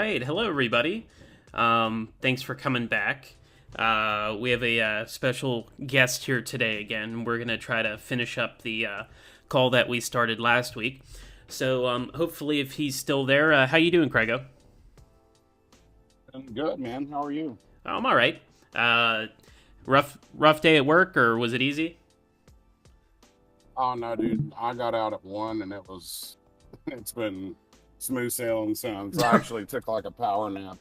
right. Hello, everybody. Thanks for coming back. We have a special guest here today again. We're going to try to finish up the call that we started last week. So hopefully if he's still there, how you doing, Craigo? I'm good, man. How are you? I'm all right. Rough day at work, or was it easy? Oh no, dude. I got out at 1 and it's been smooth sailing since. I actually took like a power nap.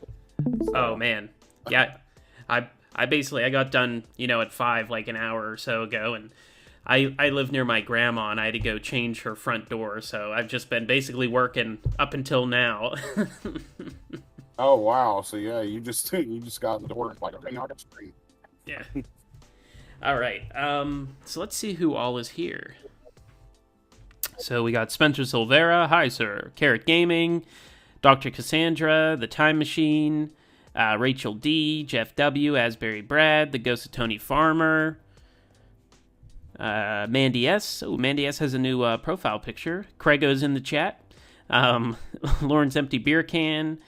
Oh, So man. Yeah, I got done, at 5, like an hour or so ago, and I live near my grandma, and I had to go change her front door, so I've just been basically working up until now. oh wow. So yeah, you just you just got into work like okay, now I got screen. Yeah. All right. So let's see who all is here. So we got Spencer Silvera. Hi, sir. Carrot Gaming. Dr. Cassandra. The Time Machine. Rachel D. Jeff W. Asbury Brad. The Ghost of Tony Farmer. Mandy S. Oh, Mandy S has a new profile picture. Craigo's in the chat. Lauren's Empty Beer Can.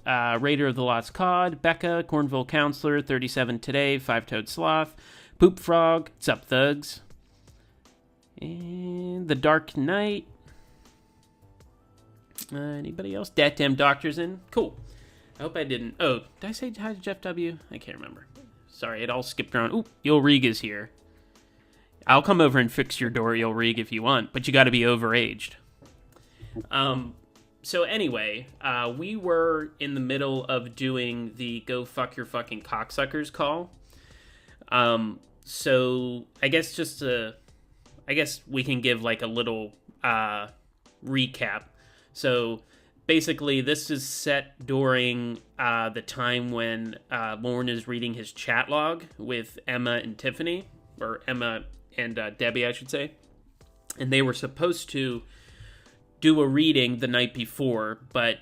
Raider of the Lost Cod, Becca, Cornville Counselor, 37 Today, Five Toed Sloth, Poop Frog, What's Up Thugs, and The Dark Knight. Anybody else? Dat Damn Doctor's in. Cool. I hope I didn't. Oh, did I say hi to Jeff W? I can't remember. Sorry, it all skipped around. Ooh, Yulrig is here. I'll come over and fix your door, Yulrig, if you want, but you got to be overaged. So anyway, we were in the middle of doing the go fuck your fucking cocksuckers call. So I guess we can give like a little recap. So basically, this is set during the time when Lauren is reading his chat log with Emma and Tiffany, or Emma and Debbie, I should say, and they were supposed to do a reading the night before, but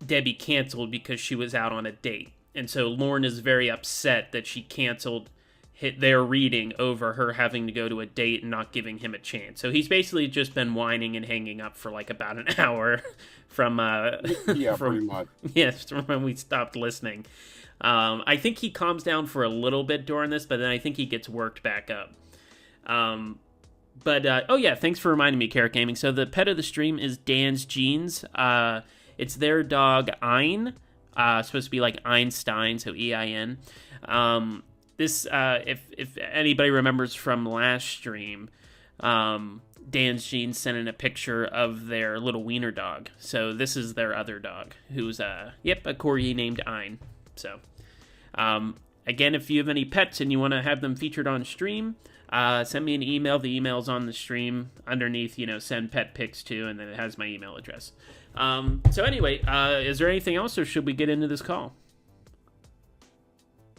Debbie canceled because she was out on a date. And so Lauren is very upset that she canceled their reading over her having to go to a date and not giving him a chance. So he's basically just been whining and hanging up for like about an hour from Yeah, from pretty much. yes, from when we stopped listening. I think he calms down for a little bit during this, but then I think he gets worked back up. But oh yeah, thanks for reminding me, Carrot Gaming. So the pet of the stream is Dan's Jeans. It's their dog Ein. Supposed to be like Einstein, so EIN. This if anybody remembers from last stream, Dan's Jeans sent in a picture of their little wiener dog. So this is their other dog, who's a corgi named Ein. So again, if you have any pets and you want to have them featured on stream, send me an email. The email's on the stream underneath, send pet pics to, and then it has my email address. So anyway, is there anything else, or should we get into this call?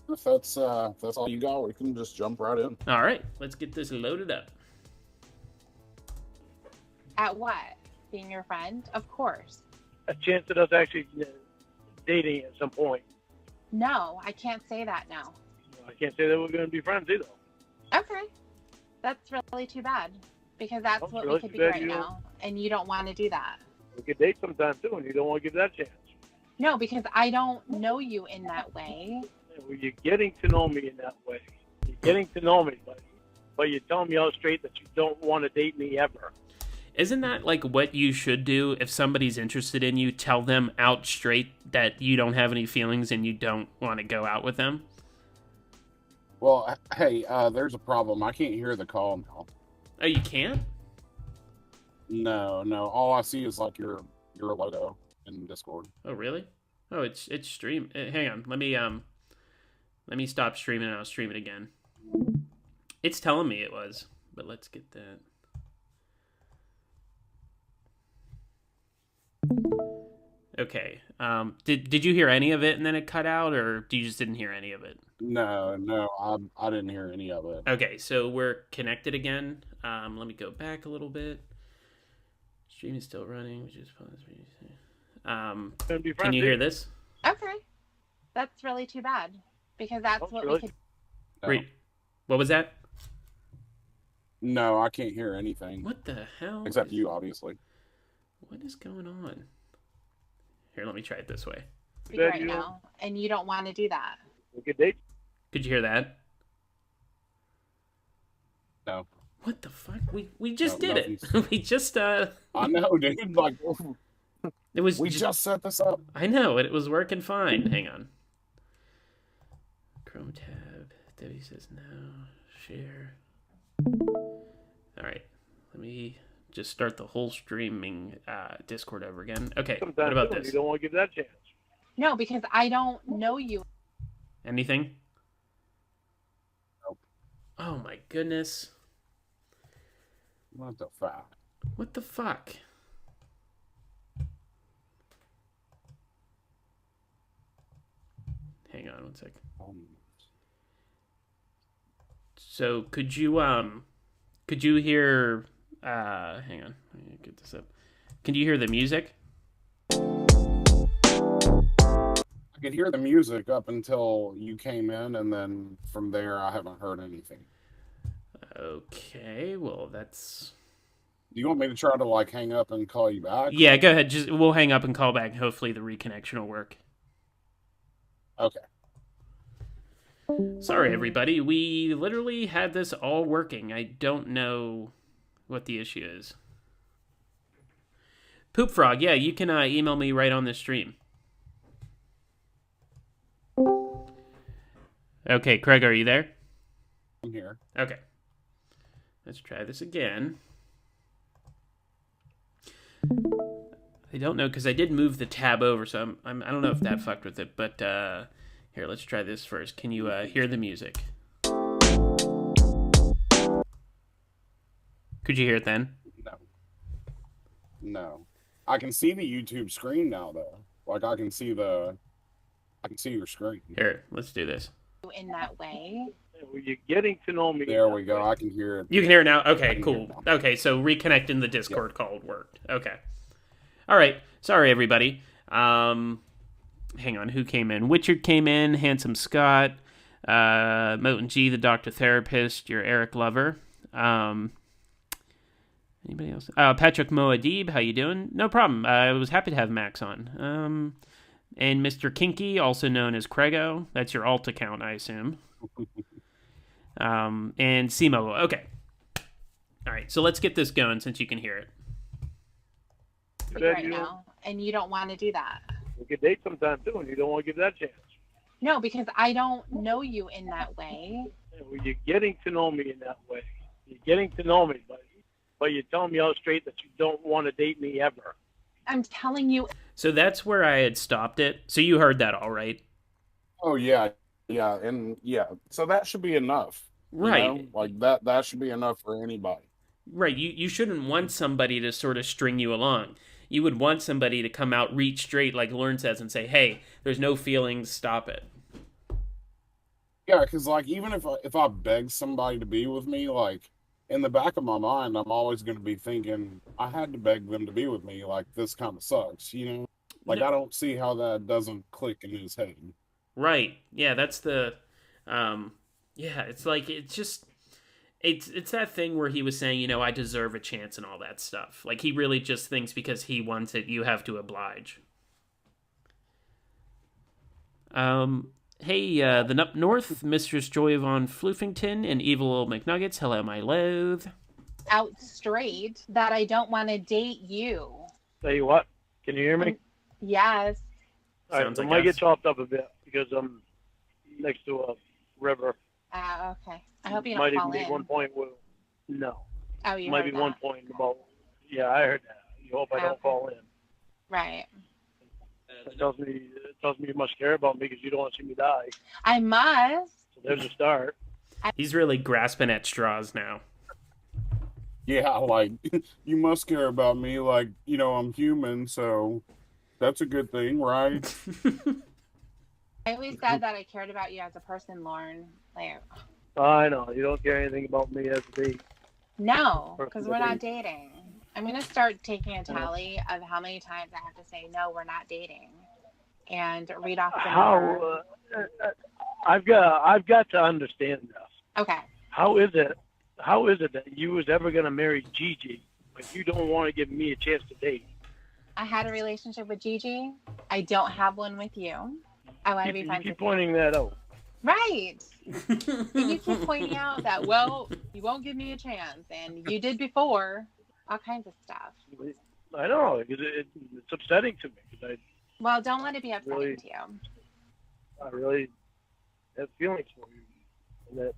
If that's all you got, we can just jump right in. All right, let's get this loaded up. At what? Being your friend? Of course. A chance of us actually dating at some point. No, I can't say that now. I can't say that we're going to be friends either. Okay. That's really too bad. Because that's Oh, what really we could too be bad right you don't- now. And you don't want to do that. We could date sometime too, and you don't want to give that chance. No, because I don't know you in that way. Well, you're getting to know me in that way. You're getting to know me, but you're telling me out straight that you don't want to date me ever. Isn't that like what you should do if somebody's interested in you? Tell them out straight that you don't have any feelings and you don't want to go out with them? Well, hey, there's a problem. I can't hear the call now. Oh, you can't? No, no. All I see is like your logo in Discord. Oh, really? Oh, it's stream. Hang on. Let me stop streaming and I'll stream it again. It's telling me it was, but let's get that. Okay. Did you hear any of it and then it cut out, or you just didn't hear any of it? No, no, I didn't hear any of it. Okay, so we're connected again. Let me go back a little bit. Stream is still running, which is Gonna be can friends you hear either. this? Okay. That's really too bad. Because that's Oh, what really? we could... No. Wait, what was that? No, I can't hear anything What the hell? except you, obviously. What is going on? Here, let me try it this way. Right now, and you don't want to do that. Good date. Could you hear that? No. What the fuck? We just did it. nothing's- We just I know, dude. Like, it was we just set this up. I know it was working fine. Hang on. Chrome tab. Debbie says no. Share. All right. Let me just start the whole streaming Discord over again. Okay. What Sometimes about you this? don't want to give that chance. No, because I don't know you. Anything? Nope. Oh my goodness. What the fuck? What the fuck? Hang on one sec. So could you hear hang on, let me get this up. Can you hear the music? I could hear the music up until you came in, and then from there, I haven't heard anything. Okay, well that's Do you want me to try to like hang up and call you back? yeah, go ahead. Just we'll hang up and call back. Hopefully the reconnection will work. Okay. Sorry everybody. We literally had this all working. I don't know what the issue is. Poop Frog, yeah, you can email me right on the stream. Okay, Craig, are you there? I'm here. Okay. Let's try this again. I don't know, because I did move the tab over, so I don't know if that fucked with it, but here, let's try this first. Can you hear the music? Could you hear it then? No. No. I can see the YouTube screen now, though. Like I can see your screen. Here, let's do this. In that way. Well, you're getting to know me. There we go. I can hear it. You can hear it now? Okay, can cool. hear it now. Okay, so reconnecting the Discord call worked. Okay. All right. Sorry, everybody. Hang on. Who came in? Witchard came in. Handsome Scott. Moten G, the Doctor Therapist. Your Eric Lover. Anybody else? Patrick Moadib. How you doing? No problem. I was happy to have Max on. And Mr. Kinky, also known as Craigo. That's your alt account, I assume. And Simo. Okay. All right. So let's get this going since you can hear it. Right now, and you don't want to do that. We could date sometime too, and you don't want to give that chance. No, because I don't know you in that way. Well, you're getting to know me in that way. You're getting to know me, but you're telling me out straight that you don't want to date me ever. I'm telling you. So that's where I had stopped it. So you heard that all right? Oh yeah, yeah, and yeah. So that should be enough, Right. know? Like that should be enough for anybody. Right. You shouldn't want somebody to sort of string you along. You would want somebody to come out, reach straight, like Lauren says, and say, hey, there's no feelings, stop it. Yeah, because like even if I beg somebody to be with me, like in the back of my mind, I'm always going to be thinking I had to beg them to be with me. Like this kind of sucks, you know. Like No. I don't see how that doesn't click in his head. Right. Yeah, that's the yeah, it's like it's that thing where he was saying, you know, I deserve a chance and all that stuff. Like he really just thinks because he wants it, you have to oblige. Hey, the Up North, Mistress Joy Von Floofington and Evil Old McNuggets. Hello, my loathe. Out straight that I don't want to date you. Tell you what, can you hear me? Yes. All right, Sounds I like might us. get chopped up a bit because I'm next to a river. Okay. I hope you Might don't even fall be in. one point where, no. Oh, you Might heard be that. 1 point about, yeah, I heard that. You hope I don't Okay. fall in. Right. It tells me you must care about me because you don't want to see me die. I must. So there's a start. He's really grasping at straws now. Yeah, like you must care about me. Like you know, I'm human, so that's a good thing, right? I always said that I cared about you as a person, Lauren. Like, I know you don't care anything about me as a date. no, because we're not dating. I'm going to start taking a tally of how many times I have to say, no, we're not dating. And read off the number. I've got to understand this. Okay. How is it that you was ever gonna marry Gigi, but you don't want to give me a chance to date? I had a relationship with Gigi. I don't have one with you. I want to be You friends keep with you. pointing that out. Right. And you keep pointing out that, well, you won't give me a chance, and you did before, all kinds of stuff. I know, it's upsetting to me. 'Cause Well, don't let it be upsetting Really? to you. I really have feelings for you. And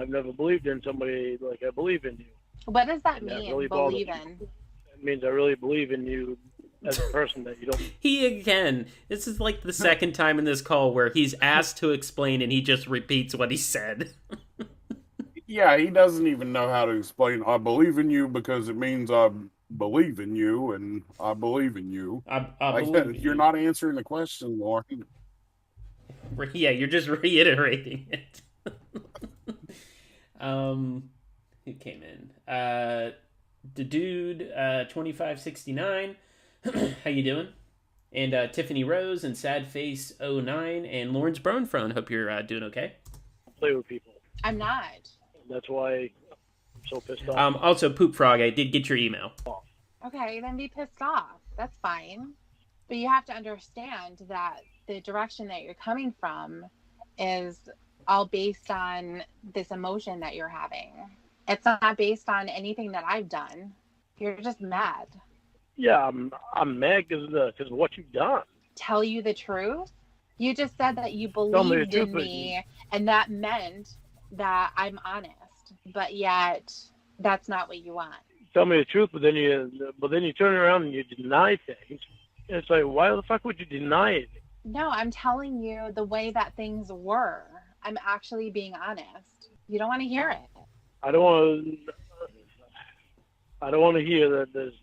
I've never believed in somebody like I believe in you. What does that And that mean, really bothers believe me. in? It means I really believe in you as a person that you don't. He again. This is like the second time in this call where he's asked to explain and he just repeats what he said. Yeah, he doesn't even know how to explain. I believe in you because it means I believe in you, and I believe in you. I Like, believe you're you. not answering the question, Lauren. Yeah, you're just reiterating it. Who came in? The dude, 2569. How you doing? And Tiffany Rose and Sadface09 and Lawrence Bronfrone. Hope you're doing okay. Play with people. I'm not. And that's why I'm so pissed off. Also, Poop Frog, I did get your email. Okay, then be pissed off. That's fine. But you have to understand that the direction that you're coming from is all based on this emotion that you're having. It's not based on anything that I've done. You're just mad. Yeah, I'm mad because of what you've done. Tell you the truth? You just said that you Tell me the believed truth, in but- me, and that meant that I'm honest. But yet, that's not what you want. Tell me the truth, but then you turn around and you deny things. And it's like, why the fuck would you deny it? No, I'm telling you the way that things were. I'm actually being honest. You don't want to hear it. I don't want to hear that there's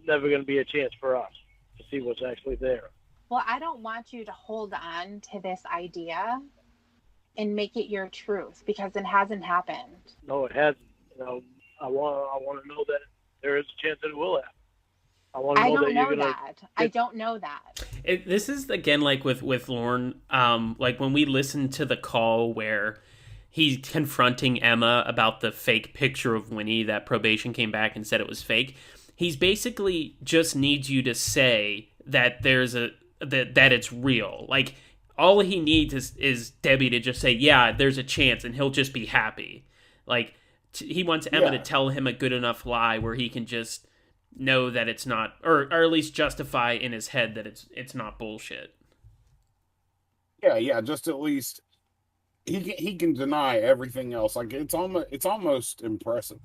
never going to be a chance for us to see what's actually there. Well, I don't want you to hold on to this idea and make it your truth because it hasn't happened. No, it hasn't. You know, I want to know that there is a chance that it will happen. I want to I know don't that know you're gonna. that. I don't know that. This is again like with Lorne. Like when we listened to the call where he's confronting Emma about the fake picture of Winnie that probation came back and said it was fake. He's basically just needs you to say that there's that it's real. Like all he needs is Debbie to just say, yeah, there's a chance, and he'll just be happy. Like he wants Emma to tell him a good enough lie where he can just know that it's not, or at least justify in his head that it's not bullshit. Yeah, just at least he can deny everything else. Like it's almost impressive,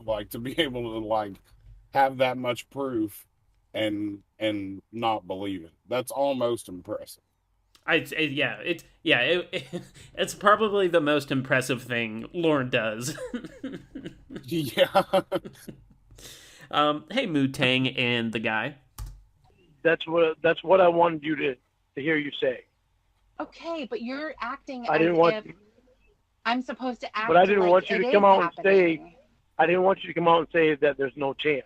like to be able to like have that much proof and not believe it. That's almost impressive. It's probably the most impressive thing Lauren does. Yeah. Hey, Moo-Tang and the guy. That's what I wanted you to hear you say. Okay, but you're acting I as didn't want. if I'm supposed to act. But I didn't like want you it to is come out and say. happening. I didn't want you to come out and say that there's no chance.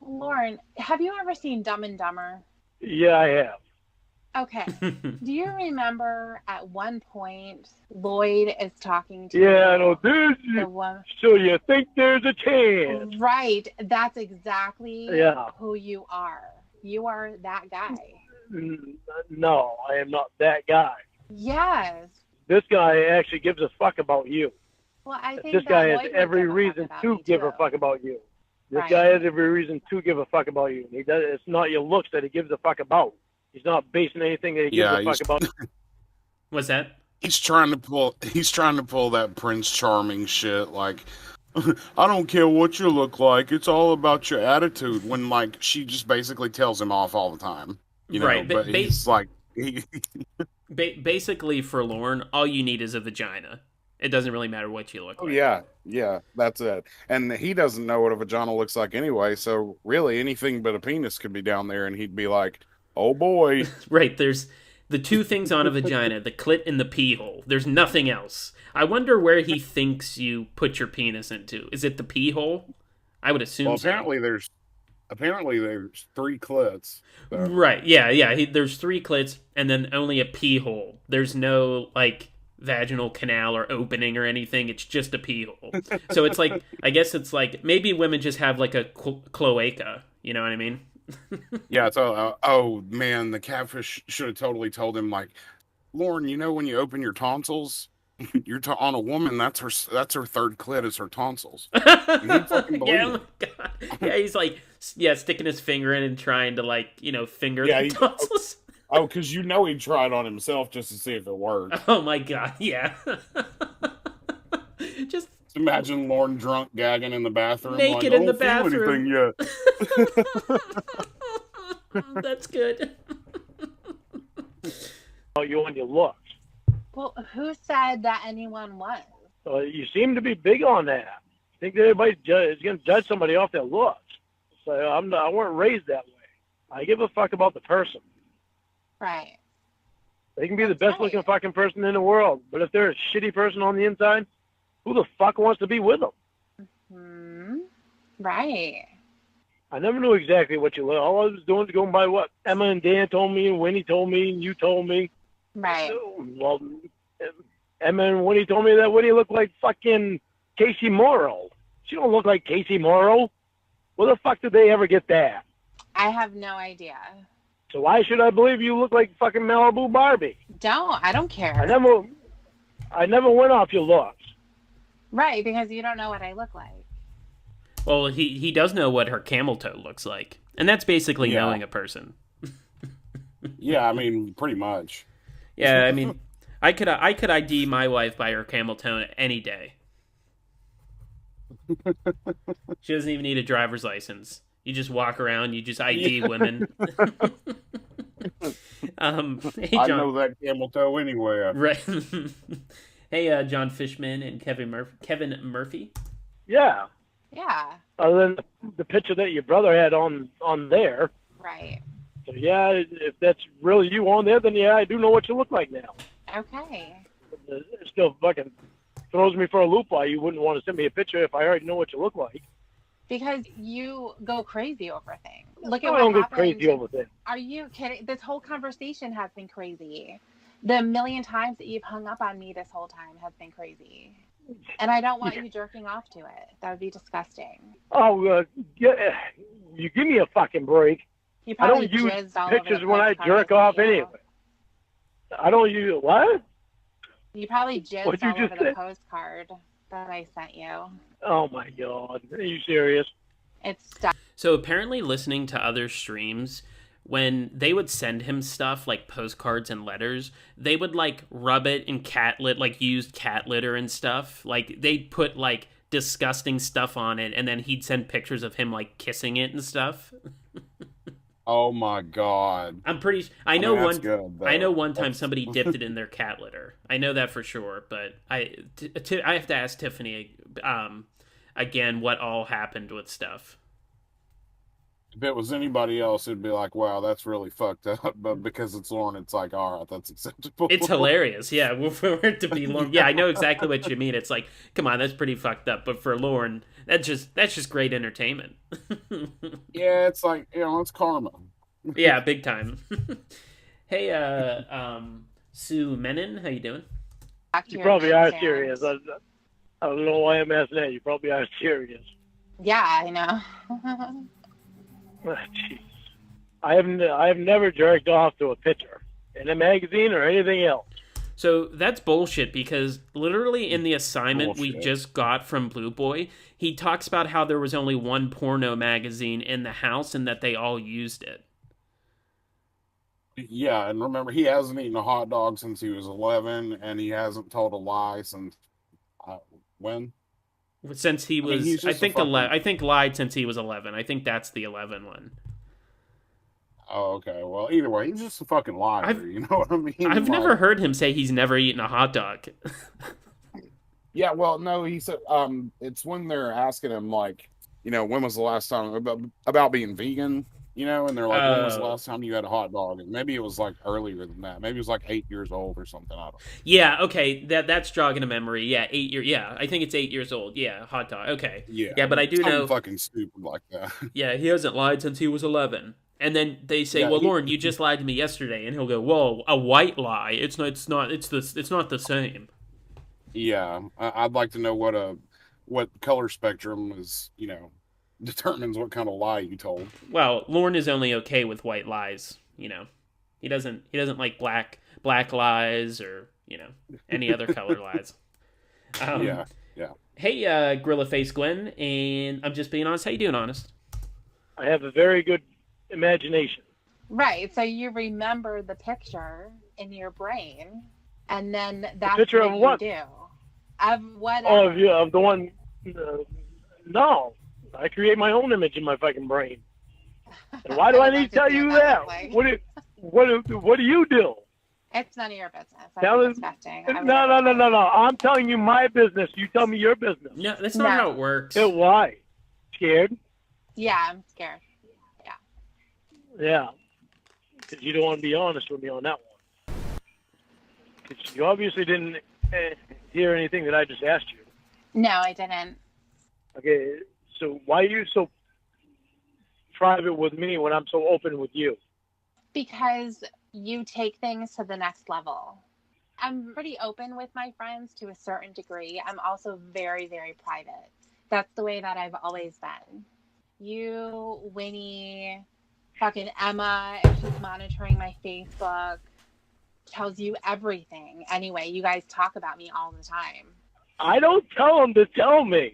Lauren, have you ever seen Dumb and Dumber? Yeah, I have. Okay. Do you remember at one point Lloyd is talking to Yeah, I know. the one? So you think there's a chance? Right. That's exactly Yeah. who you are. You are that guy. No, I am not that guy. Yes. This guy actually gives a fuck about you. Well, I think This that guy Lloyd has would every give a fuck reason about to me, give a too. fuck about you. This Right. guy has every reason to give a fuck about you. He does. It's not your looks that he gives a fuck about. He's not basing anything that he gives a fuck about. What's that? He's trying to pull that Prince Charming shit. Like, I don't care what you look like. It's all about your attitude. When like she just basically tells him off all the time, you know. Right, But he's like, basically for Lauren, all you need is a vagina. It doesn't really matter what you look oh like. yeah, that's it. And he doesn't know what a vagina looks like anyway. So really, anything but a penis could be down there, and he'd be like, "Oh boy." Right, there's the two things on a vagina, the clit and the pee hole. There's nothing else. I wonder where he thinks you put your penis into. Is it the pee hole? I would assume Well, so. apparently there's 3 clits. So. Right, yeah. There's 3 clits and then only a pee hole. There's no, like, vaginal canal or opening or anything. It's just a pee hole. So it's like, I guess it's like, maybe women just have, like, a cloaca. You know what I mean? Yeah. So, oh man, the catfish should have totally told him like, Lauren, when you open your tonsils, on a woman. That's her third clit is her tonsils, and he'd fucking Yeah, believe oh my it. God. Yeah, he's like, yeah, sticking his finger in and trying to like, finger Yeah. the tonsils. Because he'd try it on himself just to see if it worked. Oh my God, yeah. Just Imagine Lauren drunk gagging in the bathroom, like, naked I in the don't feel anything bathroom. yet. That's good. About you and your looks. Well, who said that anyone was? You seem to be big on that. I think that everybody is going to judge somebody off their looks. So I weren't raised that way. I give a fuck about the person. Right. They can be the That's best looking right. fucking person in the world, but if they're a shitty person on the inside, who the fuck wants to be with them? Right. I never knew exactly what you look. All I was doing was going by what Emma and Dan told me, and Winnie told me, and you told me. Right. Well, Emma and Winnie told me that Winnie looked like fucking Casey Morrow. She don't look like Casey Morrow. Where the fuck did they ever get that? I have no idea. So why should I believe you look like fucking Malibu Barbie? I don't care. I never went off your looks. Right, because you don't know what I look like. Well, he does know what her camel toe looks like, and that's basically Yeah. knowing a person. Yeah, I mean, pretty much. Yeah, I mean, I could ID my wife by her camel toe any day. She doesn't even need a driver's license. You just walk around, you just ID women. Hey I John, know that camel toe anyway. right? Hey, John Fishman and Kevin Murphy. Yeah. Yeah. Other than the picture that your brother had on there. Right. So yeah, if that's really you on there, then yeah, I do know what you look like now. Okay. It still fucking throws me for a loop why you wouldn't want to send me a picture if I already know what you look like. Because you go crazy over things. Look I at don't what get happened. crazy over things. Are you kidding? This whole conversation has been crazy. The million times that you've hung up on me this whole time has been crazy. And I don't want you jerking off to it. That would be disgusting. Oh, yeah, you give me a fucking break. You I probably don't use jizzed all over pictures the when I postcard jerk sent off you. anyway. I don't use what? You probably jizzed What'd you all just over the say? postcard that I sent you. Oh my god, are you serious? It's stuff. So apparently, listening to other streams, when they would send him stuff like postcards and letters, they would like rub it in like used cat litter and stuff. Like they'd put like disgusting stuff on it, and then he'd send pictures of him like kissing it and stuff. Oh my god. I know that's good, though. I know one time That's- somebody dipped it in their cat litter. I know that for sure, but I have to ask Tiffany again what all happened with stuff. If it was anybody else, it'd be like, wow, that's really fucked up. But because it's Lauren, it's like, all right, that's acceptable. It's hilarious, yeah. For it to be Lauren, yeah, I know exactly what you mean. It's like, come on, that's pretty fucked up. But for Lauren, that's just great entertainment. Yeah, it's like, it's karma. Yeah, big time. Hey, Sue Menon, how you doing? Back to You your probably are nonsense. serious. I don't know why I'm asking that. You probably are serious. Yeah, I know. Jeez. I have never jerked off to a picture in a magazine or anything else. So that's bullshit because literally in the assignment we Bullshit. just got from Blue Boy, he talks about how there was only one porno magazine in the house and that they all used it. Yeah, and remember, he hasn't eaten a hot dog since he was 11, and he hasn't told a lie since when? Since he I mean, was, he's I just a think, fucking- I think lied since he was 11. I think that's the 11 one. Oh, okay. Well, either way, he's just a fucking liar. You know what I mean? I've never heard him say he's never eaten a hot dog. Yeah, well, no, he said it's when they're asking him like, when was the last time about being vegan, and they're like, when was the Oh. last time you had a hot dog? And maybe it was like earlier than that. Maybe it was like 8 years old or something. I don't know. Yeah, okay, that's jogging a memory. Yeah, 8 years. Yeah, I think it's 8 years old. Yeah, hot dog. Okay. Yeah, but I do something know. fucking stupid like that. Yeah, he hasn't lied since he was 11. And then they say, Yeah, "Well, he- Lauren, you just lied to me yesterday," and he'll go, "Whoa, a white lie? It's not the same." Yeah, I'd like to know what color spectrum is, determines what kind of lie you told. Well, Lorne is only okay with white lies. You know, he doesn't like black lies or any other color lies. Yeah. Hey, Gorilla Face Gwen, and I'm just being honest. How you doing, honest? I have a very good imagination. Right. So you remember the picture in your brain, and then that's picture what of you what? do. Of whatever. Oh, yeah, of the one. No, I create my own image in my fucking brain. And why do I need to tell you that? What do you do? It's none of your business. Tell That's us- disgusting. No. I'm telling you my business. You tell me your business. No, that's not No. how it works. Yeah, why? Scared? Yeah, I'm scared. Yeah. Because you don't want to be honest with me on that one. Because you obviously didn't hear anything that I just asked you. No, I didn't. Okay, so why are you so private with me when I'm so open with you? Because you take things to the next level. I'm pretty open with my friends to a certain degree. I'm also very, very private. That's the way that I've always been. You, Winnie, fucking Emma, if she's monitoring my Facebook, tells you everything. Anyway, you guys talk about me all the time. I don't tell them to tell me.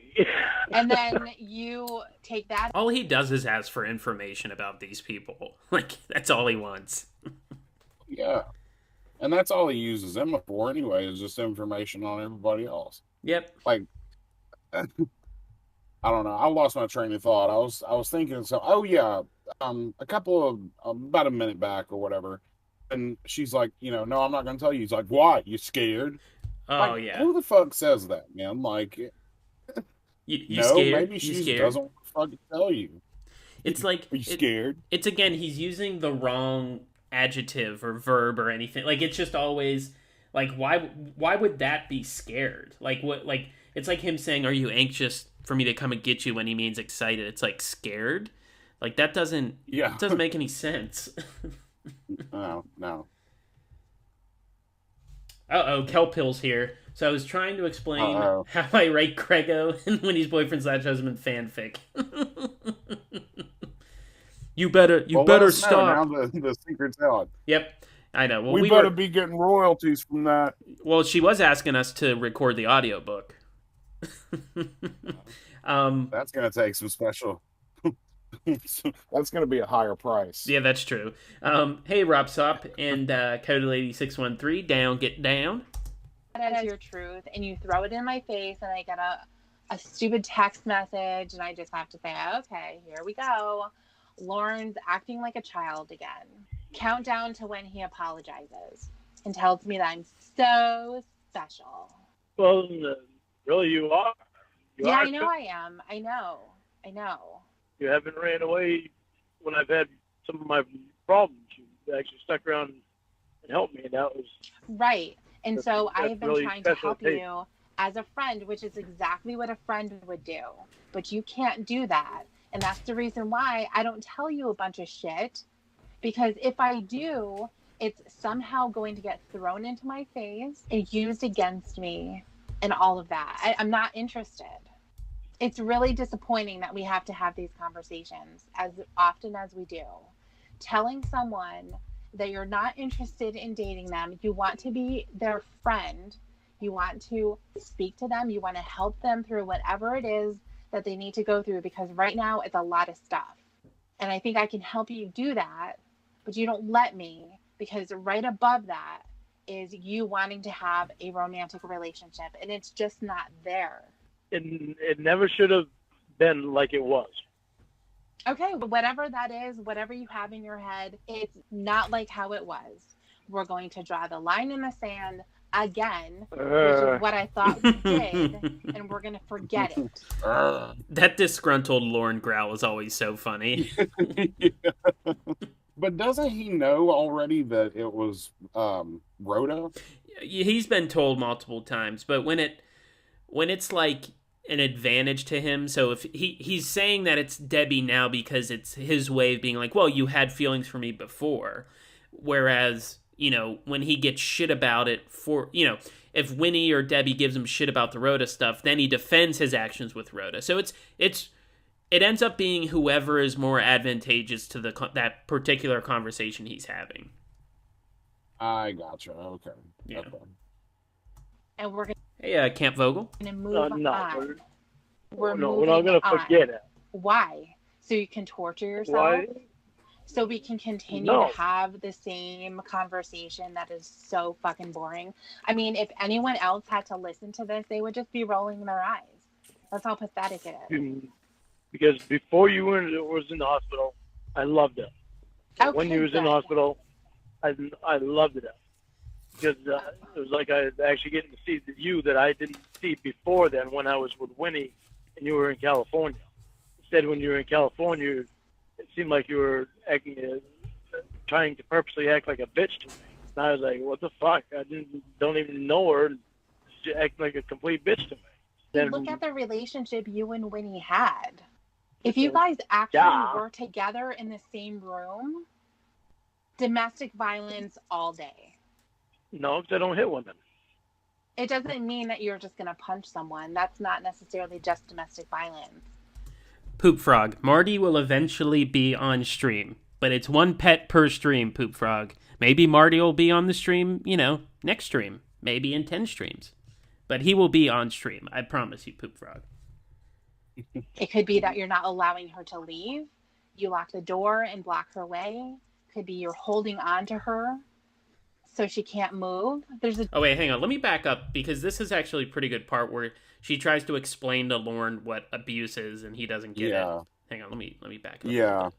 And then you take that. All he does is ask for information about these people. Like, that's all he wants. Yeah. And that's all he uses Emma for anyway, is just information on everybody else. Yep. Like, I don't know. I lost my train of thought. I was thinking so. Oh yeah, a couple of about a minute back or whatever, and she's like, no, I'm not gonna tell you. He's like, why? You scared? Oh, Like, yeah. Who the fuck says that, man? Like, You no, scared? maybe You she scared? doesn't want to fucking tell you. It's like Are you scared? It's again, he's using the wrong adjective or verb or anything. Like, it's just always like, why would that be scared? Like, what? Like, it's like him saying, "Are you anxious for me to come and get you?" when he means excited. It's like scared. Like, that doesn't Yeah. doesn't make any sense. No. Kelpill's here. So I was trying to explain Uh-oh. how I write Grego and Winnie's boyfriend/husband fanfic. You better Well, let us know. stop. Now the secret's out. Yep, I know. Well, we we better were, be getting royalties from that. Well, she was asking us to record the audiobook. That's gonna take some special. That's gonna be a higher price. Yeah, that's true. Hey, Rob Sop and Coda Lady 613, down, get down. As your truth, and you throw it in my face, and I get a stupid text message, and I just have to say, okay, here we go. Lauren's acting like a child again. Countdown to when he apologizes and tells me that I'm so special. Well, really, you are. Yeah, I know I am. I know. You haven't ran away when I've had some of my problems. You actually stuck around and helped me, and that was Right. And That's- so that's I've been really trying to special help taste. you as a friend, which is exactly what a friend would do. But you can't do that. And that's the reason why I don't tell you a bunch of shit. Because if I do, it's somehow going to get thrown into my face and used against me and all of that. I'm not interested. It's really disappointing that we have to have these conversations as often as we do. Telling someone that you're not interested in dating them, you want to be their friend, you want to speak to them, you want to help them through whatever it is that they need to go through, because right now it's a lot of stuff. And I think I can help you do that, but you don't let me, because right above that is you wanting to have a romantic relationship, and it's just not there. it never should have been like it was. Okay, whatever that is, whatever you have in your head, it's not like how it was. We're going to draw the line in the sand again, which is what I thought we did, and we're going to forget it. That disgruntled Lauren growl is always so funny. But doesn't he know already that it was Rhoda? He's been told multiple times, but when it's like an advantage to him, so if he's saying that it's Debbie now because it's his way of being like, well, you had feelings for me before, whereas, you know, when he gets shit about it for, you know, if Winnie or Debbie gives him shit about the Rhoda stuff, then he defends his actions with Rhoda. So it's it ends up being whoever is more advantageous to that particular conversation he's having. I gotcha. Okay. Yeah. Okay. And we're Hey, Camp Vogel. going to move No, on. We're we're not moving gonna forget it. Why? So you can torture yourself? Why? So we can continue No. to have the same conversation that is so fucking boring. I mean, if anyone else had to listen to this, they would just be rolling their eyes. That's how pathetic it is. Because before you was in the hospital, I loved it. Okay, When you was in the good. hospital, I loved it. Because it was like I was actually getting to see you that I didn't see before then when I was with Winnie and you were in California. Instead, when you were in California, it seemed like you were acting, trying to purposely act like a bitch to me. And I was like, what the fuck? I don't even know her. She's acting like a complete bitch to me. Then, Look at the relationship you and Winnie had. If you guys actually Yeah. were together in the same room, domestic violence all day. no, because I don't hit women. It doesn't mean that you're just going to punch someone. That's not necessarily just domestic violence. Poop Frog. Marty will eventually be on stream, but it's one pet per stream, Poop Frog. Maybe Marty will be on the stream, next stream. Maybe in 10 streams. But he will be on stream. I promise you, Poop Frog. It could be that you're not allowing her to leave. You lock the door and block her way. Could be you're holding on to her so she can't move. Oh, wait, hang on. Let me back up, because this is actually a pretty good part where she tries to explain to Lorne what abuse is, and he doesn't get it. Hang on, let me back up. Yeah.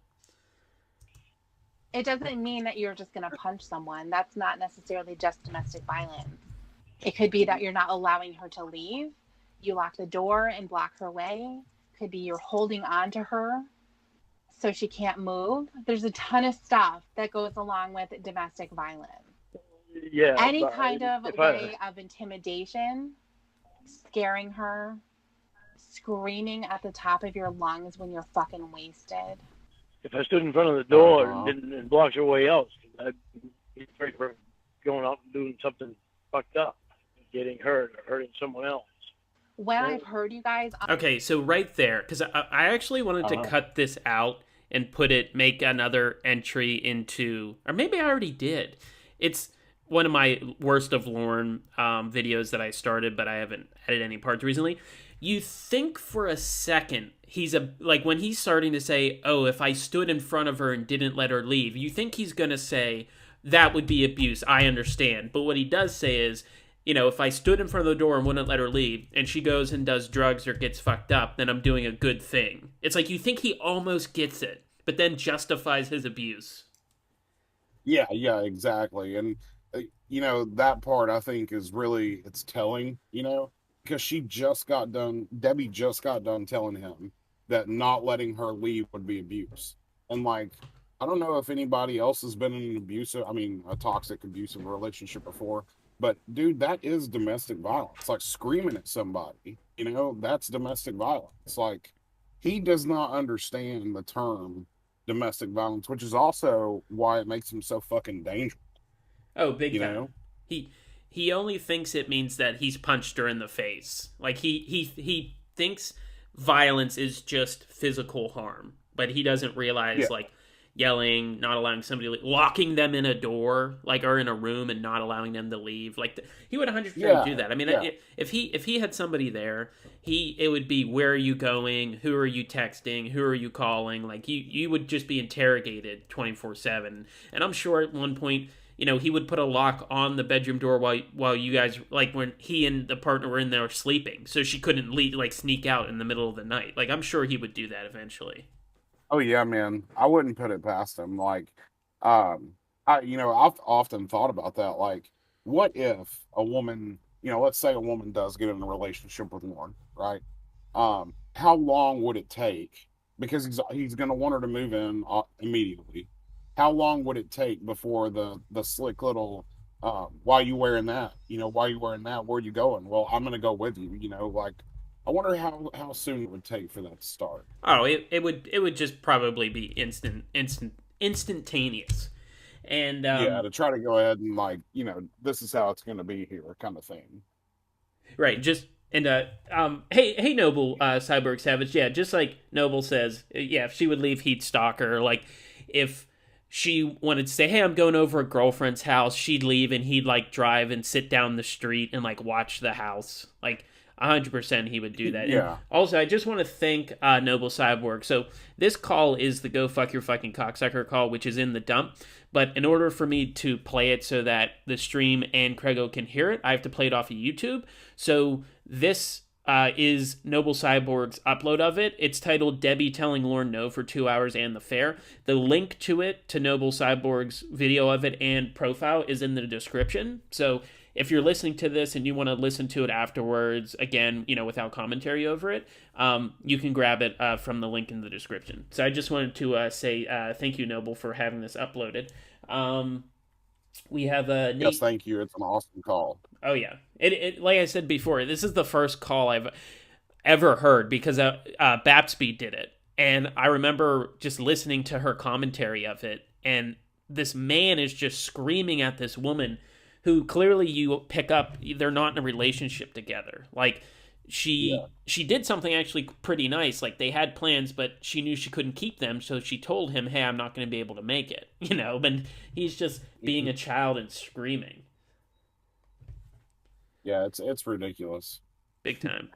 It doesn't mean that you're just going to punch someone. That's not necessarily just domestic violence. It could be that you're not allowing her to leave. You lock the door and block her way. Could be you're holding on to her so she can't move. There's a ton of stuff that goes along with domestic violence. Yeah. Any but kind of if way of intimidation, scaring her, screaming at the top of your lungs when you're fucking wasted. If I stood in front of the door Uh-huh. and blocked her way out, I'd be afraid of her going out and doing something fucked up, getting hurt or hurting someone else. When I've heard you guys Okay, so right there, because I actually wanted to cut this out and make another entry into, or maybe I already did. It's one of my worst of Lorne videos that I started, but I haven't added any parts recently. You think for a second when he's starting to say, oh, if I stood in front of her and didn't let her leave, you think he's going to say, that would be abuse, I understand. But what he does say is, if I stood in front of the door and wouldn't let her leave, and she goes and does drugs or gets fucked up, then I'm doing a good thing. It's like you think he almost gets it, but then justifies his abuse. Yeah, exactly. And, that part I think is really, it's telling, because Debbie just got done telling him that not letting her leave would be abuse. And, I don't know if anybody else has been in a toxic, abusive relationship before, but dude, that is domestic violence. Like screaming at somebody, that's domestic violence. Like he does not understand the term domestic violence, which is also why it makes him so fucking dangerous. Oh, big time. He only thinks it means that he's punched her in the face. Like he thinks violence is just physical harm, but he doesn't realize yelling, not allowing somebody, locking them in a door, or in a room and not allowing them to leave. He would 100% do that. I mean, if he had somebody there, it would be, where are you going? Who are you texting? Who are you calling? You would just be interrogated 24/7. And I'm sure at one point, he would put a lock on the bedroom door while you guys, when he and the partner were in there sleeping, so she couldn't leave, sneak out in the middle of the night. I'm sure he would do that eventually. Oh yeah, man. I wouldn't put it past him. I've often thought about that. What if a woman, let's say a woman does get in a relationship with Lauren, right? How long would it take? Because he's going to want her to move in immediately. How long would it take before the slick little, why are you wearing that? Why are you wearing that? Where are you going? Well, I'm going to go with you. I wonder how soon it would take for that to start. Oh, it would just probably be instantaneous. And to try to go ahead and this is how it's going to be here, kind of thing. Right, just And hey, Noble, Cyborg Savage, yeah, just like Noble says, yeah, if she would leave, he'd stalk her. Like, if she wanted to say, hey, I'm going over a girlfriend's house, she'd leave and he'd like drive and sit down the street and like watch the house. Like, 100% he would do that. Yeah. And also, I just want to thank Noble Cyborg. So this call is the Go Fuck Your Fucking Cocksucker call, which is in the dump. But in order for me to play it so that the stream and Craigo can hear it, I have to play it off of YouTube. So this is Noble Cyborg's upload of it. It's titled Debbie Telling Lorne No for 2 Hours and the Fair. The link to it, to Noble Cyborg's video of it and profile, is in the description. So if you're listening to this and you want to listen to it afterwards, again, without commentary over it, you can grab it from the link in the description. So I just wanted to say thank you, Noble, for having this uploaded. We have Nate. Yes, thank you. It's an awesome call. Oh yeah, it like I said before, this is the first call I've ever heard because Bapsby did it, and I remember just listening to her commentary of it, and this man is just screaming at this woman who clearly you pick up they're not in a relationship together. Like she did something actually pretty nice. Like they had plans, but she knew she couldn't keep them, so she told him, "Hey, I'm not going to be able to make it." But he's just being a child and screaming. Yeah, it's ridiculous. Big time.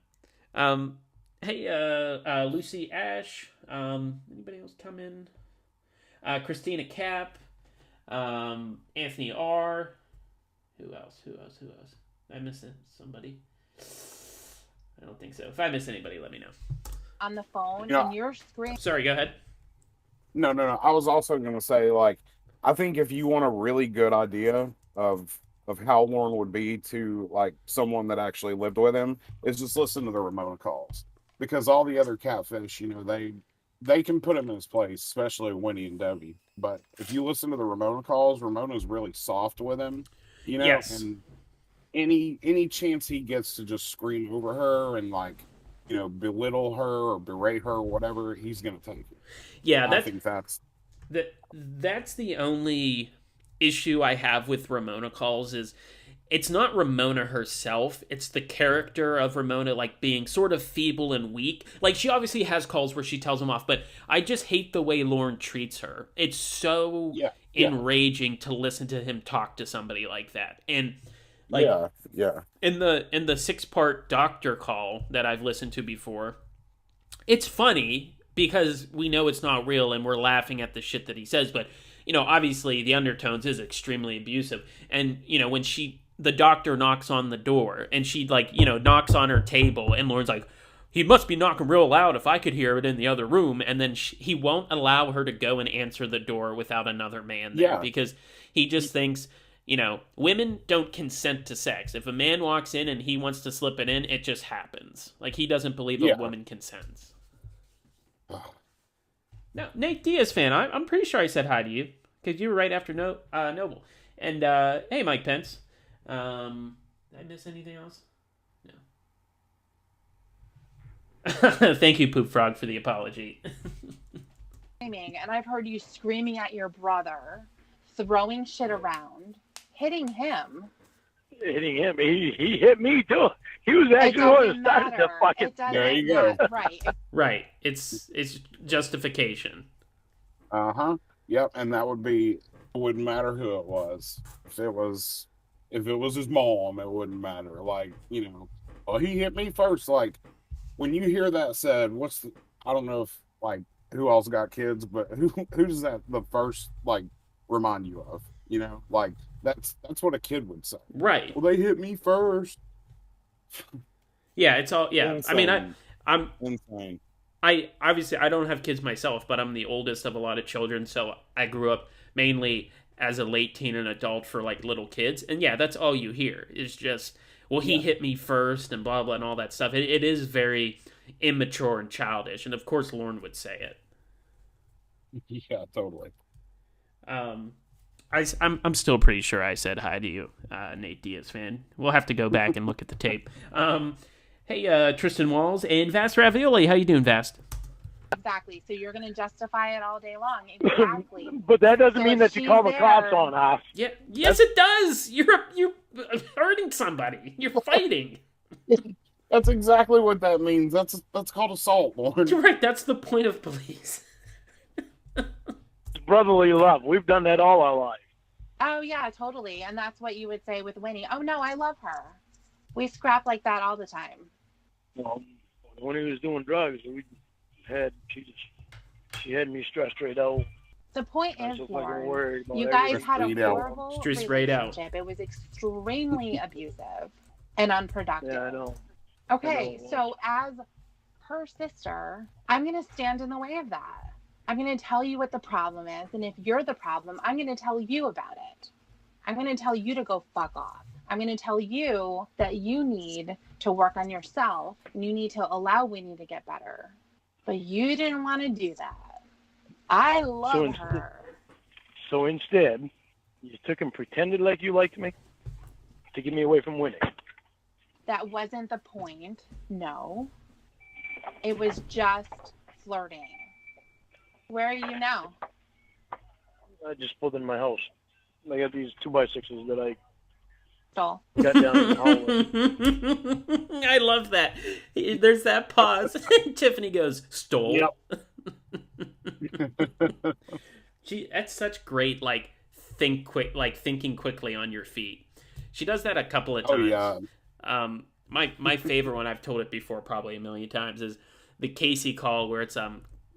Hey, Lucy Ash. Anybody else come in? Christina Cap. Anthony R. Who else? I missed somebody. I don't think so. If I miss anybody, let me know. On the phone, Yeah. and you're screaming. Sorry, go ahead. No. I was also going to say, like, I think if you want a really good idea of how Lorne would be to, like, someone that actually lived with him, is just listen to the Ramona calls. Because all the other catfish, they can put him in his place, especially Winnie and Debbie. But if you listen to the Ramona calls, Ramona's really soft with him, Yes. and any chance he gets to just scream over her and, like, belittle her or berate her or whatever, he's going to take it. Yeah, I think that's the only issue I have with Ramona calls is it's not Ramona herself, it's the character of Ramona, like, being sort of feeble and weak. Like, she obviously has calls where she tells him off, but I just hate the way Lorne treats her. It's so enraging to listen to him talk to somebody like that. And like in the 6-part doctor call that I've listened to before, it's funny because we know it's not real and we're laughing at the shit that he says, but obviously the undertones is extremely abusive. And when the doctor knocks on the door and she knocks on her table and Lorne's like, he must be knocking real loud if I could hear it in the other room. And then he won't allow her to go and answer the door without another man there because he just thinks, women don't consent to sex. If a man walks in and he wants to slip it in, it just happens. Like, he doesn't believe a woman consents. Now, Nate Diaz fan, I'm pretty sure I said hi to you because you were right after Noble. And hey, Mike Pence. Did I miss anything else? No. Thank you, Poop Frog, for the apology. And I've heard you screaming at your brother, throwing shit around, hitting him. He hit me too. He was actually the one who started the fucking. There you go. Right. Right. It's justification. Yep. And that wouldn't matter who it was. If it was his mom, it wouldn't matter. Like, well, he hit me first. Like, when you hear that said, I don't know if, like, who else got kids, but who does that the first, like, remind you of? Like, that's what a kid would say. Right. Well, they hit me first. Yeah, it's all, yeah. Insane. I mean, I'm insane. I don't have kids myself, but I'm the oldest of a lot of children, so I grew up mainly as a late teen and adult for, like, little kids. And yeah, that's all you hear is just, well, he hit me first and blah, blah, and all that stuff. It is very immature and childish. And of course, Lorne would say it. Yeah, totally. I'm still pretty sure I said hi to you, Nate Diaz fan. We'll have to go back and look at the tape. Hey, Tristan Walls and Vast Ravioli. How you doing, Vast? Exactly. So you're going to justify it all day long. Exactly. But that doesn't mean that you call the cops on us. Yeah. Yes, it does. You're hurting somebody. You're fighting. That's exactly what that means. That's called assault, Lauren. You're right. That's the point of police. It's brotherly love. We've done that all our life. Oh yeah, totally. And that's what you would say with Winnie. Oh no, I love her. We scrap like that all the time. Well, when he was doing drugs, she had me stressed right out. The point I is, was so fucking Lauren, worried about you guys everything. had a Straight out. horrible Straight out. relationship. It was extremely abusive and unproductive. Yeah, I know. Okay, I know. so as her sister, I'm going to stand in the way of that. I'm going to tell you what the problem is. And if you're the problem, I'm going to tell you about it. I'm going to tell you to go fuck off. I'm going to tell you that you need to work on yourself and you need to allow Winnie to get better. But you didn't want to do that. I love her. So instead, you took and pretended like you liked me to get me away from Winnie. That wasn't the point. No. It was just flirting. Where are you now? I just pulled in my house. I got these 2x6s that I Stole. got down in the hallway. I love that. There's that pause. Tiffany goes, stole. That's such great, like, thinking quickly on your feet. She does that a couple of times. Oh yeah. My favorite one, I've told it before probably a million times, is the Casey call where it's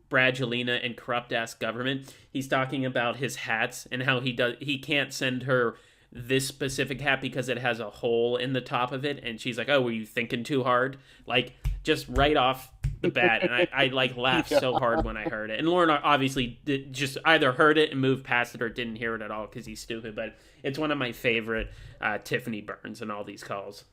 Brad Jelena and corrupt ass government. He's talking about his hats and how he can't send her this specific hat because it has a hole in the top of it, and she's like, "Oh, were you thinking too hard?" Like, just right off the bat, and I like laughed so hard when I heard it. And Lauren obviously just either heard it and moved past it or didn't hear it at all because he's stupid. But it's one of my favorite Tiffany Burns in all these calls.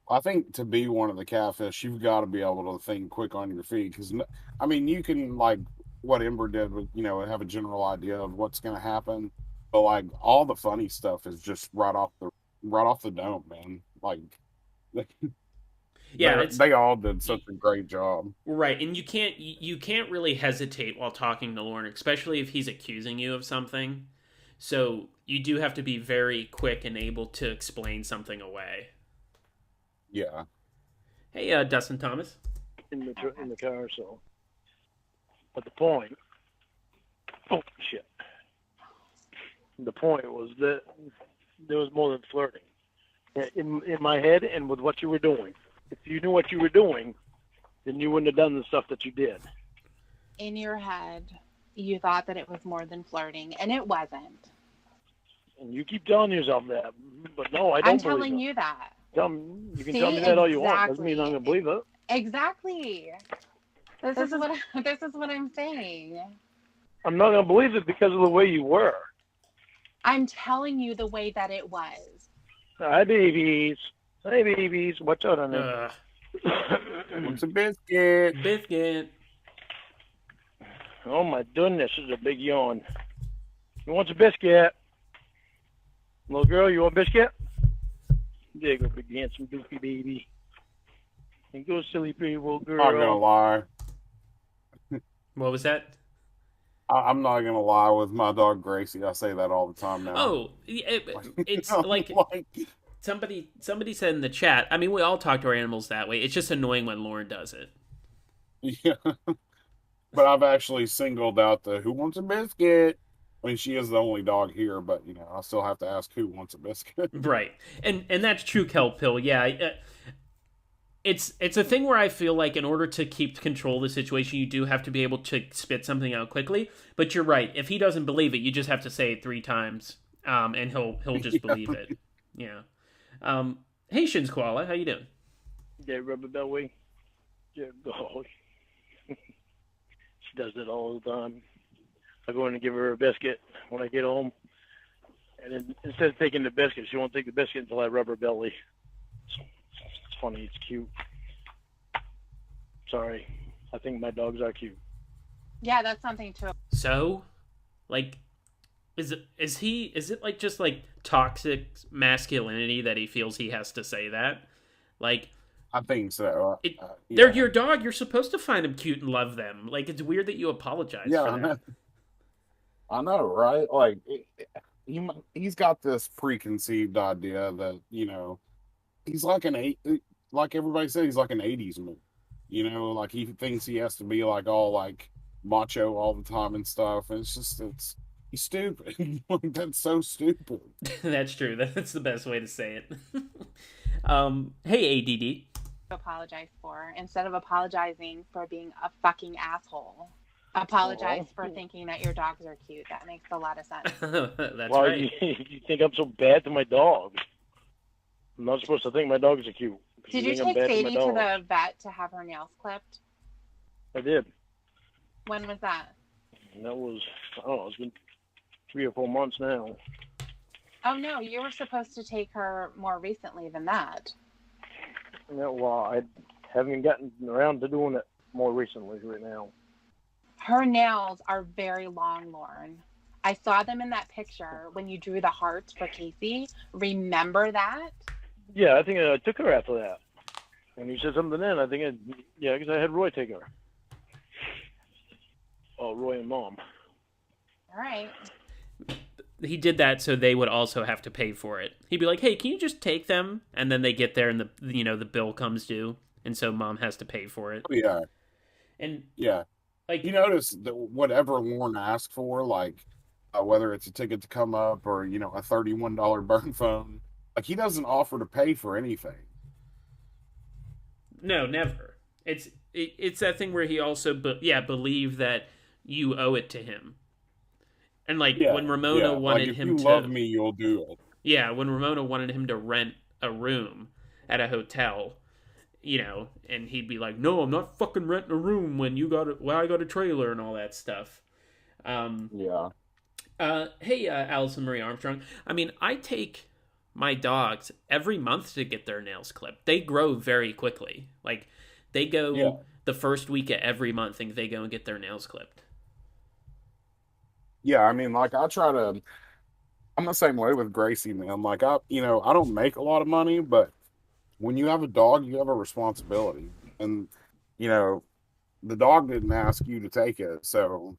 I think to be one of the catfish, you've got to be able to think quick on your feet. Because I mean, you can like what Ember did with have a general idea of what's going to happen, but like all the funny stuff is just right off the dome, man. Like, Yeah, they all did such a great job. Right, and you can't really hesitate while talking to Lauren, especially if he's accusing you of something. So you do have to be very quick and able to explain something away. Yeah. Hey, Dustin Thomas. in the car. So, but the point, oh shit, the point was that there was more than flirting in my head and with what you were doing. If you knew what you were doing, then you wouldn't have done the stuff that you did. In your head, you thought that it was more than flirting, and it wasn't. And you keep telling yourself that, but no, I don't. I'm telling believe you that. You can tell me that all you want. Doesn't mean I'm gonna believe it. Exactly. This is what I'm saying. I'm not gonna believe it because of the way you were. I'm telling you the way that it was. Hi, babies. Hey, babies. What's up on it? What's a biscuit? Biscuit. Oh my goodness, this is a big yawn. Who wants a biscuit? Little girl, you want a biscuit? There you go, big handsome goofy baby. And go silly pretty little girl. I'm not gonna lie. What was that? I'm not gonna lie with my dog Gracie. I say that all the time now. Oh, it's like somebody said in the chat. I mean, we all talk to our animals that way. It's just annoying when Lauren does it. Yeah. But I've actually singled out the who wants a biscuit. I mean, she is the only dog here, but I still have to ask who wants a biscuit. Right, and that's true, Kelpill. Yeah, it's a thing where I feel like in order to keep control of the situation, you do have to be able to spit something out quickly. But you're right. If he doesn't believe it, you just have to say it 3 times, and he'll just believe it. Yeah. Hey, Shins Koala, how you doing? Yeah, rubber belly. Yeah, oh. She does it all the time. I go in and give her a biscuit when I get home. And then, instead of taking the biscuit, she won't take the biscuit until I rub her belly. It's funny. It's cute. Sorry. I think my dogs are cute. Yeah, that's something to. So, like, is it like just like toxic masculinity that he feels he has to say that? Like, I think so. They're your dog. You're supposed to find them cute and love them. Like, it's weird that you apologize for that. I know, right? Like, he's got this preconceived idea that, he's like like everybody said, he's like an '80s movie. You know, like he thinks he has to be like all like macho all the time and stuff. And it's he's stupid. Like, that's so stupid. That's true. That's the best way to say it. Hey, ADD. Apologize for, instead of apologizing for being a fucking asshole. Apologize for thinking that your dogs are cute. That makes a lot of sense. That's Why right. you think I'm so bad to my dogs? I'm not supposed to think my dogs are cute. Did you take Sadie to the vet to have her nails clipped? I did. When was that? And that was, I don't know, it's been 3 or 4 months now. Oh no, you were supposed to take her more recently than that. Yeah, well, I haven't gotten around to doing it more recently right now. Her nails are very long, Lauren. I saw them in that picture when you drew the hearts for Casey. Remember that? Yeah, I think I took her after that. And you said something then. I think, because I had Roy take her. Oh, Roy and Mom. All right. He did that so they would also have to pay for it. He'd be like, "Hey, can you just take them?" And then they get there and the bill comes due, and so Mom has to pay for it. Yeah. And Yeah. like, You notice that whatever Lauren asked for, like whether it's a ticket to come up or, you know, a $31 burn phone, like he doesn't offer to pay for anything. no, never. It's that thing where he also believe that you owe it to him. And like Yeah. when Ramona Yeah. wanted Like if him you to love me, you'll do it. Yeah, when Ramona wanted him to rent a room at a hotel, you know, and he'd be like, "No, I'm not fucking renting a room when I got a trailer and all that stuff." Yeah. Hey, Allison Marie Armstrong. I mean, I take my dogs every month to get their nails clipped. They grow very quickly. Like they go the first week of every month, and they go and get their nails clipped. Yeah, I mean, like I'm the same way with Gracie, man. Like I don't make a lot of money, but when you have a dog, you have a responsibility. And, you know, the dog didn't ask you to take it. So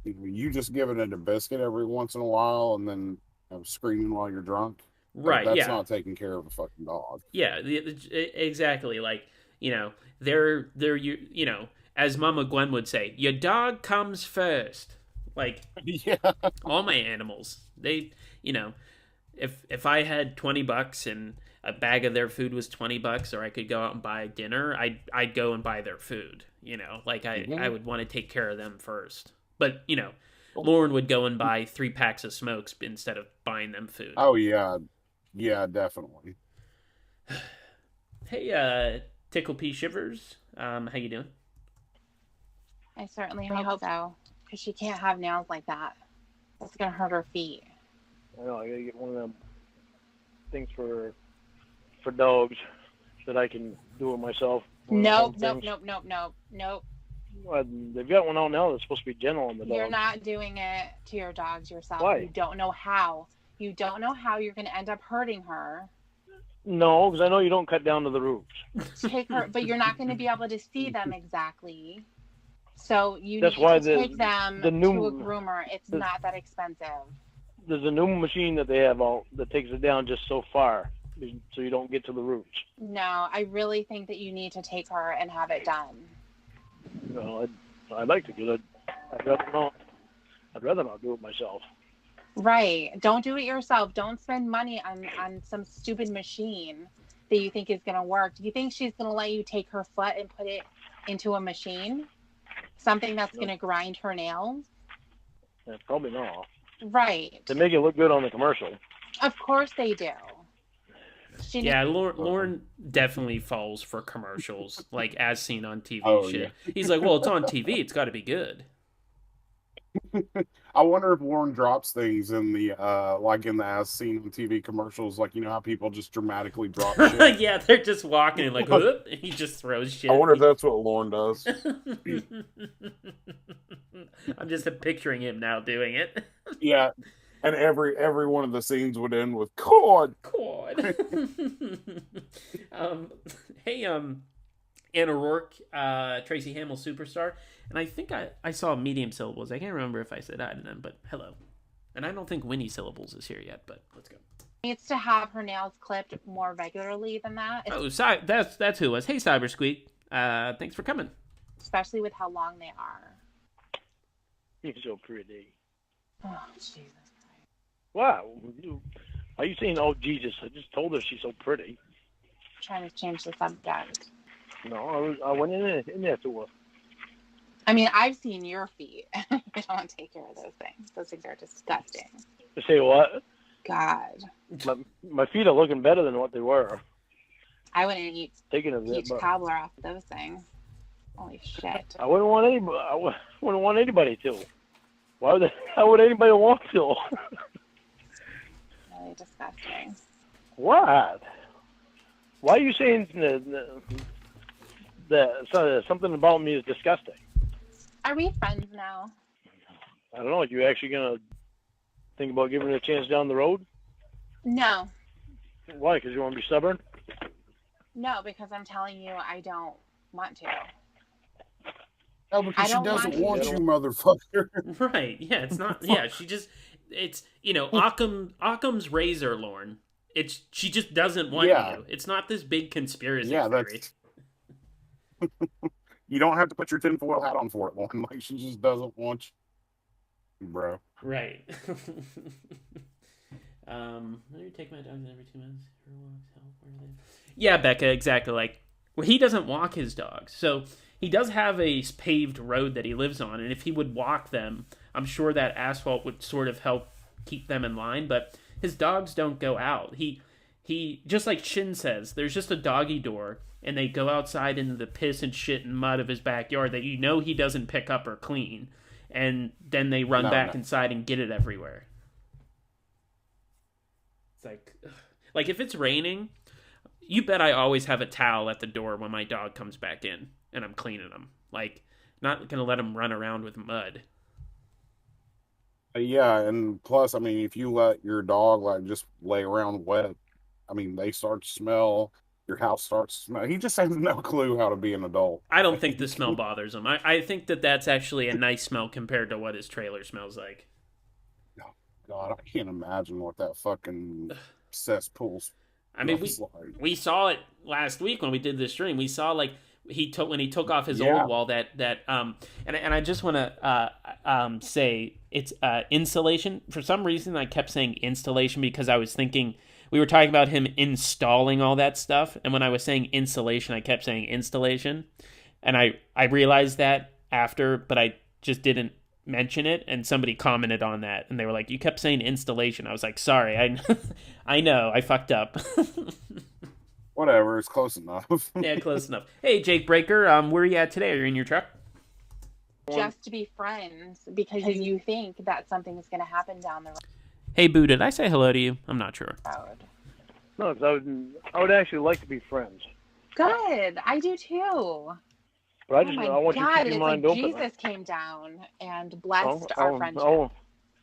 you just giving it a biscuit every once in a while and then screaming while you're drunk. Right, That's yeah. not taking care of a fucking dog. Yeah, exactly. Like, you know, they're you know, as Mama Gwen would say, your dog comes first. Like, Yeah. all my animals, they, you know, if I had $20 and a bag of their food was $20, or I could go out and buy dinner, I'd go and buy their food. You know, like I would want to take care of them first. But you know, Lauren would go and buy 3 packs of smokes instead of buying them food. Oh yeah. Yeah, definitely. Hey, Tickle P Shivers, how you doing? I certainly hope so. Because she can't have nails like that. That's going to hurt her feet. I know, I gotta get one of them things for dogs that I can do it myself. Nope. Well, they've got one out now that's supposed to be gentle on the dog. You're not doing it to your dogs yourself. Why? You don't know how. You don't know how you're going to end up hurting her. No, because I know you don't cut down to the roots. Take her, but you're not going to be able to see them exactly. So you That's need why to take them to a groomer. It's not that expensive. There's a new machine that they have that takes it down just so far, so you don't get to the roots. No, I really think that you need to take her and have it done. No, I'd like to do it. I'd rather not do it myself. Right. Don't do it yourself. Don't spend money on some stupid machine that you think is going to work. Do you think she's going to let you take her foot and put it into a machine? Something that's going to grind her nails? Yeah, probably not. Right. They make it look good on the commercial. Of course they do. Yeah, Lauren definitely falls for commercials, like as seen on TV shit. Yeah. He's like, well, it's on TV, it's got to be good. I wonder if Lauren drops things in the like in the as seen on TV commercials, like you know how people just dramatically drop shit. Yeah, they're just walking and like, whoop, he just throws shit. I wonder if that's what Lauren does. I'm just picturing him now doing it. Yeah, and every one of the scenes would end with "God." God. Hey, Anna Rourke, Tracy Hamill superstar, and I think I saw medium syllables. I can't remember if I said hi to them, but hello. And I don't think Winnie syllables is here yet, but let's go. Needs to have her nails clipped more regularly than that, Oh, that's who it was. Hey, Cyber Squeak. Thanks for coming. especially with how long they are. You're so pretty. Oh, Jesus Christ. Wow. Are you saying, oh, Jesus? I just told her she's so pretty. Trying to change the subject. No, I went in there to her. I mean, I've seen your feet. You don't take care of those things. Those things are disgusting. To say what? God. My feet are looking better than what they were. I wouldn't eat Taking a bit, peach but cobbler off those things. Holy shit. I wouldn't want anybody. Wouldn't want anybody to. How would anybody want to? Really disgusting. What? Why are you saying that something about me is disgusting? Are we friends now? I don't know. Are you actually gonna think about giving it a chance down the road? No. Why? Because you want to be stubborn? No, because I'm telling you I don't want to. No, because I she don't doesn't want want you, motherfucker. Right. Yeah, it's not. Yeah, it's, Occam's razor, Lorne. She just doesn't want you. It's not this big conspiracy theory. You don't have to put your tinfoil hat on for it, Lauren. Like, she just doesn't want you, bro. Right. Let me take my dogs every 2 months. Yeah, Becca, exactly. Like, well, he doesn't walk his dogs, so he does have a paved road that he lives on, and if he would walk them, I'm sure that asphalt would sort of help keep them in line. But his dogs don't go out. He just like Shin says, there's just a doggy door, and they go outside into the piss and shit and mud of his backyard that he doesn't pick up or clean, and then they run back inside and get it everywhere. It's like if it's raining, you bet I always have a towel at the door when my dog comes back in and I'm cleaning them. Like, not gonna let him run around with mud. Yeah, and plus, I mean, if you let your dog like just lay around wet, I mean, they start to smell. Your house starts to smell. He just has no clue how to be an adult. I don't think the smell bothers him. I think that's actually a nice smell compared to what his trailer smells like. Oh, God, I can't imagine what that fucking cesspool. I mean, we saw it last week when we did this stream. We saw like when he took off his old wall and I just want to say it's insulation. For some reason, I kept saying installation because I was thinking we were talking about him installing all that stuff, and when I was saying insulation, I kept saying installation, and I realized that after, but I just didn't mention it, and somebody commented on that, and they were like, "You kept saying installation." I was like, "Sorry, I know, I fucked up." Whatever, it's close enough. Yeah, close enough. Hey, Jake Breaker, where are you at today? Are you in your truck? Just to be friends because you think that something is going to happen down the road. Hey, Boo, did I say hello to you? I'm not sure. No, because I would actually like to be friends. Good, I do too. But I want you to keep your mind open. Jesus came down and blessed our friendship.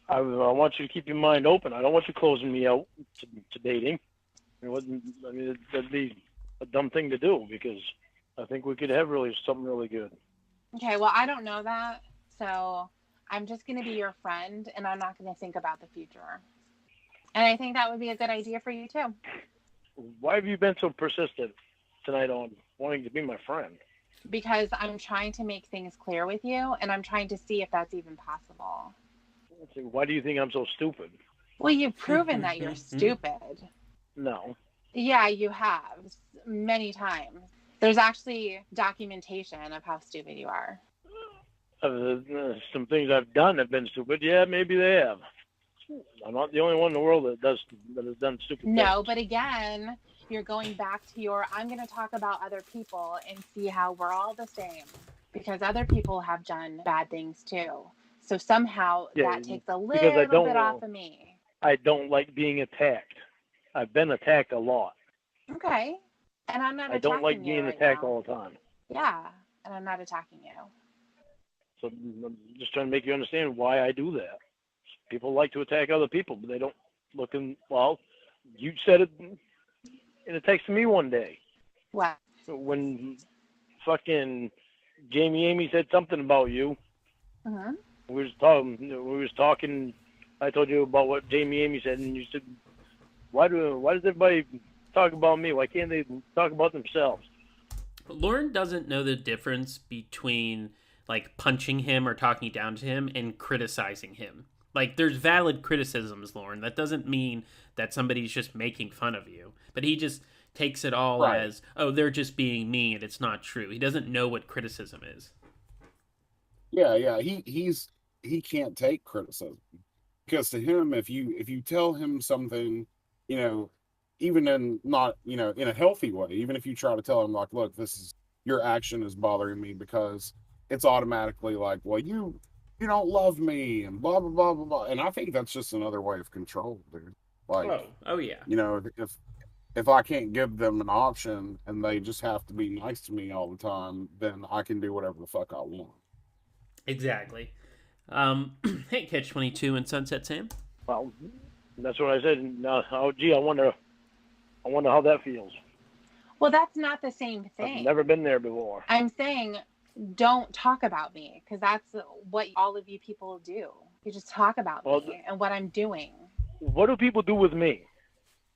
I want you to keep your mind open. I don't want you closing me out to dating. That'd be a dumb thing to do because I think we could have something really good. Okay, well, I don't know that, so I'm just going to be your friend, and I'm not going to think about the future. And I think that would be a good idea for you, too. Why have you been so persistent tonight on wanting to be my friend? Because I'm trying to make things clear with you, and I'm trying to see if that's even possible. Why do you think I'm so stupid? Well, you've proven that you're stupid. No. Yeah, you have. Many times. There's actually documentation of how stupid you are. Some things I've done have been stupid. Yeah, maybe they have. I'm not the only one in the world that has done stupid things. No, but again, you're going back to I'm going to talk about other people and see how we're all the same. Because other people have done bad things too. So somehow that takes a little bit off of me. I don't like being attacked. I've been attacked a lot. Okay. And I'm not attacking you. I don't like being attacked all the time. Yeah. And I'm not attacking you. So I'm just trying to make you understand why I do that. People like to attack other people, but they don't look in. Well, you said it in a text to me one day. What? When fucking Jamie Amy said something about you. Mm-hmm. We was talking. I told you about what Jamie Amy said, and you said Why does everybody talk about me? Why can't they talk about themselves? Lauren doesn't know the difference between like punching him or talking down to him and criticizing him. Like, there's valid criticisms, Lauren. That doesn't mean that somebody's just making fun of you. But he just takes it all Right. as, oh, they're just being mean and it's not true. He doesn't know what criticism is. Yeah. He can't take criticism because to him, if you tell him something, you know, even in not, you know, in a healthy way, even if you try to tell him like, look, this is your action is bothering me because it's automatically like, well, you don't love me and blah blah blah blah blah. And I think that's just another way of control, dude. Like, Oh yeah. you know, if I can't give them an option and they just have to be nice to me all the time, then I can do whatever the fuck I want. Exactly. Hey, Catch 22 and Sunset Sam. Well, that's what I said. Now, oh, gee, I wonder how that feels. Well, that's not the same thing. I've never been there before. I'm saying don't talk about me because that's what all of you people do. You just talk about me and what I'm doing. What do people do with me?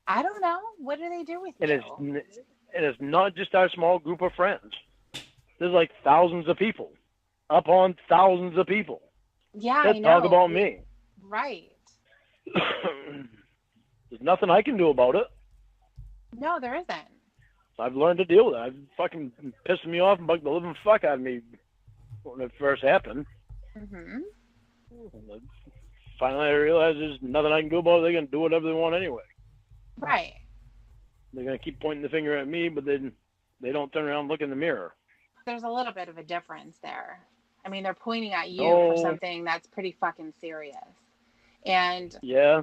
I don't know. What do they do with you? And it's not just our small group of friends. There's like thousands of people, upon thousands of people Yeah, that I know. talk about me. Right. There's nothing I can do about it. No, there isn't. I've learned to deal with it. It fucking pissed me off and bugged the living fuck out of me when it first happened. Mm-hmm. Finally, I realized there's nothing I can do about it. They're going to do whatever they want anyway. Right. They're going to keep pointing the finger at me, but then they don't turn around and look in the mirror. There's a little bit of a difference there. I mean, they're pointing at you Oh. for something that's pretty fucking serious. And Yeah.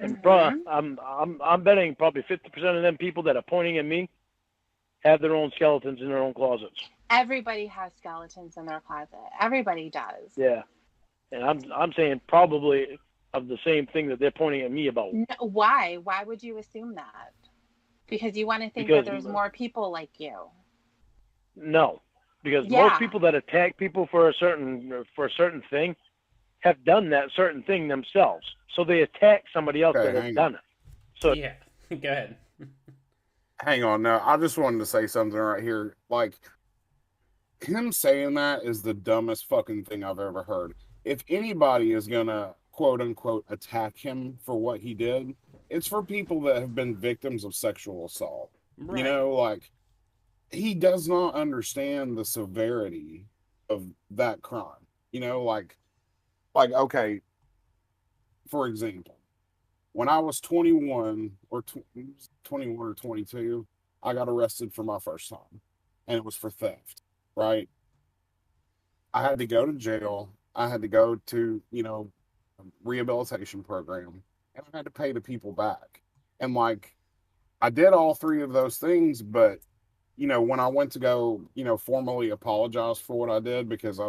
And I'm betting probably 50% of them people that are pointing at me have their own skeletons in their own closets. everybody has skeletons in their closet. Everybody does. Yeah. And I'm saying probably of the same thing that they're pointing at me about. No, why? Why would you assume that? Because you want to think Because- that there's more people like you. No. Because Yeah. most people that attack people for a certain thing have done that certain thing themselves. So they attack somebody else Okay, that has hang done it. So Yeah. Go ahead. Hang on, now I just wanted to say something right here. Like, him saying that is the dumbest fucking thing I've ever heard. If anybody is gonna quote unquote attack him for what he did, it's for people that have been victims of sexual assault. Right. You know, like, he does not understand the severity of that crime. You know, like okay, for example, when I was 21 or 21 or 22, I got arrested for my first time, and it was for theft, right? I had to go to jail. I had to go to, a rehabilitation program, and I had to pay the people back. And like, I did all three of those things, but when I went to go, formally apologize for what I did, because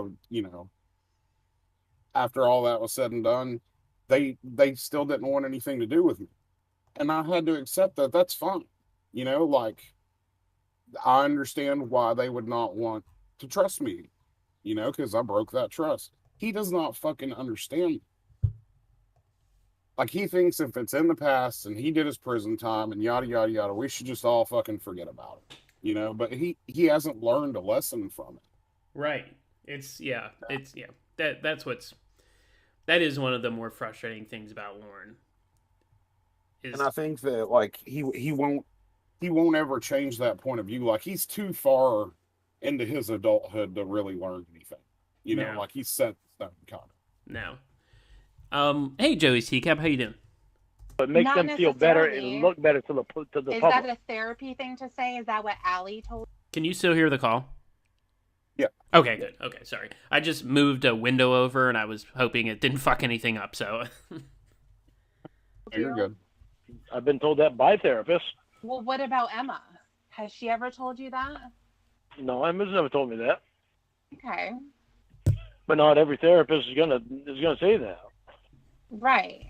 after all that was said and done, they still didn't want anything to do with me. And I had to accept that that's fine. Like, I understand why they would not want to trust me, because I broke that trust. He does not fucking understand. Like, he thinks if it's in the past and he did his prison time and yada, yada, yada, we should just all fucking forget about it, but he hasn't learned a lesson from it. Right. That is one of the more frustrating things about Lauren. And I think that, like, he won't ever change that point of view. Like, he's too far into his adulthood to really learn anything. No. Like, he's set in stone, kind of. No. Hey, Joey's Teacup, how you doing? it makes Not them feel better necessarily. and look better to the Is public. that a therapy thing to say? Is that what Allie told Can you still hear the call? Yeah. Okay, good. Okay, sorry. I just moved a window over and I was hoping it didn't fuck anything up, so. You're good. I've been told that by therapists. Well, what about Emma? Has she ever told you that? No, Emma's never told me that. Okay. But not every therapist is gonna say that. Right.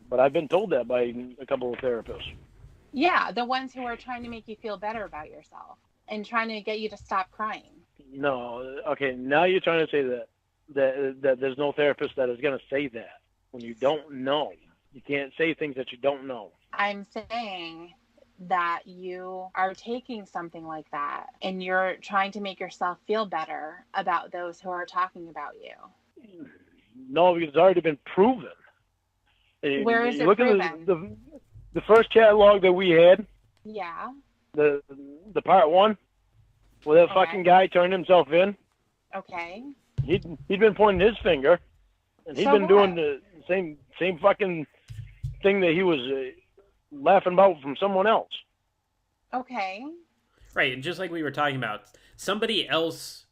But I've been told that by a couple of therapists. Yeah, the ones who are trying to make you feel better about yourself and trying to get you to stop crying. No, okay, now you're trying to say that there's no therapist that is gonna say that when you don't know. You can't say things that you don't know. I'm saying that you are taking something like that and you're trying to make yourself feel better about those who are talking about you. No, because it's already been proven. Where is You it look proven? at the first chat log that we had, Yeah. the part one, where that Okay. fucking guy turned himself in. Okay. He'd been pointing his finger, and he'd So been doing what? the same fucking thing that he was laughing about from someone else. Okay. Right, and just like we were talking about, somebody else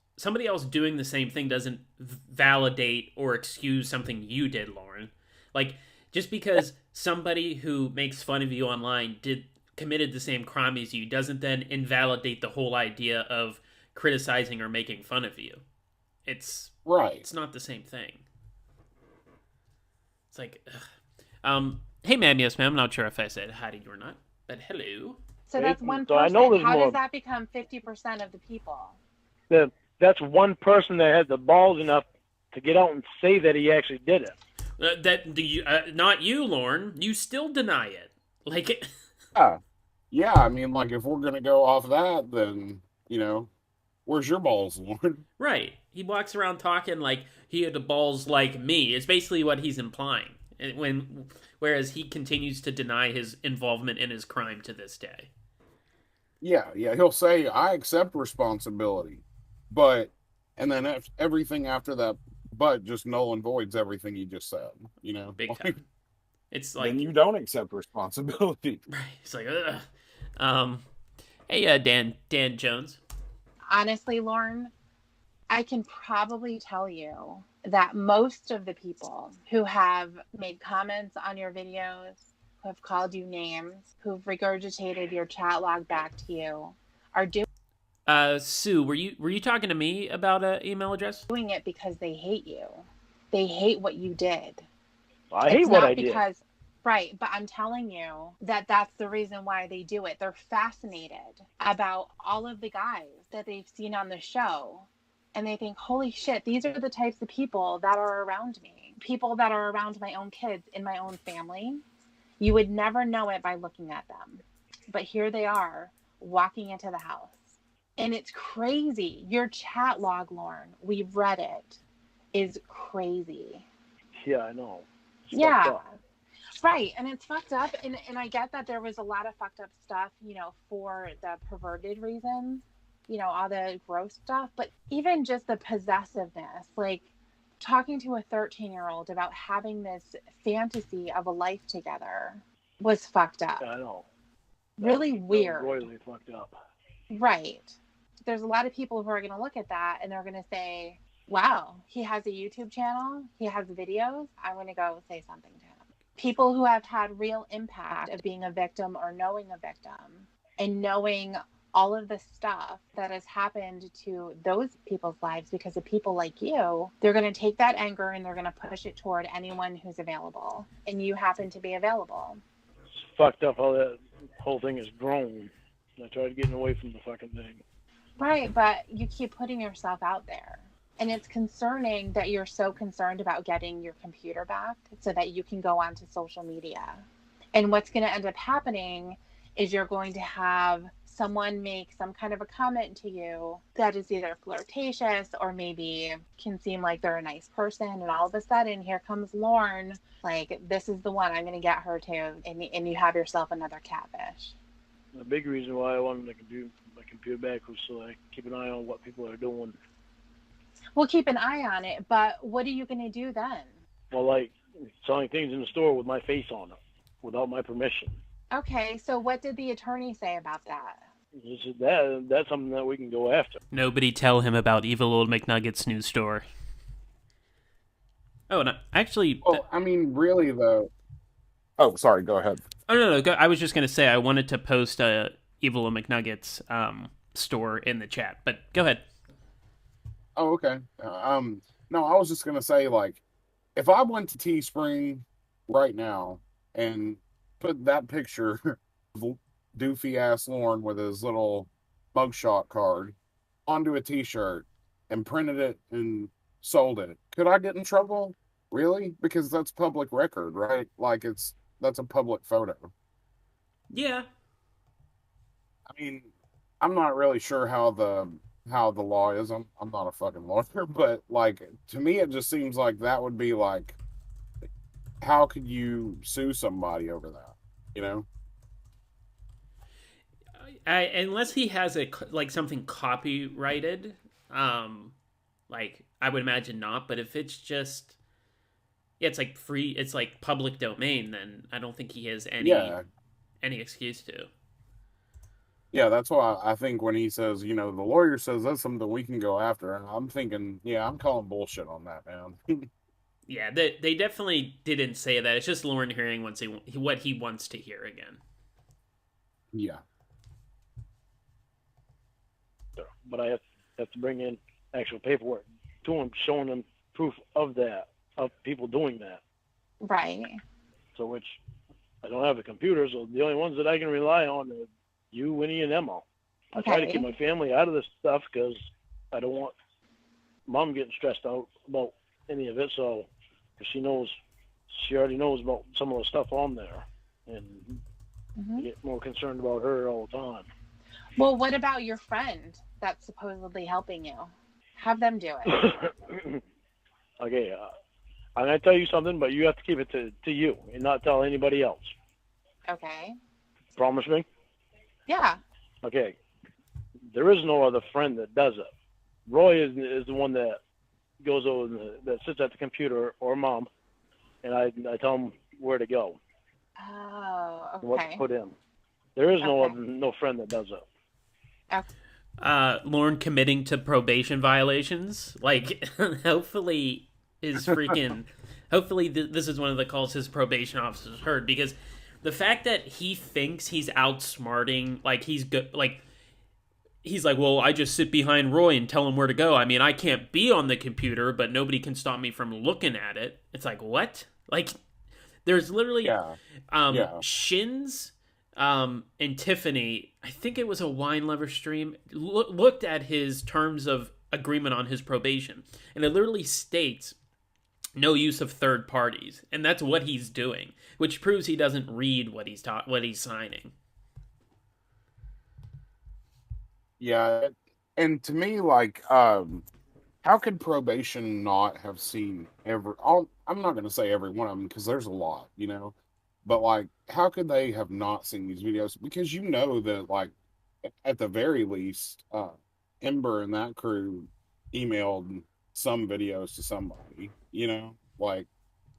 doing the same thing doesn't validate or excuse something you did, Lauren. Like, just because somebody who makes fun of you online committed the same crime as you doesn't then invalidate the whole idea of criticizing or making fun of you. It's Right. not the same thing. It's like, hey ma'am, yes ma'am. Not sure if I said hi to you or not, but hello. So that's one So I person. know there's How more. does that become 50% of the people? That's one person that had the balls enough to get out and say that he actually did it. Not you, Lauren. You still deny it. Like, Yeah, I mean, like, if we're gonna go off that, then, where's your balls, Lauren? right? He walks around talking like he had the balls like me. It's basically what he's implying. Whereas he continues to deny his involvement in his crime to this day. Yeah, he'll say, I accept responsibility, and then everything after that, but just null and voids everything he just said, Big time. It's like, then you don't accept responsibility. right? It's like, ugh. Hey, Dan Jones. Honestly, Lauren, I can probably tell you that most of the people who have made comments on your videos, who have called you names, who've regurgitated your chat log back to you, are Sue, were you talking to me about an email address? doing it because they hate you. They hate what you did. I hate what I did. Right, but I'm telling you that that's the reason why they do it. They're fascinated about all of the guys that they've seen on the show. And they think, holy shit, these are the types of people that are around me. People that are around my own kids in my own family. You would never know it by looking at them. But here they are walking into the house. And it's crazy. Your chat log, Lauren, we've read it, is crazy. Yeah, I know. It's Yeah. fucked up. Right. And it's fucked up. And I get that there was a lot of fucked up stuff, for the perverted reasons, all the gross stuff. But even just the possessiveness, like talking to a 13-year-old about having this fantasy of a life together was fucked up. Yeah, I know. Really weird. Royally fucked up. Right. There's a lot of people who are going to look at that and they're going to say, wow, he has a YouTube channel. He has videos. I'm going to go say something to him. People who have had real impact of being a victim or knowing a victim and knowing all of the stuff that has happened to those people's lives because of people like you, they're going to take that anger and they're going to push it toward anyone who's available. And you happen to be available. It's fucked up how that whole thing has grown. I tried getting away from the fucking thing. Right, but you keep putting yourself out there. And it's concerning that you're so concerned about getting your computer back so that you can go onto social media. And what's going to end up happening is you're going to have someone make some kind of a comment to you that is either flirtatious or maybe can seem like they're a nice person. And all of a sudden, here comes Lauren. Like, this is the one, I'm going to get her to. And you have yourself another catfish. The big reason why I wanted my computer back was so I keep an eye on what people are doing. We'll keep an eye on it, but what are you going to do then? Well, like selling things in the store with my face on it without my permission. Okay, so what did the attorney say about that? That's something that we can go after. Nobody tell him about Evil Old McNuggets news store. Oh, no, actually... Well, I mean, really, though... Oh, sorry, go ahead. Oh, no, I was just going to say I wanted to post a Evil Old McNuggets store in the chat, but go ahead. Oh, okay. No, I was just gonna say, like, if I went to Teespring right now and put that picture of doofy ass Lauren with his little mugshot card onto a T-shirt and printed it and sold it, could I get in trouble? Really? Because that's public record, right? Like, that's a public photo. Yeah. I mean, I'm not really sure how the law is. I'm not a fucking lawyer, but like to me, it just seems like that would be like, how could you sue somebody over that? You know? Unless he has like something copyrighted, um, like I would imagine not. But if it's just yeah, it's like free, it's like public domain, then I don't think he has Yeah, any excuse to. yeah. That's why I think when he says, you know, the lawyer says that's something we can go after, and I'm thinking, yeah, I'm calling bullshit on that, man. Yeah, they definitely didn't say that. It's just Lauren hearing once what he wants to hear again. Yeah, But I have to bring in actual paperwork to him, showing him proof of that, of people doing that. Right. So which I don't have a computer, so the only ones that I can rely on are you, Winnie, and Emma. I try to keep my family out of this stuff because I don't want Mom getting stressed out about any of it. So, because she already knows about some of the stuff on there, and I get more concerned about her all the time. Well, what about your friend that's supposedly helping you? Have them do it. Okay, I'm gonna tell you something, but you have to keep it to you and not tell anybody else. Okay. Promise me? Yeah. Okay. There is no other friend that does it. Roy is the one that goes over that sits at the computer, or Mom, and I tell him where to go, Oh, okay. what to put in. There is no friend that does it. Okay. Lauren committing to probation violations. Like, hopefully his freaking. Hopefully this is one of the calls his probation officers heard, because the fact that he thinks he's outsmarting, like he's good, like he's like, well, I just sit behind Roy and tell him where to go. I mean, I can't be on the computer, but nobody can stop me from looking at it. It's like, what? Like, there's literally yeah. Shins and Tiffany, I think it was a Wine Lover stream, looked at his terms of agreement on his probation, and it literally states no use of third parties, and that's what he's doing, which proves he doesn't read what he's signing. Yeah, and to me, like, how could probation not have seen every? I'm not going to say every one of them because there's a lot, you know. But like, how could they have not seen these videos? Because you know that, like, at the very least, Ember and that crew emailed some videos to somebody. You know, like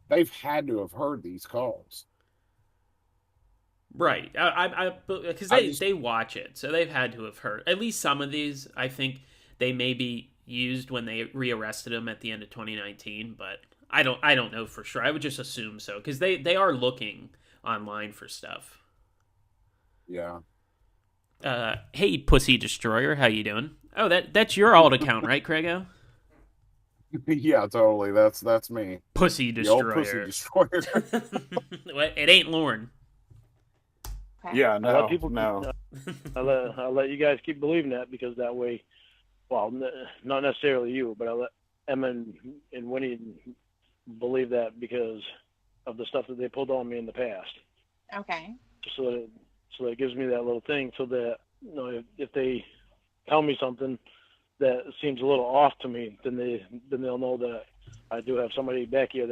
they've had to have heard these calls. Right. Because they watch it, so they've had to have heard at least some of these. I think they may be used when they rearrested him at the end of 2019, but I don't know for sure. I would just assume so because they are looking online for stuff. Yeah. Hey, Pussy Destroyer, how you doing? Oh, that's your alt account, right, Craigo? Yeah, totally. That's me. Pussy The old Destroyer. Pussy Destroyer. Well, it ain't Lauren. Okay. Yeah, I'll let no, people no. I'll let you guys keep believing that, because that way, well, not necessarily you, but I'll let Emma and Winnie believe that because of the stuff that they pulled on me in the past. Okay. So that it gives me that little thing, so that, you know, if they tell me something that seems a little off to me, then they'll know that I do have somebody back here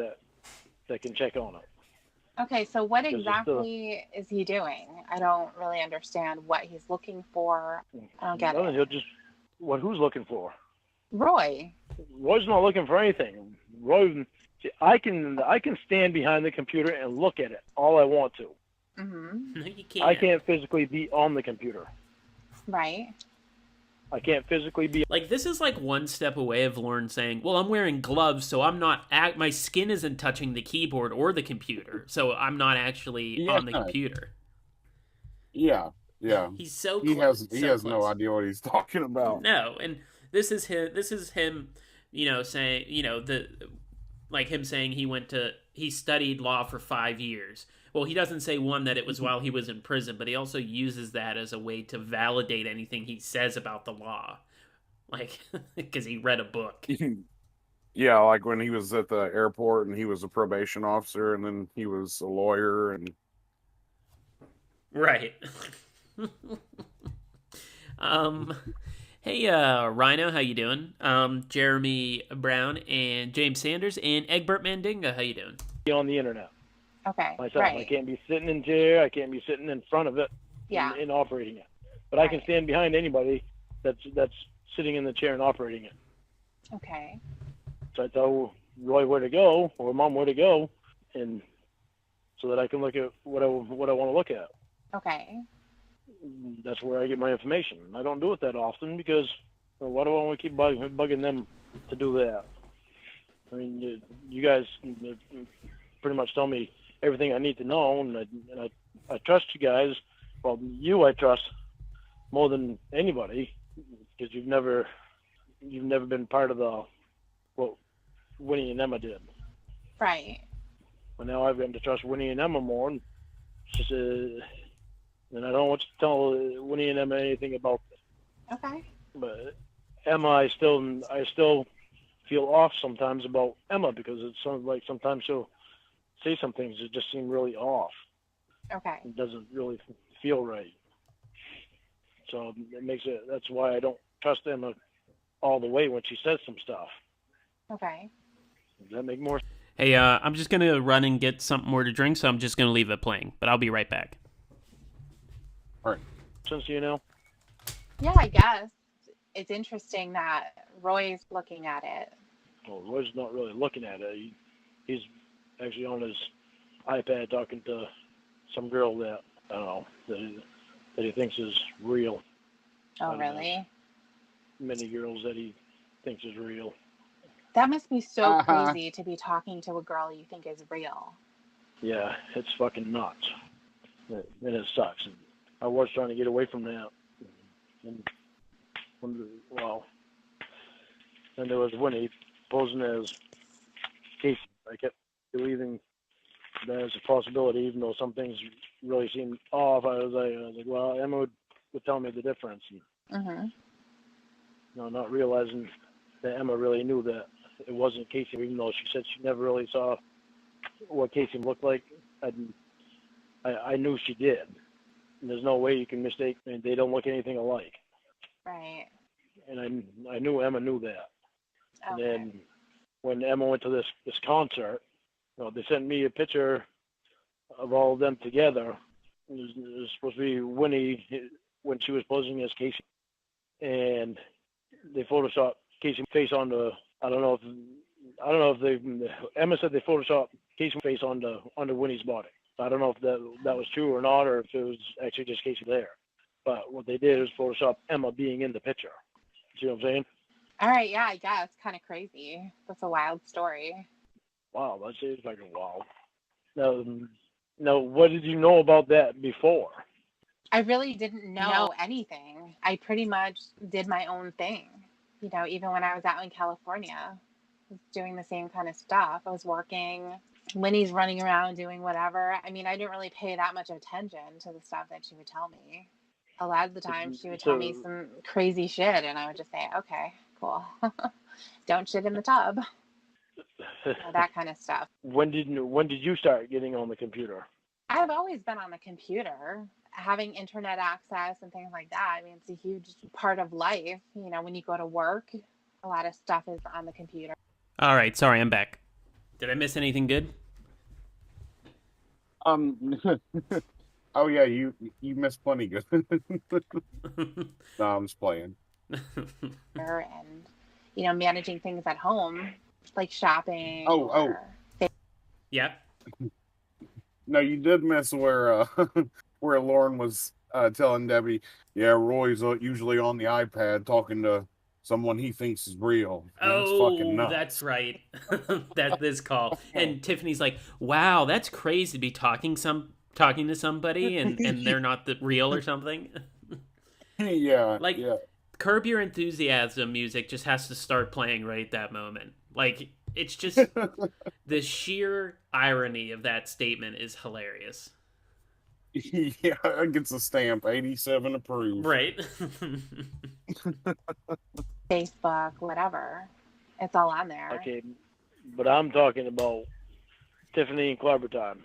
that can check on it. Okay, so what Because exactly is he doing? I don't really understand what he's looking for. I don't get it. He'll just, who's looking for? Roy. Roy's not looking for anything. Roy, see, I can stand behind the computer and look at it all I want to. Mm-hmm. No, you can't. I can't physically be on the computer. Right. I can't physically be. Like, this is like one step away of Lauren saying, well, I'm wearing gloves, so I'm not my skin isn't touching the keyboard or the computer, so I'm not actually on the computer. Yeah, yeah. He's so He close. has no idea what he's talking about. No, and this is him, you know, saying, you know, him saying he studied law for 5 years. Well, he doesn't say, one, that it was while he was in prison, but he also uses that as a way to validate anything he says about the law. Like, because he read a book. Yeah, like when he was at the airport and he was a probation officer and then he was a lawyer and Right. um, hey, Rhino, how you doing? Jeremy Brown and James Sanders and Egbert Mandinga, how you doing? On the internet Okay. myself. Right. I can't be sitting in chair. I can't be sitting in front of it Yeah. and operating it. But I can Right. stand behind anybody that's sitting in the chair and operating it. Okay. So I tell Roy where to go or Mom where to go, and so that I can look at what I want to look at. Okay. That's where I get my information. I don't do it that often because why do I want to keep bugging them to do that? I mean, you guys pretty much tell me everything I need to know, and I trust you guys. Well, you I trust more than anybody because you've never been part of what Winnie and Emma did. Right. But now I've gotten to trust Winnie and Emma more, and it's just, and I don't want to tell Winnie and Emma anything about this. Okay. But Emma, I still feel off sometimes about Emma because it's like sometimes she'll say some things that just seem really off. Okay. It doesn't really feel right. So it makes it. That's why I don't trust Emma all the way when she says some stuff. Okay. Does that make more sense? Hey, I'm just gonna run and get something more to drink, so I'm just gonna leave it playing, but I'll be right back. Since you know? Yeah, I guess it's interesting that Roy's looking at it. Well, Roy's not really looking at it. He's actually on his iPad talking to some girl that I don't know that he thinks is real. Oh, don't know. really? Many girls that he thinks is real. That must be so Uh-huh. crazy to be talking to a girl you think is real. Yeah, it's fucking nuts. And it sucks. And I was trying to get away from that. And then there was Winnie posing as Casey. I kept believing that as a possibility, even though some things really seemed off. I was like, well, Emma would tell me the difference. And, Mm-hmm. not realizing that Emma really knew that it wasn't Casey, even though she said she never really saw what Casey looked like. I knew she did. And there's no way you can mistake. I mean, they don't look anything alike. Right. And I knew Emma knew that. And Okay. then when Emma went to this concert, they sent me a picture of all of them together. It was supposed to be Winnie when she was posing as Casey, and they photoshopped Casey's face onto. I don't know if they. Emma said they photoshopped Casey's face onto Winnie's body. I don't know if that was true or not, or if it was actually just Casey there. But what they did is Photoshop Emma being in the picture. See what I'm saying? All right. Yeah, I guess. Kind of crazy. That's a wild story. Wow, that's it. Fucking wow. Now, what did you know about that before? I really didn't know anything. I pretty much did my own thing. Even when I was out in California, I was doing the same kind of stuff. I was working. Winnie's running around doing whatever. I mean, I didn't really pay that much attention to the stuff that she would tell me. A lot of the time, she would tell me some crazy shit, and I would just say, okay, cool. Don't shit in the tub. That kind of stuff. When did you start getting on the computer? I've always been on the computer, having internet access and things like that. I mean, it's a huge part of life. When you go to work, a lot of stuff is on the computer. All right, sorry, I'm back. Did I miss anything good? Oh yeah, you missed plenty good. No, I'm just playing. And managing things at home, like shopping. Yeah. No, you did miss where where Lauren was telling Debbie, yeah, Roy's usually on the iPad talking to someone he thinks is real. That's fucking nuts. That's right. That's this call. And Tiffany's like, wow, that's crazy to be talking to somebody and they're not the real or something. Yeah. Like, yeah. Curb Your Enthusiasm music just has to start playing right at that moment. Like, it's just the sheer irony of that statement is hilarious. Yeah, it gets a stamp, 87 approved. Right. Facebook, whatever. It's all on there. Okay, but I'm talking about Tiffany and Clubber time.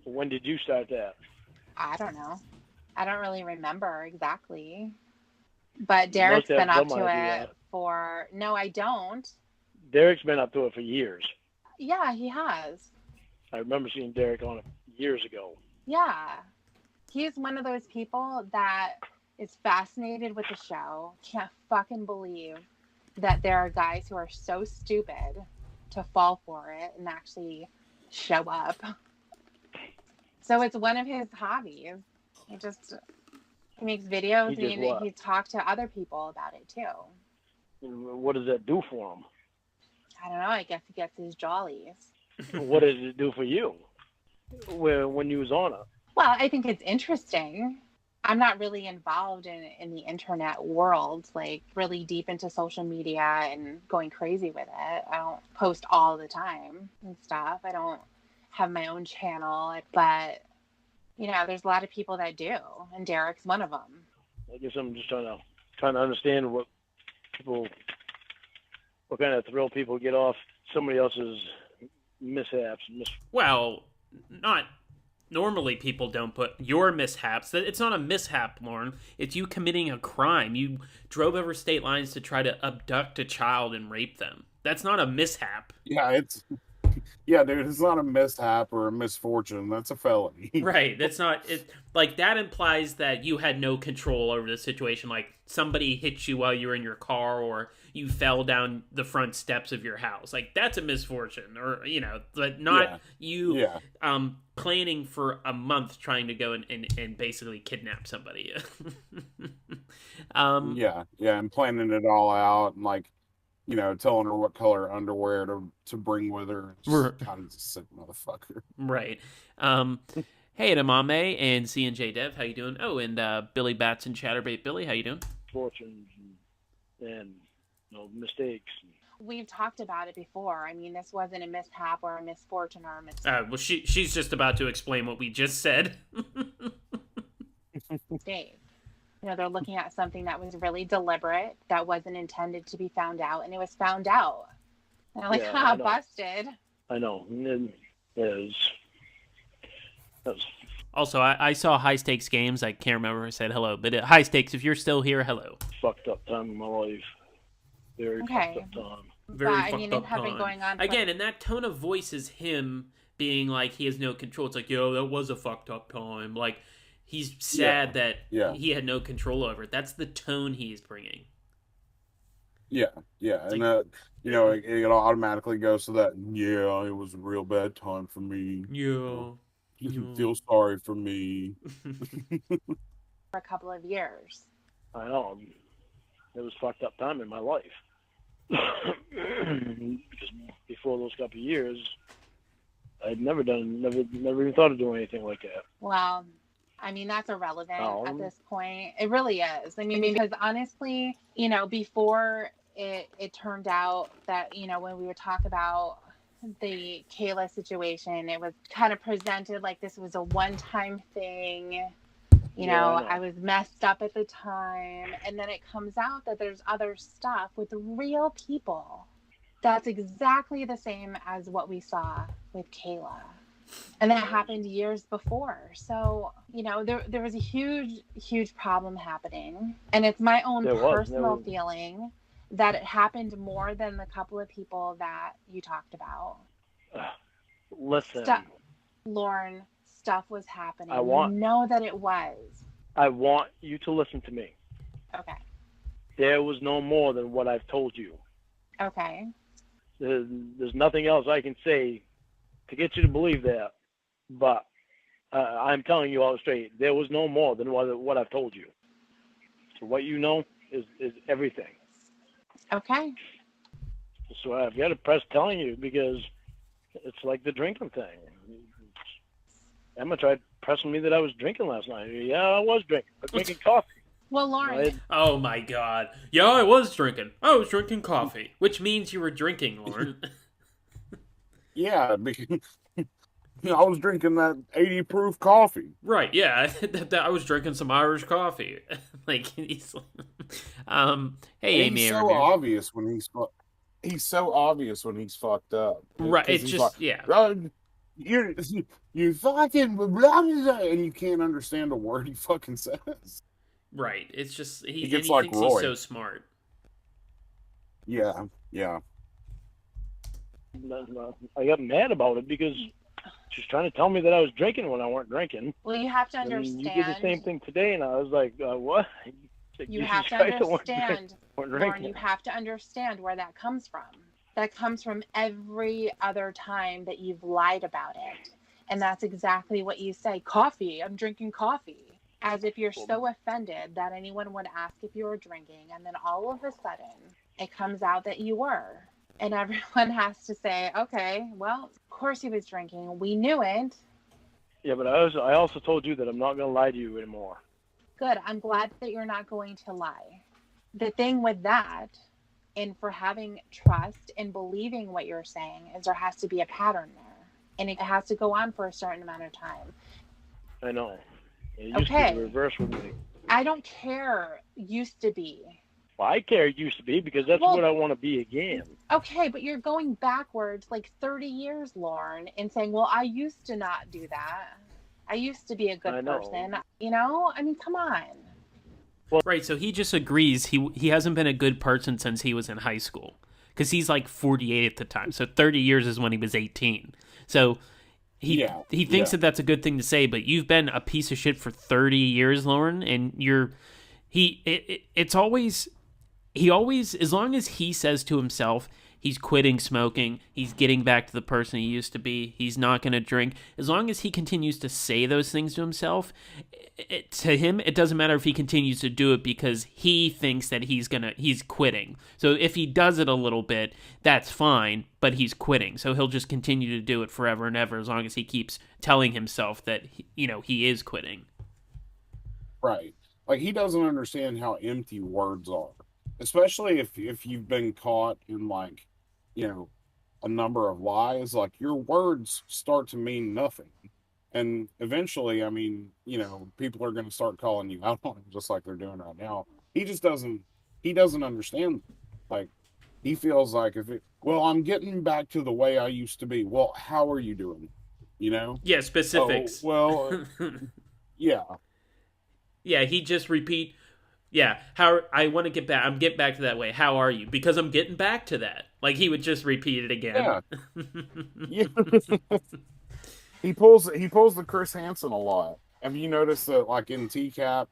When did you start that? I don't know. I don't really remember exactly. But You Derek's must have been up some to idea. it for. No, I don't. Derek's been up to it for years. Yeah, he has. I remember seeing Derek on it years ago. Yeah. He's one of those people that is fascinated with the show. Can't fucking believe that there are guys who are so stupid to fall for it and actually show up. So it's one of his hobbies. He makes videos He just what? he talked to other people about it too. What does that do for him? I don't know. I guess he gets his jollies. What does it do for you? When you was on it? Well, I think it's interesting. I'm not really involved in the internet world, like really deep into social media and going crazy with it. I don't post all the time and stuff. I don't have my own channel, but there's a lot of people that do, and Derek's one of them. I guess I'm just trying to understand what kind of thrill people get off somebody else's mishaps. Well, not normally people don't put your mishaps. It's not a mishap, Lauren. It's you committing a crime. You drove over state lines to try to abduct a child and rape them. That's not a mishap. Yeah, dude, it's not a mishap or a misfortune. That's a felony. Right. That's not it. Like, that implies that you had no control over the situation. Like, somebody hit you while you were in your car, or you fell down the front steps of your house. Like, that's a misfortune, or but not you planning for a month trying to go and basically kidnap somebody. And planning it all out, and like, telling her what color underwear to bring with her. Just kind of a sick motherfucker. Right. Hey, Edamame and C&J Dev, how you doing? Oh, and Billy Bats and Chatterbait Billy, how you doing? Fortunes and mistakes. We've talked about it before. I mean, this wasn't a mishap or a misfortune or a mistake. Well, she's just about to explain what we just said. They're looking at something that was really deliberate, that wasn't intended to be found out, and it was found out. And I'm like, busted. I know. It is. Also, I saw High Stakes Games. I can't remember who said hello, but High Stakes, if you're still here, hello. Fucked up time in my life. Very fucked up time. Very but, fucked I mean, up it had time. been going on Again, and that tone of voice is him being like he has no control. It's like, yo, that was a fucked up time. Like, he's sad that he had no control over it. That's the tone he's bringing. Yeah, and it automatically goes to that. Yeah, it was a real bad time for me. Yeah, you feel sorry for me. for a couple of years. I know. It was fucked up time in my life. Because before those couple of years, I'd never even thought of doing anything like that. Well, I mean, that's irrelevant at this point. It really is. I mean, because honestly, before it turned out that, when we would talk about the Kayla situation, it was kind of presented like this was a one-time thing. I was messed up at the time. And then it comes out that there's other stuff with real people. That's exactly the same as what we saw with Kayla. And that happened years before. So, there was a huge, huge problem happening. And it's my own personal feeling that it happened more than the couple of people that you talked about. Listen. Lauren, stuff was happening. You know that it was. I want you to listen to me. Okay. There was no more than what I've told you. Okay. There's nothing else I can say to get you to believe that, but I'm telling you all straight, there was no more than what I've told you. So what you know is everything. Okay. So I've got to press telling you because it's like the drinking thing. Emma tried pressing me that I was drinking last night. Yeah, I was drinking. I was drinking coffee. Well, Lauren. Oh my God. Yeah, I was drinking. I was drinking coffee, which means you were drinking, Lauren. Yeah, because I was drinking that 80 proof coffee. Right, yeah. I was drinking some Irish coffee. Like, he's hey, Amy. He's so obvious when he's so obvious when he's fucked up. Right, it's just, like, you you fucking blah, blah, blah, and you can't understand a word he fucking says. Right. It's just He and gets he like thinks he's Roy. so smart. Yeah, yeah. I got mad about it because she was trying to tell me that I was drinking when I weren't drinking. Well, you have to And understand. you did the same thing today, and I was like, what? Like, You Jesus have to Christ, I weren't understand, weren't Lauren, drinking. you have to understand where that comes from. That comes from every other time that you've lied about it. And that's exactly what you say. Coffee, I'm drinking coffee. As if you're so offended that anyone would ask if you were drinking. And then all of a sudden, it comes out that you were. And everyone has to say, okay, well, of course he was drinking. We knew it. Yeah, but I also told you that I'm not going to lie to you anymore. Good. I'm glad that you're not going to lie. The thing with that, and for having trust and believing what you're saying, is there has to be a pattern there. And it has to go on for a certain amount of time. I know. It used to be the reverse with me. I don't care. Used to be. Well, I care it used to be because that's what I want to be again. Okay, but you're going backwards like 30 years, Lauren, and saying, well, I used to not do that. I used to be a good person. You know? I mean, come on. Well, right, so he just agrees he hasn't been a good person since he was in high school. Because he's like 48 at the time. So 30 years is when he was 18. So he thinks that that's a good thing to say, but you've been a piece of shit for 30 years, Lauren, and it's always, as long as he says to himself, he's quitting smoking, he's getting back to the person he used to be, he's not going to drink, as long as he continues to say those things to himself, to him, it doesn't matter if he continues to do it because he thinks that he's quitting. So if he does it a little bit, that's fine, but he's quitting. So he'll just continue to do it forever and ever as long as he keeps telling himself that, he is quitting. Right. Like, he doesn't understand how empty words are. Especially if you've been caught in, like, a number of lies, like, your words start to mean nothing. And eventually, I mean, people are going to start calling you out on it, just like they're doing right now. He doesn't understand. Like, he feels like I'm getting back to the way I used to be. Well, how are you doing? Yeah, specifics. Oh, well, yeah. Yeah, he just repeat. Yeah, how I want to get back. I'm getting back to that way. How are you? Because I'm getting back to that. Like, he would just repeat it again. Yeah. He pulls the Chris Hansen a lot. Have you noticed that, like, in TCAP,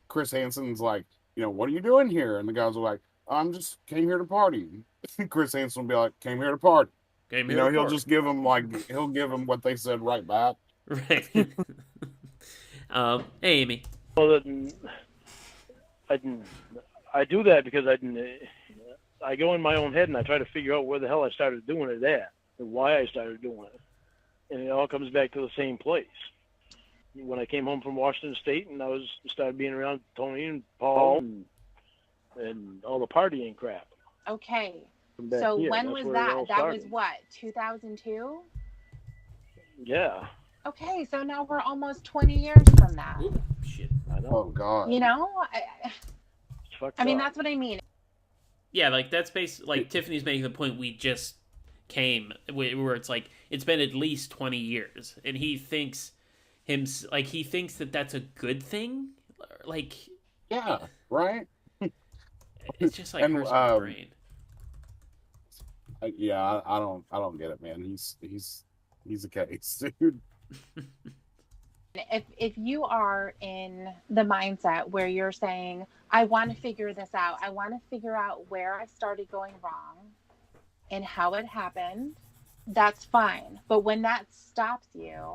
Chris Hansen's like, what are you doing here? And the guys are like, I'm just came here to party. Chris Hansen will be like, came here to party. He'll just give them what they said right back. Right. Hey, Amy. Well, I do that because I go in my own head and I try to figure out where the hell I started doing it at and why I started doing it. And it all comes back to the same place. When I came home from Washington State and I started being around Tony and Paul and all the partying crap. Okay. So when was that? That was what, 2002? Yeah. Okay, so now we're almost 20 years from that. Ooh, shit. I know. Oh, God. I mean, that's what I mean. Yeah, like, that's basically, like, Tiffany's making the point we just came, where it's like, it's been at least 20 years, and he thinks that that's a good thing? Like... Yeah, right? It's just, like, hurts my brain. Yeah, I don't get it, man. He's a case, dude. If you are in the mindset where you're saying, I want to figure this out, I want to figure out where I started going wrong and how it happened, that's fine. But when that stops you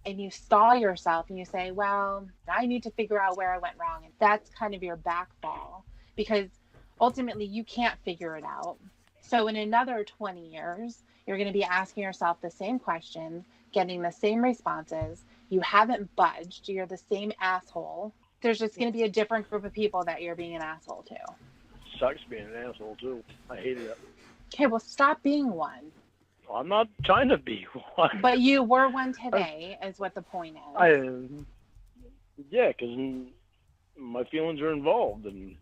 and you stall yourself and you say, well, I need to figure out where I went wrong, and that's kind of your backfall, because ultimately you can't figure it out. So in another 20 years, you're going to be asking yourself the same questions, getting the same responses. You haven't budged. You're the same asshole. There's just going to be a different group of people that you're being an asshole to. Sucks being an asshole, too. I hate it. Okay, well, stop being one. Well, I'm not trying to be one. But you were one today, is what the point is. Yeah, because my feelings are involved. And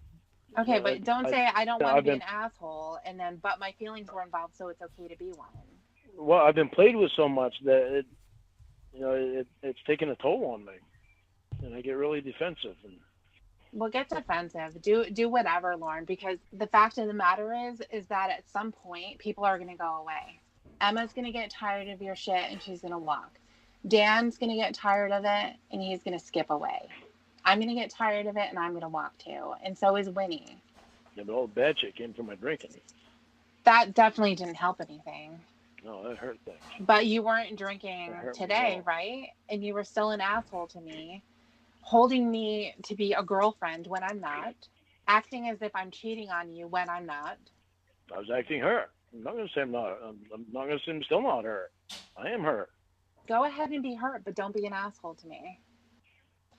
okay, but don't say I don't want to be an asshole, and then, but my feelings were involved, so it's okay to be one. well, I've been played with so much that it's taken a toll on me, and I get really defensive. And Well, get defensive. Do whatever, Lauren, because the fact of the matter is that at some point people are going to go away. Emma's going to get tired of your shit and she's going to walk. Dan's going to get tired of it and he's going to skip away. I'm going to get tired of it and I'm going to walk too. And so is Winnie. the old bad chick came from my drinking. That definitely didn't help anything. No, that hurt things. But you weren't drinking That hurt me today, more. right? And you were still an asshole to me, holding me to be a girlfriend when I'm not, acting as if I'm cheating on you when I'm not. I was acting hurt. I'm not going to say I'm not. I'm not going to say I'm still not hurt. I am hurt. Go ahead and be hurt, but don't be an asshole to me.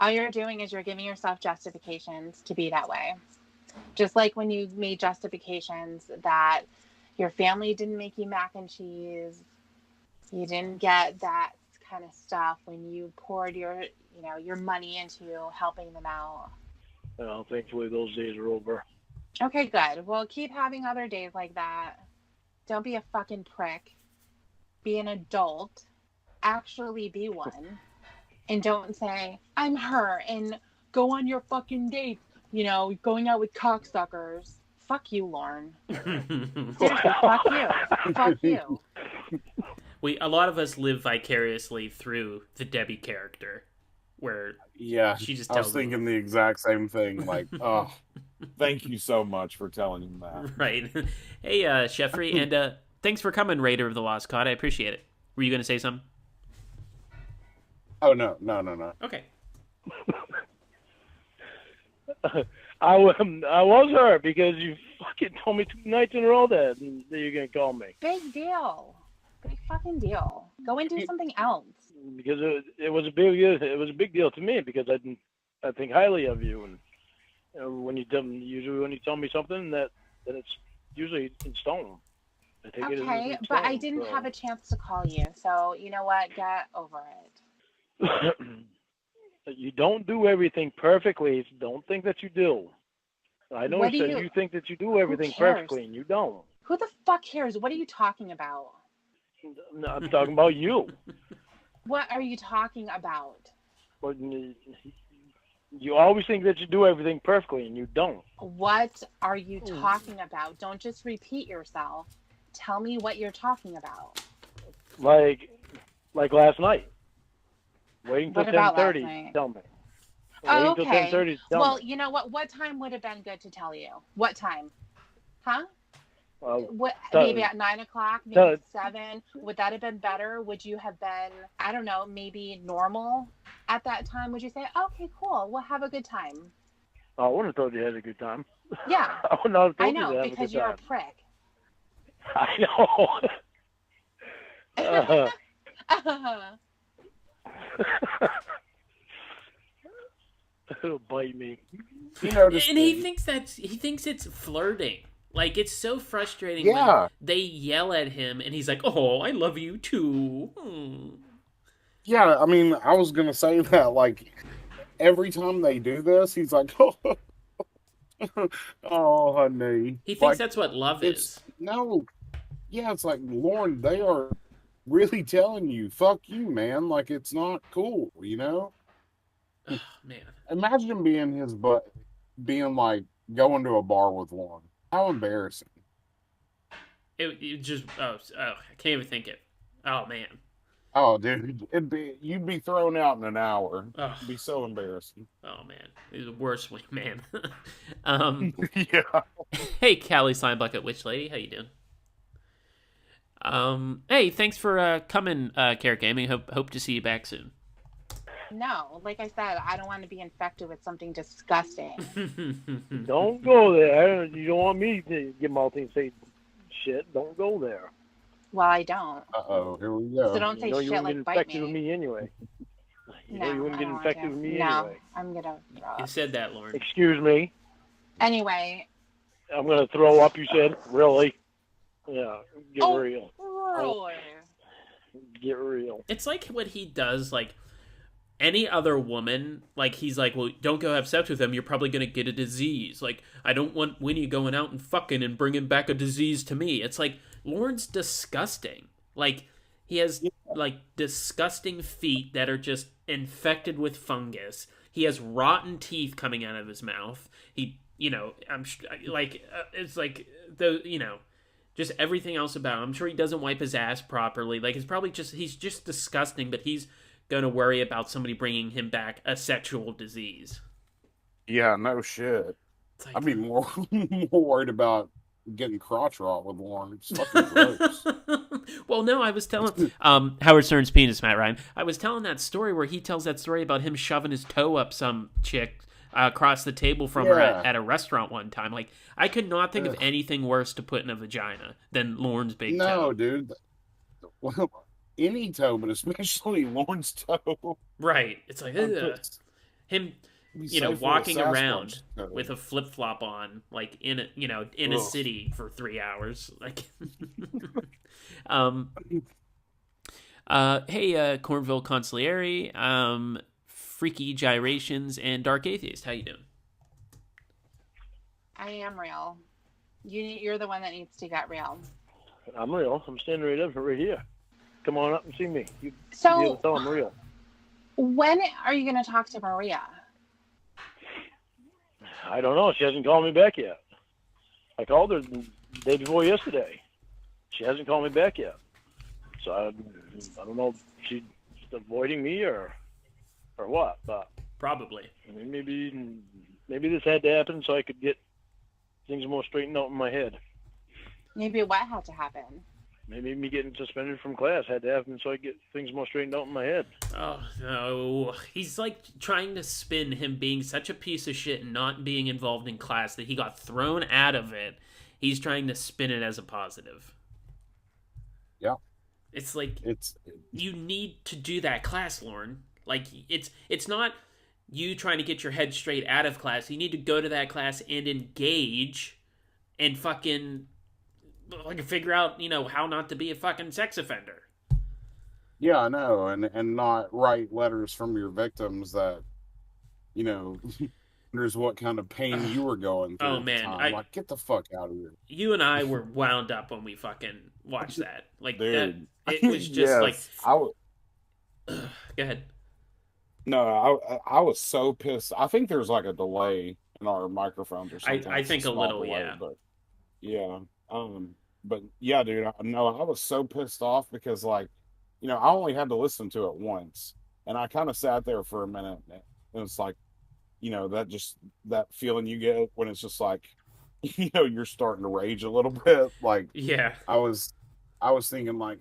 All you're doing is you're giving yourself justifications to be that way. Just like when you made justifications that your family didn't make you mac and cheese, you didn't get that kind of stuff when you poured your money into helping them out. Thankfully, those days are over. Okay, good. Well, keep having other days like that. Don't be a fucking prick. Be an adult. Actually be one. And don't say, I'm her, and go on your fucking dates, going out with cocksuckers. Fuck you, Lauren. Seriously, fuck you. Fuck you. A lot of us live vicariously through the Debbie character, where Yeah, she just I was tells thinking the exact same thing. Like, oh, thank you so much for telling him that. right. Hey, Sheffrey, and thanks for coming, Raider of the Lost Cod. I appreciate it. Were you going to say something? Oh no. Okay. I was hurt because you fucking told me 2 nights in a row that you're going to call me. Big deal. Big fucking deal. Go and do something else. Because it was a big deal to me because I think highly of you, and when you tell me something that it's usually in stone. I take it as Okay, in but stone, I didn't so. have a chance to call you, so you know what? Get over it. You don't do everything perfectly. Don't think that you do. I know What do you think that you do everything cares? perfectly, and you don't. Who the fuck cares? What are you talking about? No, I'm talking about you. What are you talking about? But you always think that you do everything perfectly, and you don't. What are you talking about? Don't just repeat yourself. Tell me what you're talking about. Like last night. Waiting till What about last 10:30. night? Tell me. Oh, Waiting till okay. 10:30. Well, me. you know what? What time would have been good to tell you? What time? Huh? What? Maybe at 9 o'clock, maybe at 7. Would that have been better? Would you have been, I don't know, maybe normal at that time? Would you say, okay, cool, we'll have a good time? I wouldn't have told you had a good time. Yeah. I would not have told I you to know, have because a good you're time. a prick. I know. It'll bite me. You noticed And he thinks it's flirting. Like, it's so frustrating when Yeah. they yell at him and he's like, "Oh, I love you too." Yeah, I mean, I was gonna say that. Like, every time they do this, he's like, "Oh, honey." He thinks Like, that's what love is. no. Yeah, it's like, Lauren, they are really telling you, "Fuck you, man." Like, it's not cool, Oh, man. Imagine being his butt, being like going to a bar with Lauren. How embarrassing. It just, I can't even think it. Oh, man. Oh, dude, you'd be thrown out in an hour. Oh, It'd be so embarrassing. oh man. He's the worst wingman. Yeah. Hey, Callie Slimebucket Witch Lady. How you doing? Hey, thanks for coming, Carrot Gaming. Hope to see you back soon. No, like I said, I don't want to be infected with something disgusting. Don't go there. You don't want me to get multi and say shit. Don't go there. Well, I don't. Uh-oh, here we go. So don't say you know you shit wouldn't like get bite infected with me. me anyway. No, You wouldn't I get don't want infected to. with me No, anyway. I'm gonna throw You up. said that, Lauren. Excuse me. Anyway. I'm gonna throw up. You said really? Yeah. Get real. Really? Get real. It's like what he does, like, any other woman, like, he's like, well, don't go have sex with him, you're probably gonna get a disease. Like, I don't want Winnie going out and fucking and bringing back a disease to me. It's like, Lauren's disgusting. Like he has like disgusting feet that are just infected with fungus. He has rotten teeth coming out of his mouth. He, like it's like just everything else about him. I'm sure he doesn't wipe his ass properly. Like he's just disgusting, but he's going to worry about somebody bringing him back a sexual disease. Yeah, no shit. Like, I'd be more worried about getting crotch rot with Lauren. It's fucking gross. Well, no, I was telling Howard Stern's penis, Matt Ryan. I was telling that story where he tells that story about him shoving his toe up some chick across the table from her at a restaurant one time. Like, I could not think of anything worse to put in a vagina than Lauren's big toe. No, dude. Well, any toe, but especially Lauren's toe. Right. It's like him, walking around with a flip flop on, like in a city for 3 hours. Like, hey, Cornville Consigliere, Freaky Gyrations, and Dark Atheist. How you doing? I am real. You're the one that needs to get real. I'm real. I'm standing right here. Come on up and see me. You so, tell I'm real. When are you going to talk to Maria? I don't know. She hasn't called me back yet. I called her the day before yesterday. She hasn't called me back yet. So I don't know if she's avoiding me or what. But probably. I mean, maybe this had to happen so I could get things more straightened out in my head. Maybe what had to happen? Maybe me getting suspended from class had to happen so I get things more straightened out in my head. Oh, no. He's like trying to spin him being such a piece of shit and not being involved in class that he got thrown out of it. He's trying to spin it as a positive. Yeah. It's like, you need to do that class, Lauren. Like, it's not you trying to get your head straight out of class. You need to go to that class and engage and fucking... like figure out, how not to be a fucking sex offender. Yeah, I know, and not write letters from your victims that, wonders what kind of pain you were going through. Oh man, like, get the fuck out of here. You and I were wound up when we fucking watched that. Like, dude, it was just like. Go ahead. No, I was so pissed. I think there's like a delay in our microphones or something. I think a little, delay, yeah. But yeah, but yeah, dude, I was so pissed off because, like, I only had to listen to it once, and I kind of sat there for a minute, and it's like, that feeling you get when it's just like, you're starting to rage a little bit. Like, yeah, I was thinking, like,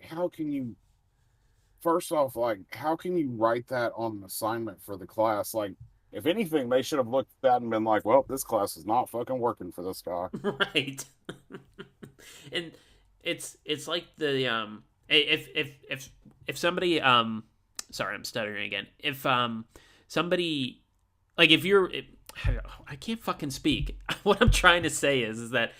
first off, like, how can you write that on an assignment for the class? Like, if anything, they should have looked at that and been like, well, this class is not fucking working for this guy. Right. And it's like the if somebody sorry, I'm stuttering again. If somebody, like, if you're, I can't fucking speak. What I'm trying to say is that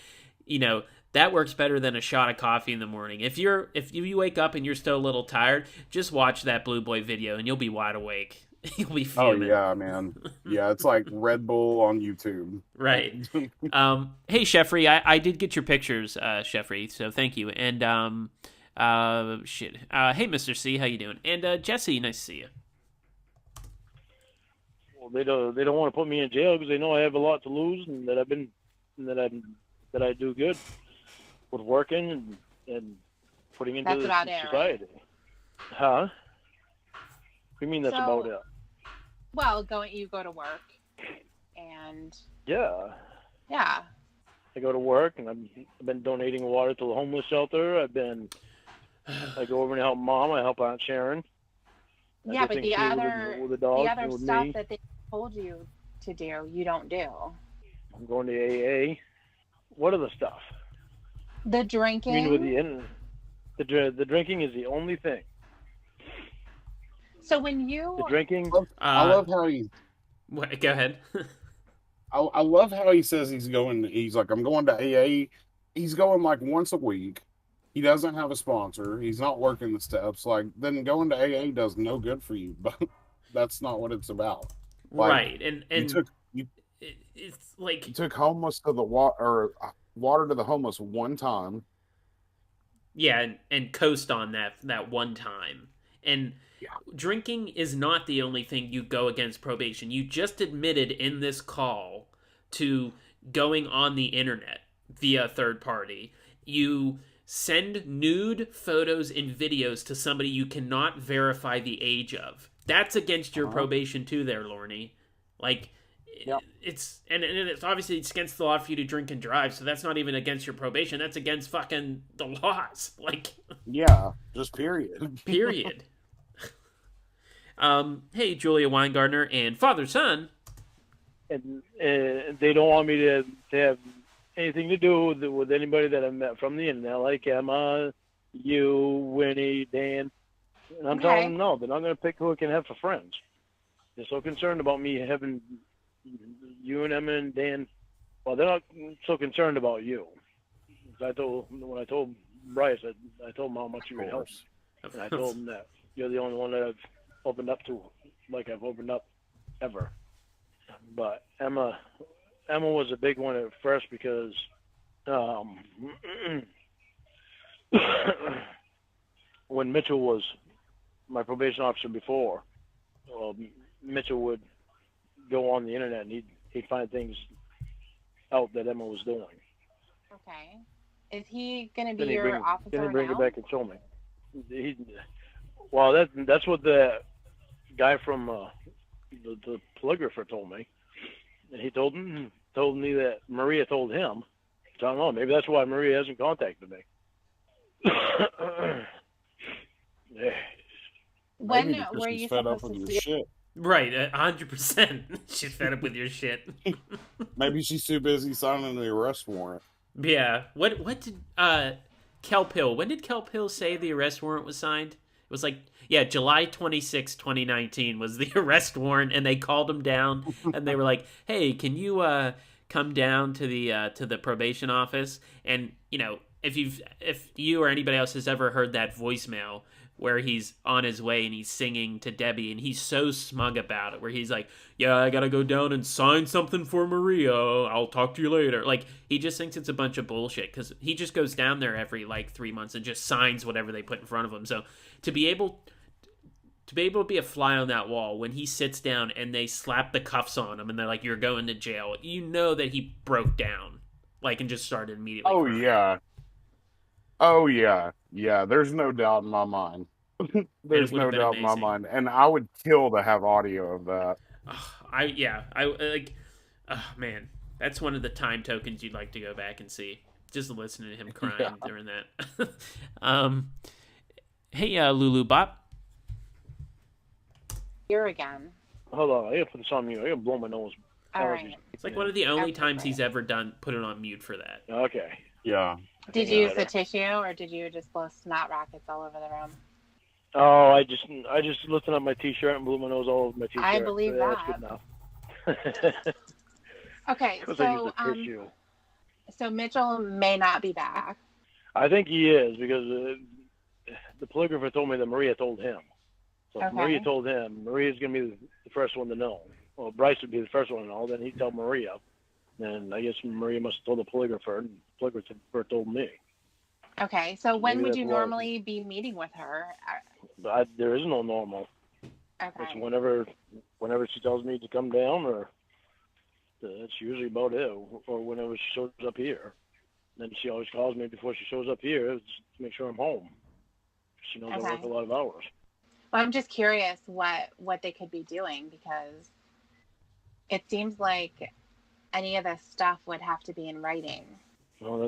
that works better than a shot of coffee in the morning. If you wake up and you're still a little tired, just watch that Blue Boy video and you'll be wide awake. You'll be fuming. Oh yeah, man. Yeah, it's like Red Bull on YouTube. Right. Hey, Sheffrey, I did get your pictures, Sheffrey, so thank you. And hey, Mr. C, how you doing? And Jesse, nice to see you. Well, they don't want to put me in jail because they know I have a lot to lose and that that I do good with working and putting into society. Right? Huh? What do you mean that's about it? Well, you go to work, and yeah, I go to work, and I've been donating water to the homeless shelter. I go over and help Mom. I help Aunt Sharon. Yeah, but the other stuff that they told you to do, you don't do. I'm going to AA. What other stuff? The drinking. I mean, the drinking is the only thing. So when you the drinking, I love how he. Go ahead. I love how he says he's like, I'm going to AA. He's going like once a week. He doesn't have a sponsor. He's not working the steps. Like, then going to AA does no good for you. But that's not what it's about. Like, right, and it's like you took homeless to the water to the homeless one time. Yeah, and coast on that one time. And drinking is not the only thing you go against probation. You just admitted in this call to going on the internet via a third party. You send nude photos and videos to somebody you cannot verify the age of. That's against your probation too there, Lorne. Like, it's and it's obviously it's against the law for you to drink and drive, so that's not even against your probation. That's against fucking the laws. Like, Yeah, just period. period. Hey, Julia Weingartner and father son. And they don't want me to have anything to do with anybody that I've met from the internet, like Emma, you, Winnie, Dan. And I'm telling them no, they're not going to pick who I can have for friends. They're so concerned about me having you and Emma and Dan. Well, they're not so concerned about you. When I told Bryce, I told him how much you would help. And I told him that you're the only one that I've opened up to, like I've opened up ever. But Emma was a big one at first because when Mitchell was my probation officer before, Mitchell would go on the internet and he'd find things out that Emma was doing. Okay. Is he going to be your officer now? Then he bring it back and show me. Well, that's what the guy from the polygrapher told me. And he told me that Maria told him. So I don't know. Maybe that's why Maria hasn't contacted me. Yeah. When Maybe because were she's you fed up supposed with to your see? shit. Right, 100%. She's fed up with your shit. Maybe she's too busy signing the arrest warrant. Yeah. What did Kelp Hill? When did Kelp Hill say the arrest warrant was signed? It was like, yeah, July 26, 2019 was the arrest warrant, and they called him down and they were like, "Hey, can you come down to the probation office?" And, you know, if you or anybody else has ever heard that voicemail where he's on his way and he's singing to Debbie and he's so smug about it, where he's like, "Yeah, I gotta go down and sign something for Maria. I'll talk to you later." Like, he just thinks it's a bunch of bullshit because he just goes down there every like 3 months and just signs whatever they put in front of him. So to be able to be a fly on that wall when he sits down and they slap the cuffs on him and they're like, "You're going to jail," you know that he broke down, like, and just started immediately. Oh crying. yeah. Oh yeah. Yeah, there's no doubt in my mind. There's no doubt in my mind. And I would kill to have audio of that. Man, that's one of the time tokens you'd like to go back and see. Just listening to him crying during that. Hey, Lulu Bop. Here again. Hold on, I gotta put this on mute. I gotta blow my nose. All right. It's like one of the only That's times okay. he's ever put it on mute for that. Okay. Yeah. Did you use the tissue, or did you just blow snot rockets all over the room? Oh, I just lifted up my t-shirt and blew my nose all over my t-shirt. I believe That's that. good enough. Okay, Because I used so the tissue. so Mitchell may not be back. I think he is because the polygrapher told me that Maria told him. So if Okay. Maria told him, Maria's going to be the first one to know. Well, Bryce would be the first one to know. Then he'd tell Maria. And I guess Maria must have told the polygrapher, and the polygrapher told me. Okay, so when Maybe would that's you why. normally be meeting with her? But there is no normal. It's Okay. whenever she tells me to come down, or that's usually about it. Or whenever she shows up here. Then she always calls me before she shows up here to make sure I'm home. She knows I work Okay. a lot of hours. Well, I'm just curious what they could be doing, because it seems like any of this stuff would have to be in writing. Well,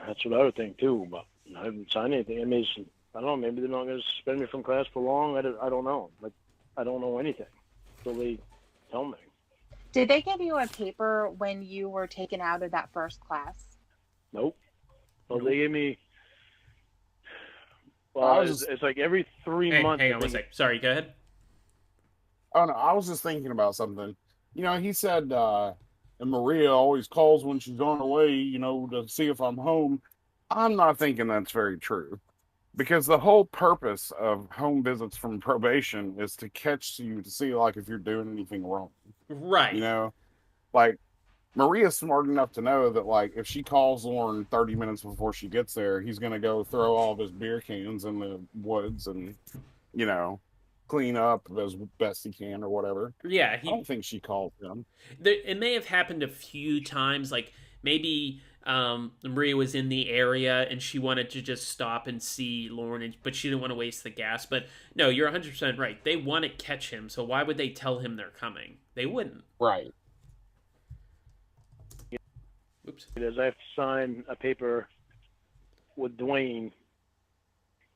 that's what I would think too, but I haven't signed anything. I mean, I don't know. Maybe they're not going to suspend me from class for long. I don't know. Like, I don't know anything until they tell me. Did they give you a paper when you were taken out of that first class? Nope. Well, they gave me. I Well, was it's like every 3 months. Hang I on one think- sec. Sorry, go ahead. Oh no, I was just thinking about something. You know, he said and Maria always calls when she's on her way, you know, to see if I'm home. I'm not thinking that's very true. Because the whole purpose of home visits from probation is to catch you to see like if you're doing anything wrong. Right. You know? Like Maria's smart enough to know that, like, if she calls Lauren 30 minutes before she gets there, he's going to go throw all of his beer cans in the woods and, you know, clean up as best he can or whatever. Yeah, I don't think she called him. It may have happened a few times, like maybe Maria was in the area and she wanted to just stop and see Lauren, but she didn't want to waste the gas. But no, you're 100% right. They want to catch him, so why would they tell him they're coming? They wouldn't. Right. Oops. Because I have to sign a paper with Dwayne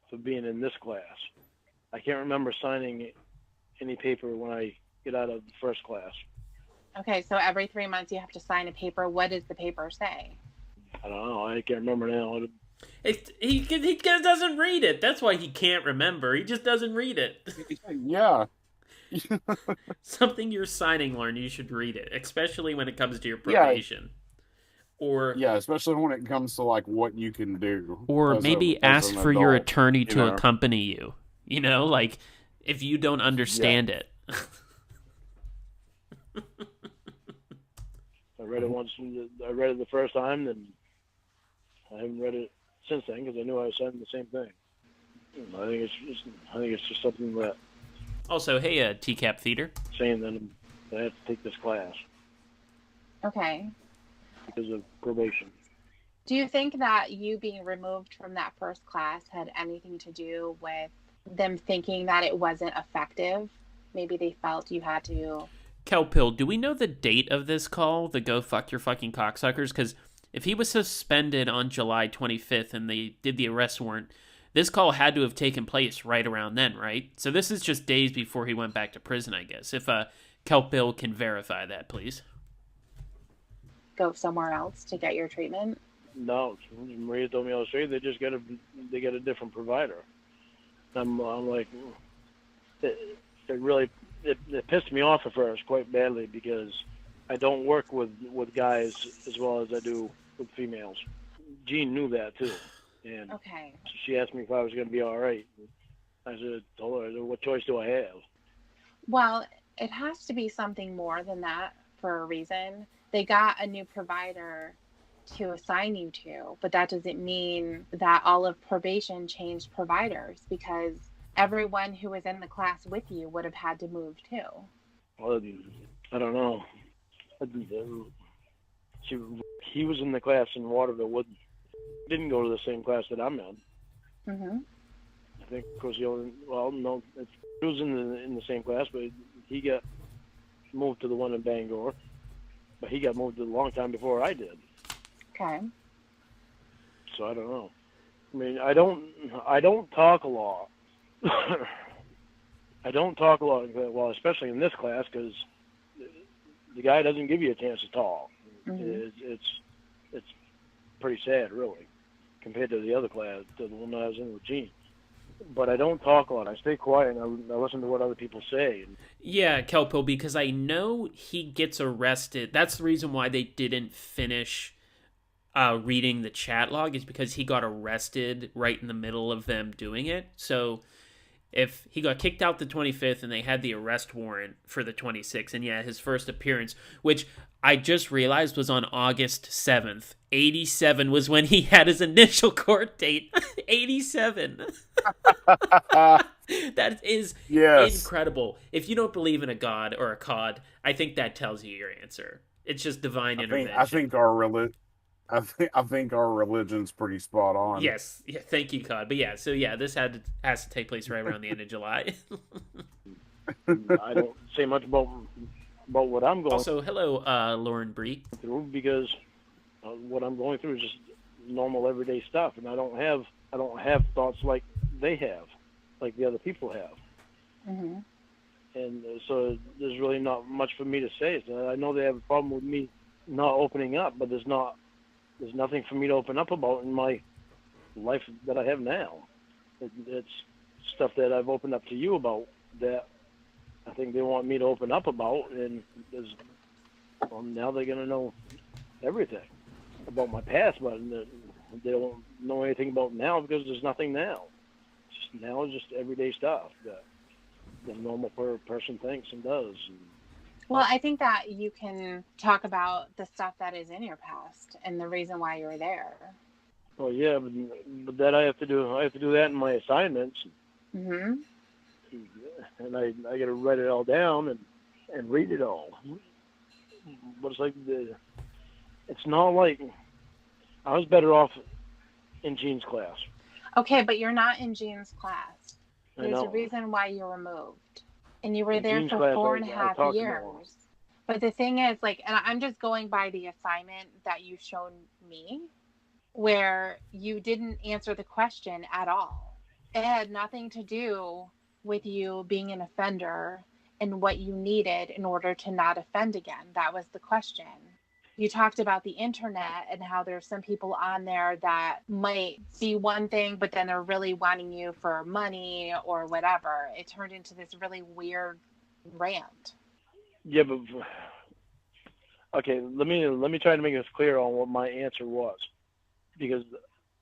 for being in this class. I can't remember signing any paper when I get out of the first class. Okay, so every 3 months you have to sign a paper. What does the paper say? I don't know. I can't remember now. He doesn't read it. That's why he can't remember. He just doesn't read it. Yeah. Something you're signing, Lauren, you should read it, especially when it comes to your probation. Yeah, especially when it comes to like what you can do. Or maybe ask for your attorney to accompany you. You know, like if you don't understand it. I read it once. I read it the first time, then I haven't read it since then because I knew I was signing the same thing. I think it's just something that. Also, hey, TCAP Theater. Saying that I have to take this class. Okay. Because of probation. Do you think that you being removed from that first class had anything to do with them thinking that it wasn't effective? Maybe they felt you had to... Kelpill, do we know the date of this call, the go fuck your fucking cocksuckers? Because if he was suspended on July 25th and they did the arrest warrant, this call had to have taken place right around then, right? So this is just days before he went back to prison, I guess. If Kelpill can verify that, please. Go somewhere else to get your treatment? No, Maria told me I was straight. They just get a different provider. I'm like, it pissed me off at first quite badly because I don't work with guys as well as I do with females. Jean knew that too, and okay. She asked me if I was going to be all right. Told her, what choice do I have? Well, it has to be something more than that for a reason. They got a new provider to assign you to, but that doesn't mean that all of probation changed providers because everyone who was in the class with you would have had to move too. Well, I don't know. He was in the class in Waterville. Didn't go to the same class that I'm in. Mm-hmm. I think because he was in the same class, but he got moved to the one in Bangor. But he got moved a long time before I did. Okay. So I don't know. I mean, I don't talk a lot. I don't talk a lot, well, especially in this class, because the guy doesn't give you a chance to talk. Mm-hmm. It's pretty sad, really, compared to the other class, to the one I was in with Gene. But I don't talk a lot. I stay quiet and I listen to what other people say. Yeah, Kelpo, because I know he gets arrested. That's the reason why they didn't finish reading the chat log, is because he got arrested right in the middle of them doing it. So if he got kicked out the 25th and they had the arrest warrant for the 26th, and yeah, his first appearance, which I just realized was on August 7th. 87 was when he had his initial court date. 87. That is incredible. If you don't believe in a god or a cod, I think that tells you your answer. It's just divine intervention. I think our religion's pretty spot on. Yes. Yeah, thank you, cod. But yeah, so yeah, this has to take place right around the end of July. I don't say much about what I'm going Also, hello, Lauren Bree. through because what I'm going through is just normal everyday stuff, and I don't have thoughts like they have, like the other people have. Mm-hmm. And so there's really not much for me to say. So I know they have a problem with me not opening up, but there's nothing for me to open up about in my life that I have now. It's stuff that I've opened up to you about that I think they want me to open up about, and now they're going to know everything about my past, but they don't know anything about now because there's nothing now. Now it's just everyday stuff that the normal person thinks and does. Well, I think that you can talk about the stuff that is in your past and the reason why you're there. Well, yeah, but that I have to do. I have to do that in my assignments, Hmm. and I got to write it all down and read it all. But it's like it's not like I was better off in Gene's class. Okay, but you're not in Jean's class. I There's a know. reason why you're removed. And you were In there Jean's for class, 4.5 I talked to years. no one. But the thing is, like, and I'm just going by the assignment that you showed me, where you didn't answer the question at all. It had nothing to do with you being an offender and what you needed in order to not offend again. That was the question. You talked about the internet and how there's some people on there that might see one thing, but then they're really wanting you for money or whatever. It turned into this really weird rant. Yeah, but okay. Let me try to make this clear on what my answer was, because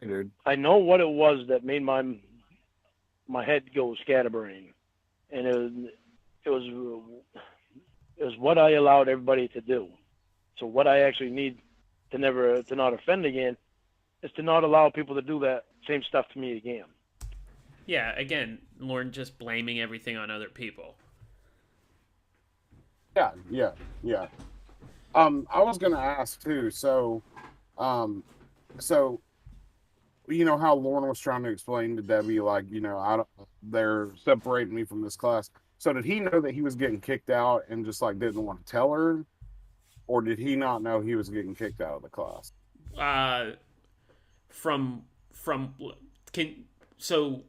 Dude. I know what it was that made my head go scatterbrain, and it was what I allowed everybody to do. So what I actually need to not offend again is to not allow people to do that same stuff to me again. Yeah, again, Lauren just blaming everything on other people. Yeah. I was gonna ask too. So you know how Lauren was trying to explain to Debbie, like, they're separating me from this class. So did he know that he was getting kicked out and just like didn't want to tell her, or did he not know he was getting kicked out of the class? So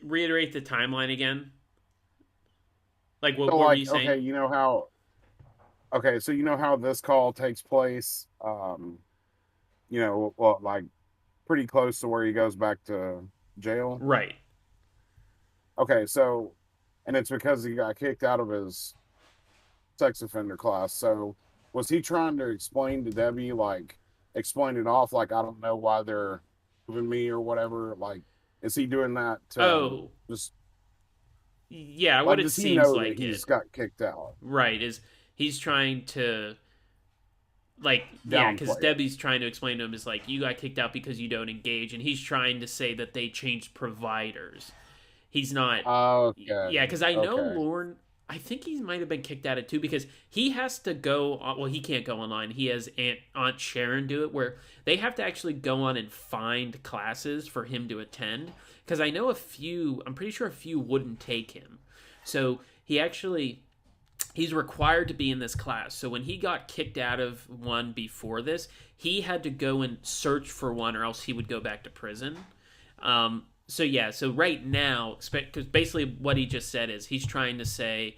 reiterate the timeline again. Like what So were like, you saying? so you know how this call takes place, like pretty close to where he goes back to jail. Right. Okay, so, and it's because he got kicked out of his sex offender class. So was he trying to explain to Debbie, like, explain it off, like, I don't know why they're moving me or whatever? Like, is he doing that to just, Yeah, like, what it does he seems know like that he's it. got kicked out? Right, is he's trying to, like, yeah, because Downplay it. Debbie's trying to explain to him is like, you got kicked out because you don't engage, and he's trying to say that they changed providers. He's not. Okay. Yeah, because I know Okay. Lauren. I think he might have been kicked out of it too because he has to go. Well, he can't go online. He has Aunt Sharon do it, where they have to actually go on and find classes for him to attend. Because I know a few. I'm pretty sure a few wouldn't take him. So he's required to be in this class. So when he got kicked out of one before this, he had to go and search for one, or else he would go back to prison. So right now, because basically what he just said is he's trying to say,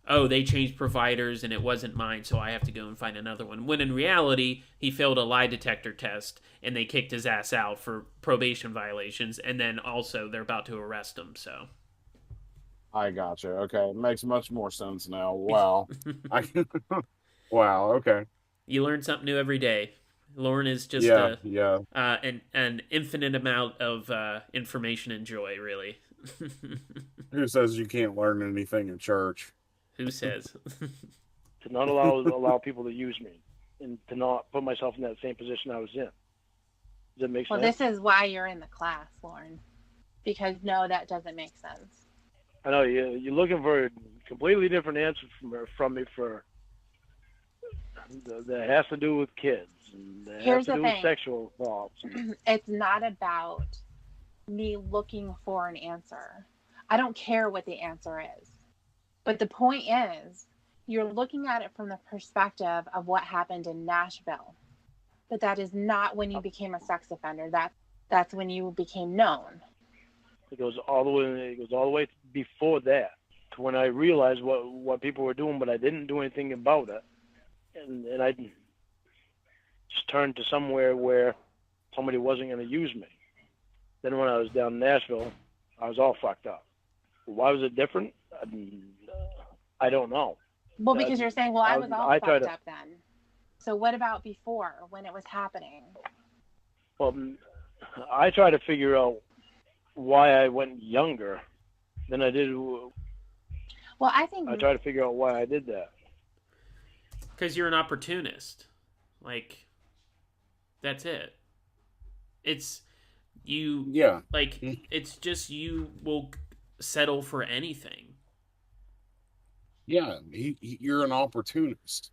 oh, they changed providers and it wasn't mine, so I have to go and find another one. When in reality, he failed a lie detector test and they kicked his ass out for probation violations, and then also they're about to arrest him, so. I gotcha. Okay. Makes much more sense now. Wow. Wow. Okay. You learn something new every day. Lauren is just Yeah. an infinite amount of information and joy, really. Who says you can't learn anything in church? Who says? To not allow people to use me, and to not put myself in that same position I was in. Does that make Well, sense? this is why you're in the class, Lauren. Because no, that doesn't make sense. I know you're looking for a completely different answer from me for that has to do with kids and that Here's has to the do thing. with sexual thoughts. It's not about me looking for an answer. I don't care what the answer is. But the point is, you're looking at it from the perspective of what happened in Nashville. But that is not when you became a sex offender. That's when you became known. It goes all the way before that, to when I realized what people were doing, but I didn't do anything about it, and I just turned to somewhere where somebody wasn't going to use me. Then when I was down in Nashville, I was all fucked up. Why was it different? I don't know. Well, because you're saying, well, I was all fucked to- up then. So what about before, when it was happening? Well, I try to figure out why I went younger than I did. Well, I think I try to figure out why I did that. Because you're an opportunist. Like, that's it. It's you. Yeah. Like, it's just you will settle for anything. Yeah, you're an opportunist.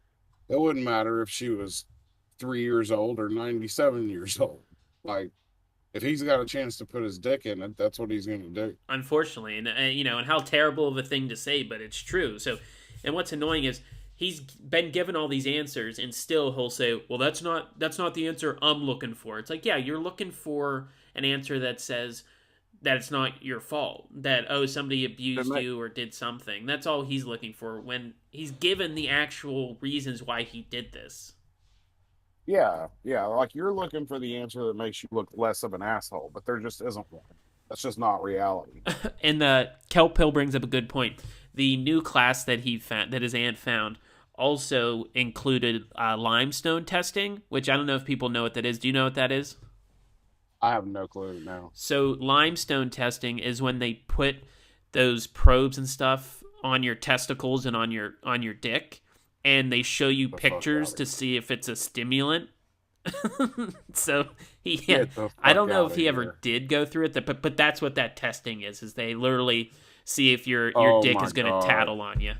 It wouldn't matter if she was 3 years old or 97 years old. Like, if he's got a chance to put his dick in it, that's what he's going to do. Unfortunately, and you know, and how terrible of a thing to say, but it's true. So, and what's annoying is he's been given all these answers, and still he'll say, "Well, that's not the answer I'm looking for." It's like, yeah, you're looking for an answer that says that it's not your fault, that somebody abused you or did something. That's all he's looking for when he's given the actual reasons why he did this. Yeah, like you're looking for the answer that makes you look less of an asshole, but there just isn't one. That's just not reality. And Kelp Hill brings up a good point. The new class that he found, that his aunt found, also included limestone testing, which I don't know if people know what that is. Do you know what that is? I have no clue now. So limestone testing is when they put those probes and stuff on your testicles and on your dick, and they show you pictures to see if it's a stimulant. So I don't know if he ever did go through it, but that's what that testing is they literally see if your dick is going to tattle on you.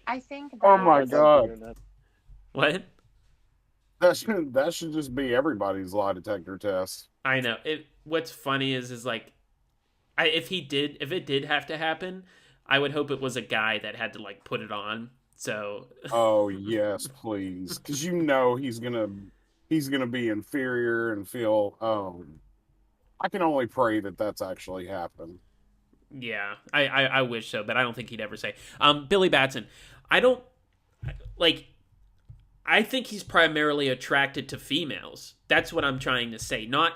I think that, oh my God. What? That should just be everybody's lie detector test. I know. What's funny is like, if it did have to happen, I would hope it was a guy that had to like put it on. So. Oh yes, please, because you know he's gonna be inferior and feel. I can only pray that that's actually happened. Yeah, I wish so, but I don't think he'd ever say. Billy Batson, I think he's primarily attracted to females. That's what I'm trying to say. Not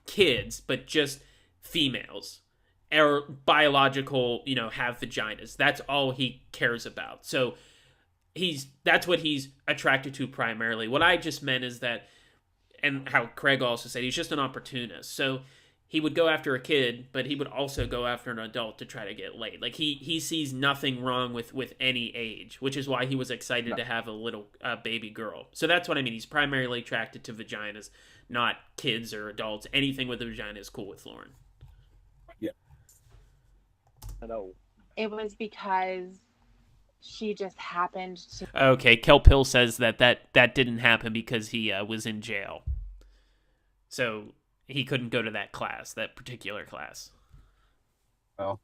kids, but just females. Or biological, have vaginas. That's all he cares about. So that's what he's attracted to primarily. What I just meant is that, and how Craig also said, he's just an opportunist. So he would go after a kid, but he would also go after an adult to try to get laid. Like he sees nothing wrong with any age, which is why he was excited to have a little baby girl. So that's what I mean. He's primarily attracted to vaginas, not kids or adults. Anything with a vagina is cool with Lauren. Yeah. I know. it was because she just happened to. Okay, Kelp Hill says that didn't happen because he was in jail. So he couldn't go to that particular class. Well,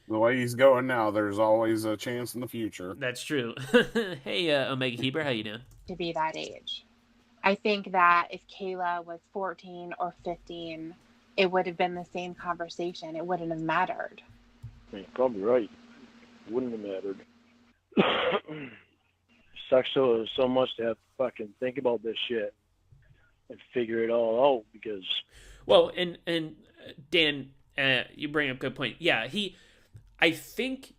the way he's going now, there's always a chance in the future. That's true. Hey, Omega Heber, how you doing? To be that age. I think that if Kayla was 14 or 15, it would have been the same conversation. It wouldn't have mattered. You're probably right. It wouldn't have mattered. Sucks so much to have to fucking think about this shit and figure it all out because. Well, and Dan, you bring up a good point. Yeah, I think.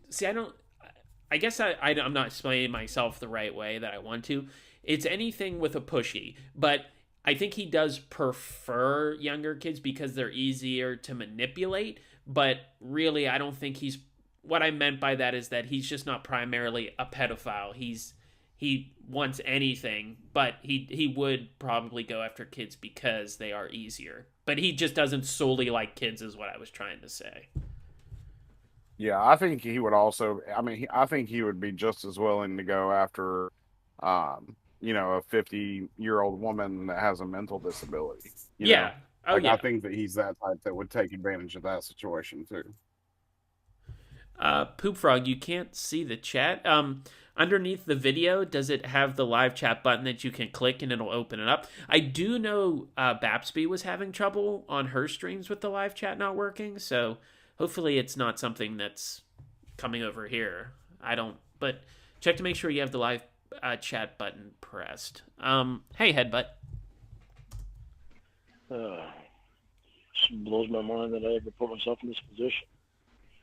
See, I guess I'm not explaining myself the right way that I want to. It's anything with a pushy, but I think he does prefer younger kids because they're easier to manipulate. But really, I don't think what I meant by that is that he's just not primarily a pedophile. He wants anything, but he would probably go after kids because they are easier. But he just doesn't solely like kids, is what I was trying to say. Yeah, I think he would also. I mean, I think he would be just as willing to go after, a 50-year-old woman that has a mental disability. Yeah. Oh, yeah. I think that he's that type that would take advantage of that situation too. Poop Frog, you can't see the chat. Underneath the video, does it have the live chat button that you can click and it'll open it up? I do know Bapsby was having trouble on her streams with the live chat not working, so hopefully it's not something that's coming over here. But check to make sure you have the live chat button pressed. Hey, Headbutt. Just blows my mind that I ever put myself in this position.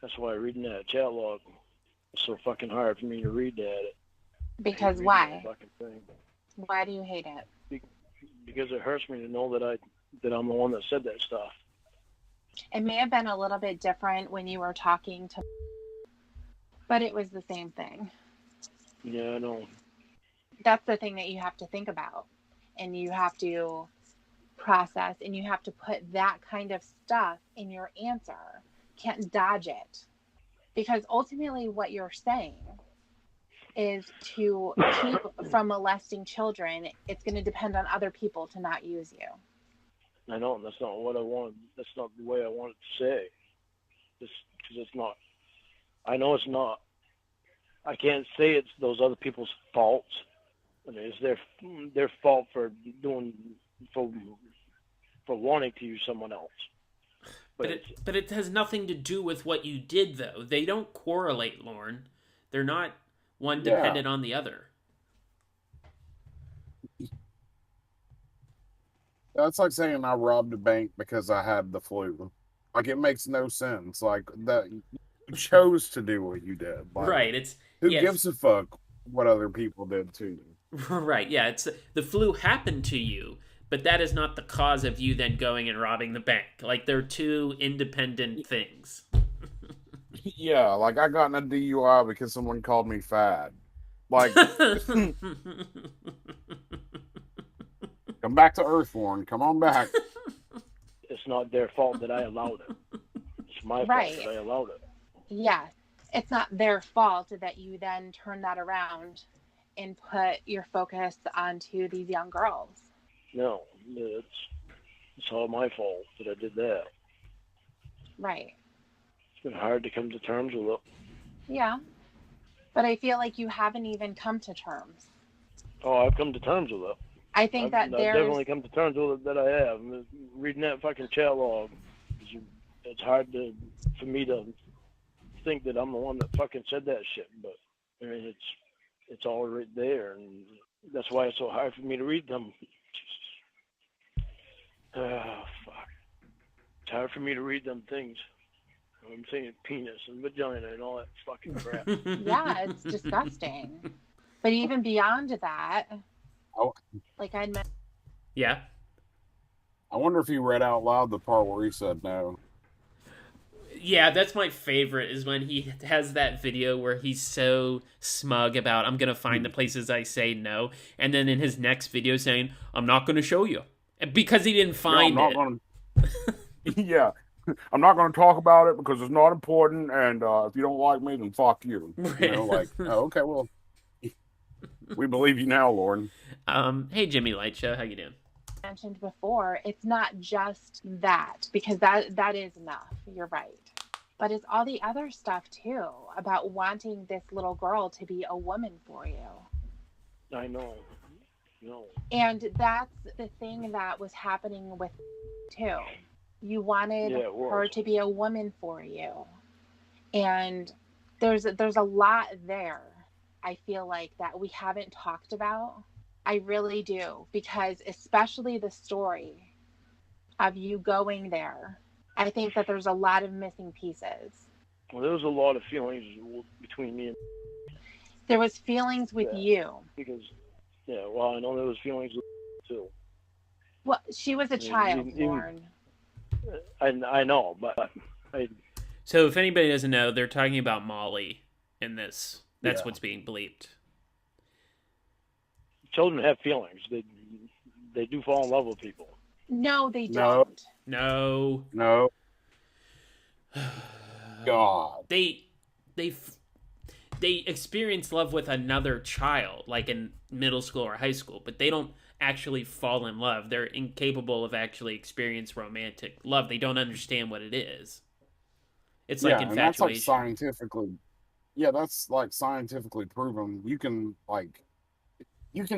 That's why reading that chat log is so fucking hard for me to read that. Because why? Why do you hate it? Because it hurts me to know that I'm the one that said that stuff. It may have been a little bit different when you were talking to But it was the same thing. Yeah, I know. That's the thing that you have to think about. And you have to process, and you have to put that kind of stuff in your answer. Can't dodge it. Because ultimately what you're saying is to keep from molesting children, it's going to depend on other people to not use you. I know, and that's not what I wanted. That's not the way I wanted to say. Just because it's not. I know it's not. I can't say it's those other people's faults. I mean, it's their fault for wanting to use someone else. But it has nothing to do with what you did, though. They don't correlate, Lauren. They're not one dependent on the other. That's like saying I robbed a bank because I had the flu. Like, it makes no sense. Like, that you chose to do what you did. Like, Right. Who gives a fuck what other people did to you? Right. Yeah. It's the flu happened to you, but that is not the cause of you then going and robbing the bank. Like, they're two independent things. Yeah, like I got in a DUI because someone called me fat. Like, come back to Earth, Warren. Come on back. It's not their fault that I allowed it. It's my fault that I allowed it. Yes. It's not their fault that you then turn that around and put your focus onto these young girls. No, it's all my fault that I did that. Right. It's been hard to come to terms with it. Yeah. But I feel like you haven't even come to terms. Oh, I've come to terms with it. I think I've definitely come to terms with it that I have. Reading that fucking chat log, it's hard for me to think that I'm the one that fucking said that shit. But I mean, it's all right there, and that's why it's so hard for me to read them. Oh, fuck. It's hard for me to read them things. I'm saying penis and vagina and all that fucking crap. Yeah, it's disgusting. But even beyond that, like I meant. Yeah. I wonder if he read out loud the part where he said no. Yeah, that's my favorite, is when he has that video where he's so smug about, I'm going to find the places I say no. And then in his next video saying, I'm not going to show you. Because he didn't find it. Yeah. I'm not going to talk about it because it's not important. And if you don't like me, then fuck you. You know, like, oh, okay, well, we believe you now, Lauren. Hey, Jimmy Lightshow, how you doing? Mentioned before, it's not just that, because that is enough. You're right. But it's all the other stuff too, about wanting this little girl to be a woman for you. I know. No. And that's the thing that was happening with too. You wanted her to be a woman for you. And there's a lot there, I feel like, that we haven't talked about. I really do, because especially the story of you going there, I think that there's a lot of missing pieces. Well, there was a lot of feelings between me and... There was feelings with you. Because, well, I know there was feelings with too. Well, she was a child, Lauren. I know, but So if anybody doesn't know, they're talking about Molly in this. That's what's being bleeped. Children have feelings. They do fall in love with people. No, they don't. No. God. They experience love with another child, like in middle school or high school, but they don't actually fall in love. They're incapable of actually experience romantic love. They don't understand what it is. It's like infatuation. And that's like scientifically proven. You can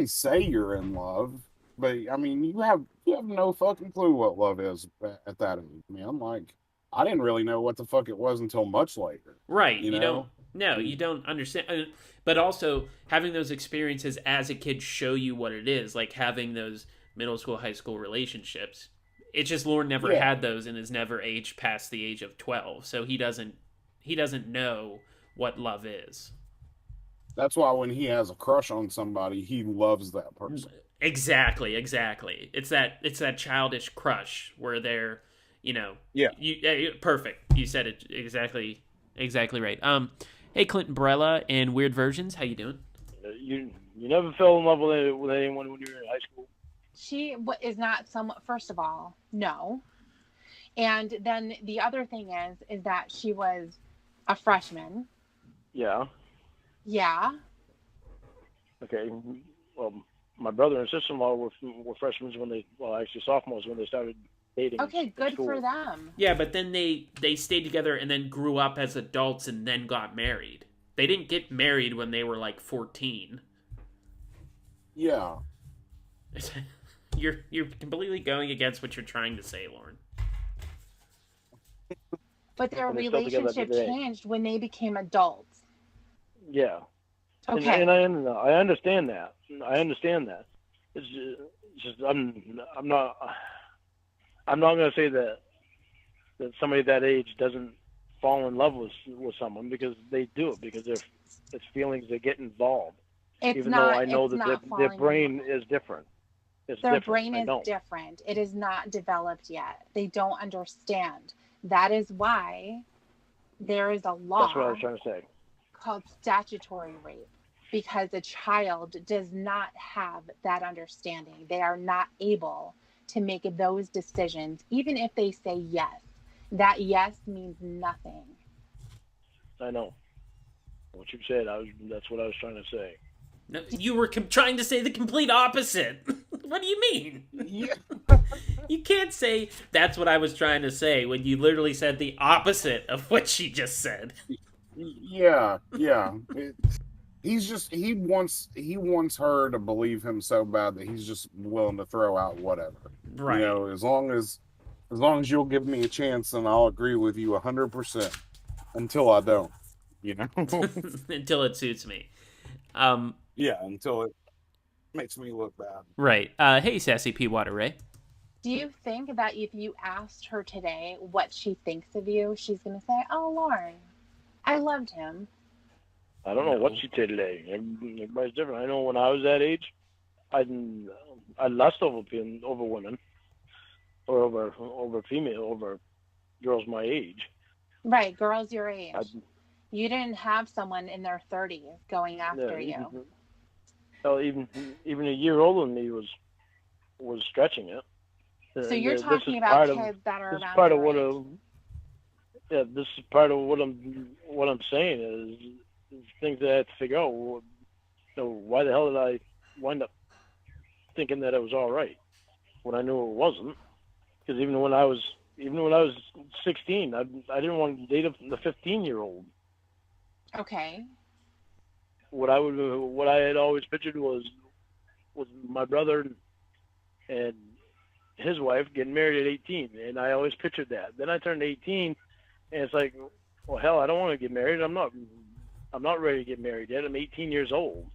say you're in love, but I mean, you have no fucking clue what love is at that age. I mean, I'm like, I didn't really know what the fuck it was until much later. Right. You don't understand. But also, having those experiences as a kid show you what it is, like having those middle school, high school relationships. It's just Lauren never had those and has never aged past the age of 12. So he doesn't know what love is. That's why when he has a crush on somebody, he loves that person. Exactly. It's that childish crush where they're, perfect. You said it exactly right. Hey, Clinton Barella and Weird Versions. How you doing? You never fell in love with anyone when you were in high school. She is not someone. First of all, no. And then the other thing is that she was a freshman. Yeah. Yeah. Okay. Well, my brother and sister-in-law were freshmen actually sophomores when they started dating. Okay, good for them. Yeah, but then they stayed together and then grew up as adults and then got married. They didn't get married when they were like 14. Yeah. You're completely going against what you're trying to say, Lauren. But their And they're still together relationship today. changed when they became adults. Yeah. Okay. And I understand that. It's just I'm not going to say that somebody that age doesn't fall in love with someone, because they do it because it's feelings that get involved. Even though I know that their brain is different. Their brain is different. It is not developed yet. They don't understand. That is why there is a law. That's what I was trying to say. Called statutory rape, because a child does not have that understanding. They are not able to make those decisions, even if they say yes. That yes means nothing. I know. What you said, that's what I was trying to say. No, you were trying to say the complete opposite. What do you mean? Yeah. You can't say that's what I was trying to say when you literally said the opposite of what she just said. Yeah. He wants her to believe him so bad that he's just willing to throw out whatever. Right. You know, as long as you'll give me a chance, then I'll agree with you 100%. Until I don't, you know. Until it suits me. Yeah, until it makes me look bad. Right. Hey, Sassy P. Water Ray. Do you think that if you asked her today what she thinks of you, she's going to say, "Oh, Lauren, I loved him"? I don't know what she'd say today. Everybody's different. I know when I was that age, I lust over women, or over girls my age. Right, girls your age. You didn't have someone in their 30s going after you. Well, even a year older than me was stretching it. So you're talking about kids that are around your age. This is part of what I'm saying is things that I have to figure out. So why the hell did I wind up thinking that it was all right when I knew it wasn't? Because even when I was 16, I didn't want to date the 15-year-old. Okay. What I had always pictured was my brother and his wife getting married at 18, and I always pictured that. Then I turned 18, and it's like, well, hell, I don't want to get married. I'm not ready to get married yet. I'm 18 years old.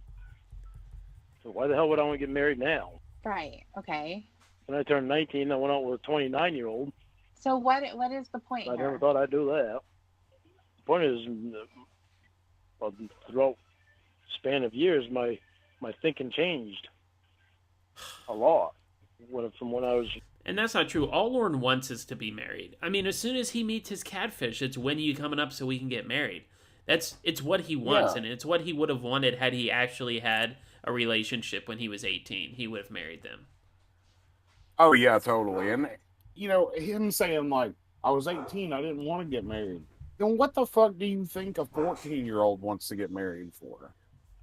So why the hell would I want to get married now? Right. Okay. When I turned 19, I went out with a 29-year-old. So what is the point I here? never thought I'd do that. The point is, throughout the span of years, my thinking changed a lot from when I was. And that's not true. All Lauren wants is to be married. I mean, as soon as he meets his catfish, it's when are you coming up so we can get married. It's what he wants, and it's what he would have wanted had he actually had a relationship when he was 18. He would have married them. Oh yeah, totally. And you know, him saying like, I was 18, I didn't want to get married. Then what the fuck do you think a 14-year-old wants to get married for?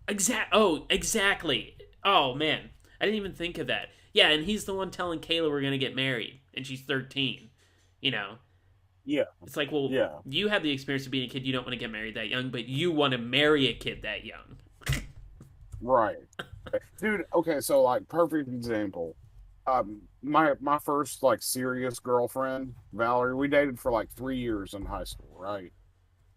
Exactly. Oh man, I didn't even think of that. Yeah, and he's the one telling Kayla we're gonna get married, and she's 13. You know. Yeah. It's like, well, yeah. You have the experience of being a kid. You don't want to get married that young, but you want to marry a kid that young. Right. Dude, okay, so like perfect example. My first like serious girlfriend, Valerie, we dated for like 3 years in high school, right?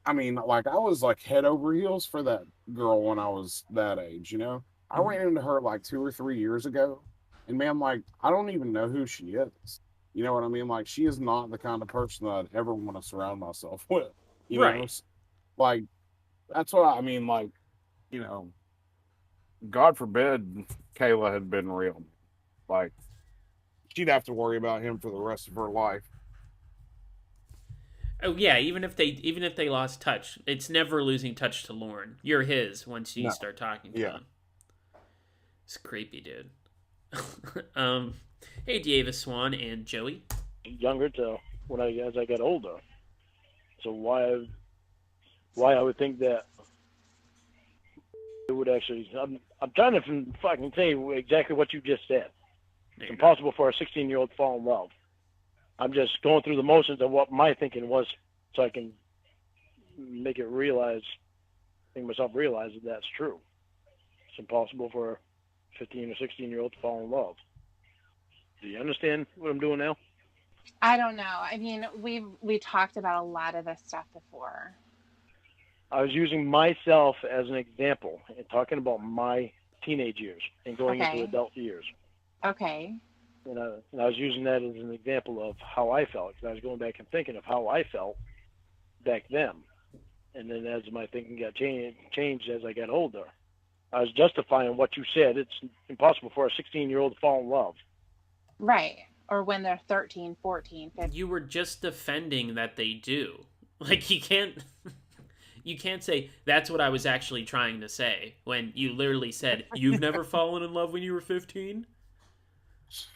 I mean, like I was like head over heels for that girl when I was that age, you know? I ran into her like 2 or 3 years ago, and man, like I don't even know who she is. You know what I mean? Like she is not the kind of person that I'd ever want to surround myself with. You know? Like that's what I mean, like, you know, God forbid Kayla had been real. Like she'd have to worry about him for the rest of her life. Oh yeah, even if they lost touch, it's never losing touch to Lorne. You're his once you No. start talking to Yeah. him. It's creepy, dude. Hey, Davis Swan and Joey. Younger to as I got older. So why I would think that it would actually. I'm trying to fucking tell you exactly what you just said. There It's you go. impossible for a 16-year-old to fall in love. I'm just going through the motions of what my thinking was, so I can make myself realize that that's true. It's impossible for a 15 or 16-year-old to fall in love. Do you understand what I'm doing now? I don't know. I mean, we talked about a lot of this stuff before. I was using myself as an example and talking about my teenage years and going Okay. into adult years. Okay. And I was using that as an example of how I felt, because I was going back and thinking of how I felt back then. And then as my thinking got changed as I got older, I was justifying what you said. It's impossible for a 16-year-old to fall in love. Right. Or when they're 13, 14, 15. You were just defending that they do. Like you can't say that's what I was actually trying to say when you literally said you've never fallen in love when you were 15. It's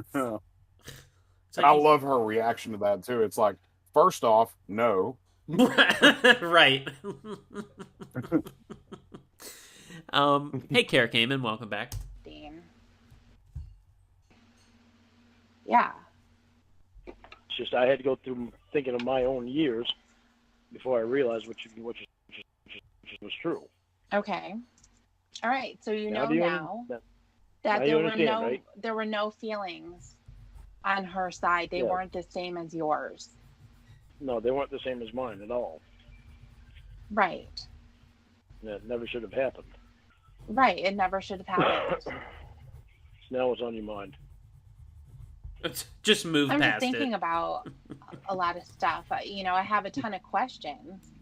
like I love her reaction to that too. It's like, first off, no. right. Hey, Kara Kamen, welcome back. Yeah. It's just I had to go through thinking of my own years before I realized which was true. Okay. All right. So you know do you now that that now you understand, right? there were no feelings on her side. They Yeah. weren't the same as yours. No, they weren't the same as mine at all. Right. That never should have happened. Right. It never should have happened. Now it's on your mind. Just move I'm just past thinking it. about a lot of stuff. I have a ton of questions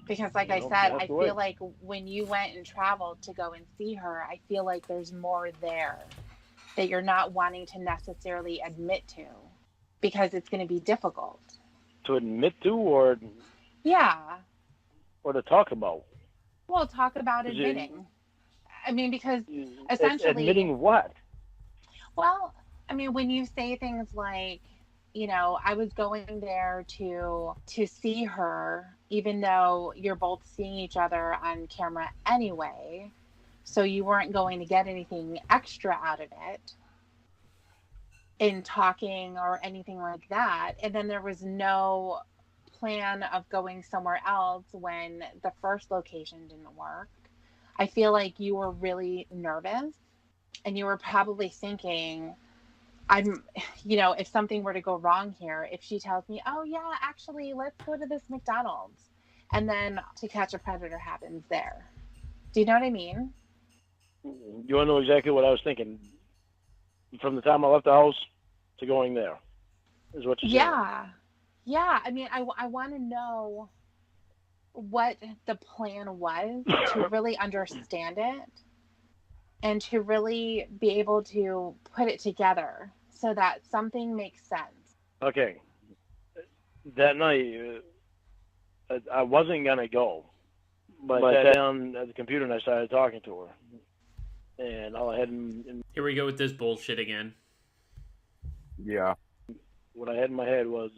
because, like I Well, said, walk I away. feel like when you went and traveled to go and see her, I feel like there's more there that you're not wanting to necessarily admit to because it's going to be difficult. To admit to or Yeah. to talk about. Well, talk about Is it- admitting. I mean, because essentially, Admitting what? well, I mean, when you say things like, I was going there to see her, even though you're both seeing each other on camera anyway, so you weren't going to get anything extra out of it in talking or anything like that. And then there was no plan of going somewhere else when the first location didn't work. I feel like you were really nervous and you were probably thinking, if something were to go wrong here, if she tells me, oh yeah, actually, let's go to this McDonald's, and then To Catch a Predator happens there. Do you know what I mean? You want to know exactly what I was thinking? From the time I left the house to going there, is what you're saying. Yeah. I mean, I want to know what the plan was to really understand it and to really be able to put it together so that something makes sense. Okay. That night, I wasn't going to go. But I sat down at the computer and I started talking to her. And all I had Here we go with this bullshit again. Yeah. what I had in my head was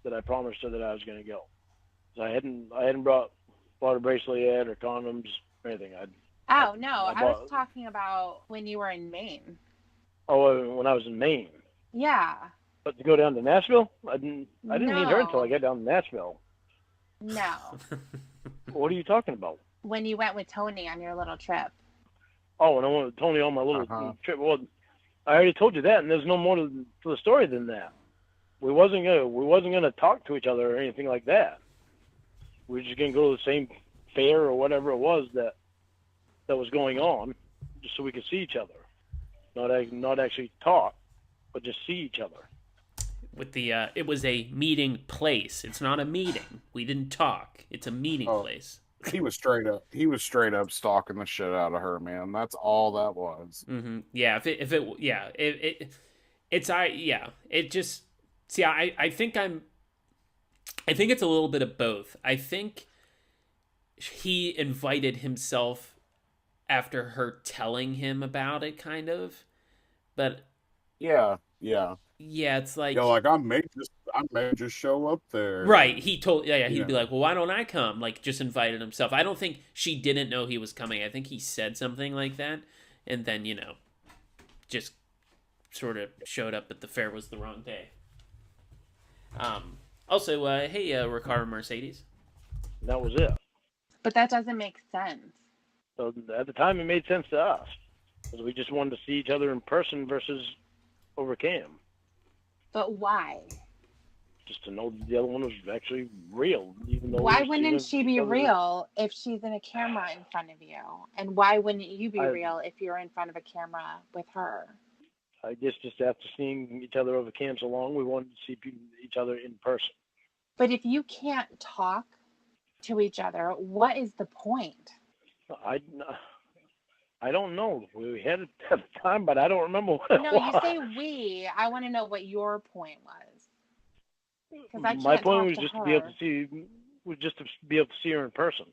that I promised her that I was going to go. So I hadn't brought a bracelet yet or condoms or anything. Oh, no. I was bought- talking about when you were in Maine. When I was in Maine. Yeah. But to go down to Nashville, I didn't meet her until I No. got down to Nashville. No. What are you talking about? When you went with Tony on your little trip. Oh, and I went with Tony on my little trip. Well, I already told you that, and there's no more to the story than that. We wasn't gonna talk to each other or anything like that. We were just gonna go to the same fair or whatever it was that was going on, just so we could see each other. Not actually talk, but just see each other. With the it was a meeting place. It's not a meeting. We didn't talk. It's a meeting place. He was straight up stalking the shit out of her, man. That's all that was. Mm-hmm. Yeah. It just see. I think I'm. I think it's a little bit of both. I think he invited himself after her telling him about it, kind of. But Yeah, yeah. yeah, it's like Yeah, like I may just show up there. right. He told yeah, You he'd be know. like, "Well, why don't I come?" Like just invited himself. I don't think she didn't know he was coming. I think he said something like that, and then just sort of showed up, but the fair was the wrong day. Also, hey, Ricardo Mercedes. That was it. But that doesn't make sense. So at the time, it made sense to us because we just wanted to see each other in person versus over cam, But why? just to know that the other one was actually real, even though Why we were wouldn't seeing she be each other. real if she's in a camera in front of you? And why wouldn't you be I- real if you're in front of a camera with her? I guess just after seeing each other over cam so long, we wanted to see each other in person. But if you can't talk to each other, what is the point? I don't know. We had it at the time, but I don't remember what it No, was. you say we. I want to know what your point was. Because I My can't point talk was to just her. to be able to see, was just to be able to see her in person.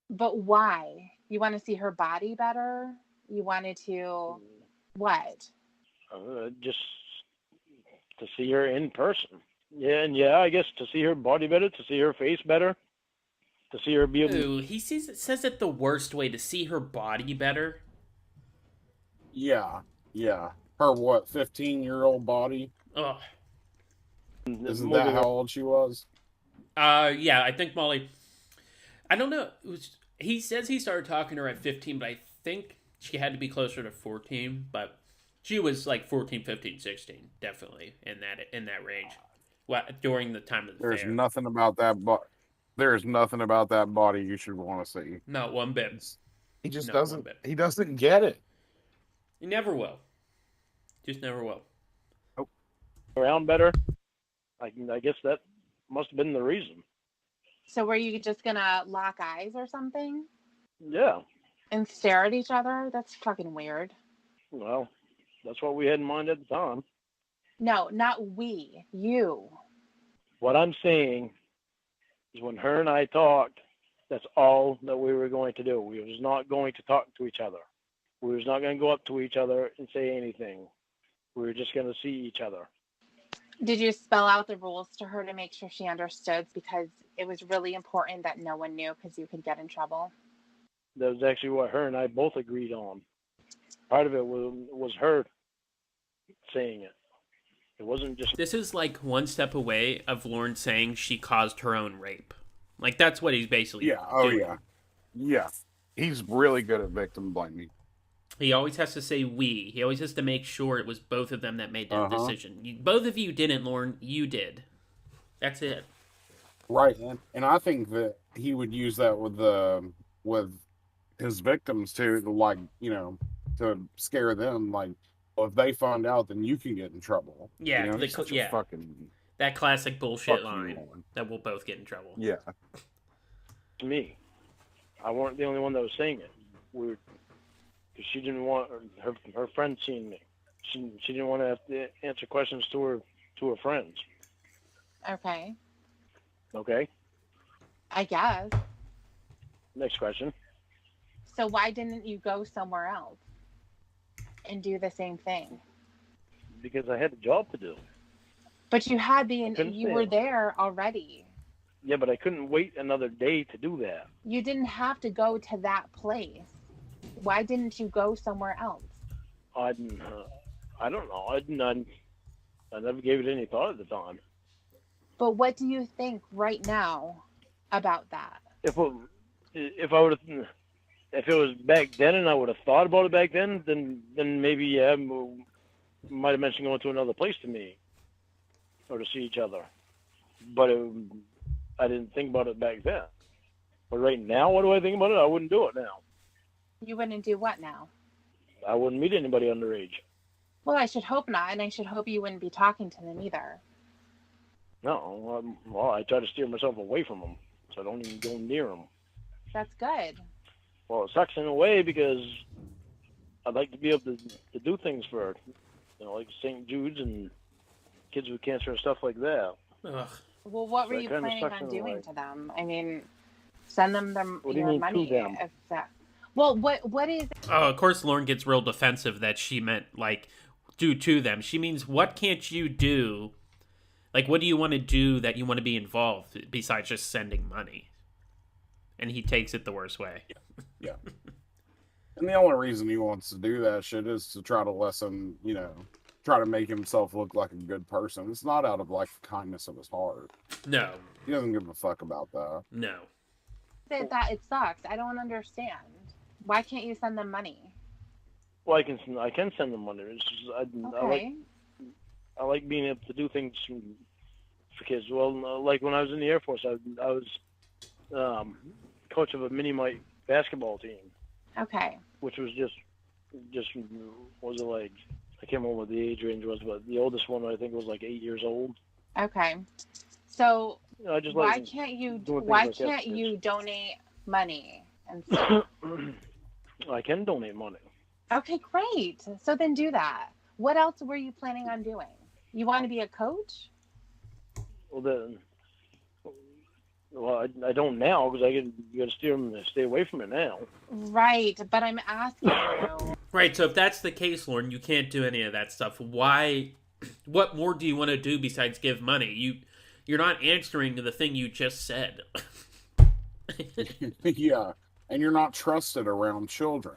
But why? You want to see her body better? You wanted to what? Just to see her in person. Yeah, and yeah, I guess to see her body better, to see her face better, to see her be able. Ooh, he says it the worst way to see her body better. Yeah, yeah. Her what, 15-year-old body? Oh, Isn't that how old she was? yeah, I think Molly. I don't know. He says he started talking to her at 15, but I think she had to be closer to 14. But she was like 14, 15, 16, definitely in that range. During the time of the There's fair. nothing about that There's nothing about that body you should want to see. Not one bit. He just Not one doesn't. bit. He doesn't get it. He never will. Just never will. Around better. I guess that must have been the reason. So were you just gonna lock eyes or something Yeah. and stare at each other? That's fucking weird. Well, that's what we had in mind at the time. No, not we. You. What I'm saying is when her and I talked, that's all that we were going to do. We was not going to talk to each other. We was not going to go up to each other and say anything. We were just going to see each other. Did you spell out the rules to her to make sure she understood? Because it was really important that no one knew because you could get in trouble. That was actually what her and I both agreed on. Part of it was her saying it. It wasn't just. This is like one step away of Lauren saying she caused her own rape. Like that's what he's basically Yeah, oh doing. yeah. Yeah. He's really good at victim blaming. He always has to say we. He always has to make sure it was both of them that made that Uh-huh. decision. Both of you didn't, Lauren. You did. That's it. Right. And I think that he would use that with his victims too, to scare them, like, well, if they find out, then you can get in trouble. Yeah, He's such a yeah. fucking That classic bullshit fuck you, line Lauren. that we'll both get in trouble. Yeah. Me. I weren't the only one that was saying it. Because she didn't want her friends seeing me. She didn't want to have to answer questions to her friends. Okay. Okay. I guess. Next question. So why didn't you go somewhere else and do the same thing? Because I had a job to do. But you had couldn't you say were it. there already. Yeah, but I couldn't wait another day to do that. You didn't have to go to that place. Why didn't you go somewhere else? I don't know. I never gave it any thought at the time. But what do you think right now about that? If it was back then and I would have thought about it back then maybe yeah, might have mentioned going to another place to meet or to see each other. But I didn't think about it back then. But right now, what do I think about it? I wouldn't do it now. You wouldn't do what now? I wouldn't meet anybody underage. Well, I should hope not, and I should hope you wouldn't be talking to them either. No, well, I try to steer myself away from them, so I don't even go near them. That's good. Well, it sucks in a way because I'd like to be able to do things for like St. Jude's and kids with cancer and stuff like that. Ugh. Well, what So were it you kinda planning sucks on in a doing way. to them? I mean, send them What do you your mean, money. to them? If that. Well, what is? Oh, of course, Lauren gets real defensive that she meant like do to them. She means what can't you do? Like, what do you want to do that you want to be involved besides just sending money? And he takes it the worst way. Yeah. And the only reason he wants to do that shit is to try to lessen, try to make himself look like a good person. It's not out of like the kindness of his heart. No, He doesn't give a fuck about that. no. That it sucks. I don't understand. Why can't you send them money? Well, I can send them money. It's just, Okay. I like being able to do things for kids. Well, like when I was in the Air Force, I was coach of a mini mite basketball team, Okay. which was just was it like, I can't remember what the age range was, but the oldest one I think was like 8 years old. Okay. So I just why like can't you? doing things Why like that can't for you donate money and stuff? I can donate money. Okay, great. So then do that. What else were you planning on doing? You want to be a coach? Well, then, I don't now because you got to steer them to stay away from it now. Right, but I'm asking you. Right, so if that's the case, Lauren, you can't do any of that stuff. Why? What more do you want to do besides give money? You're not answering the thing you just said. Yeah. And you're not trusted around children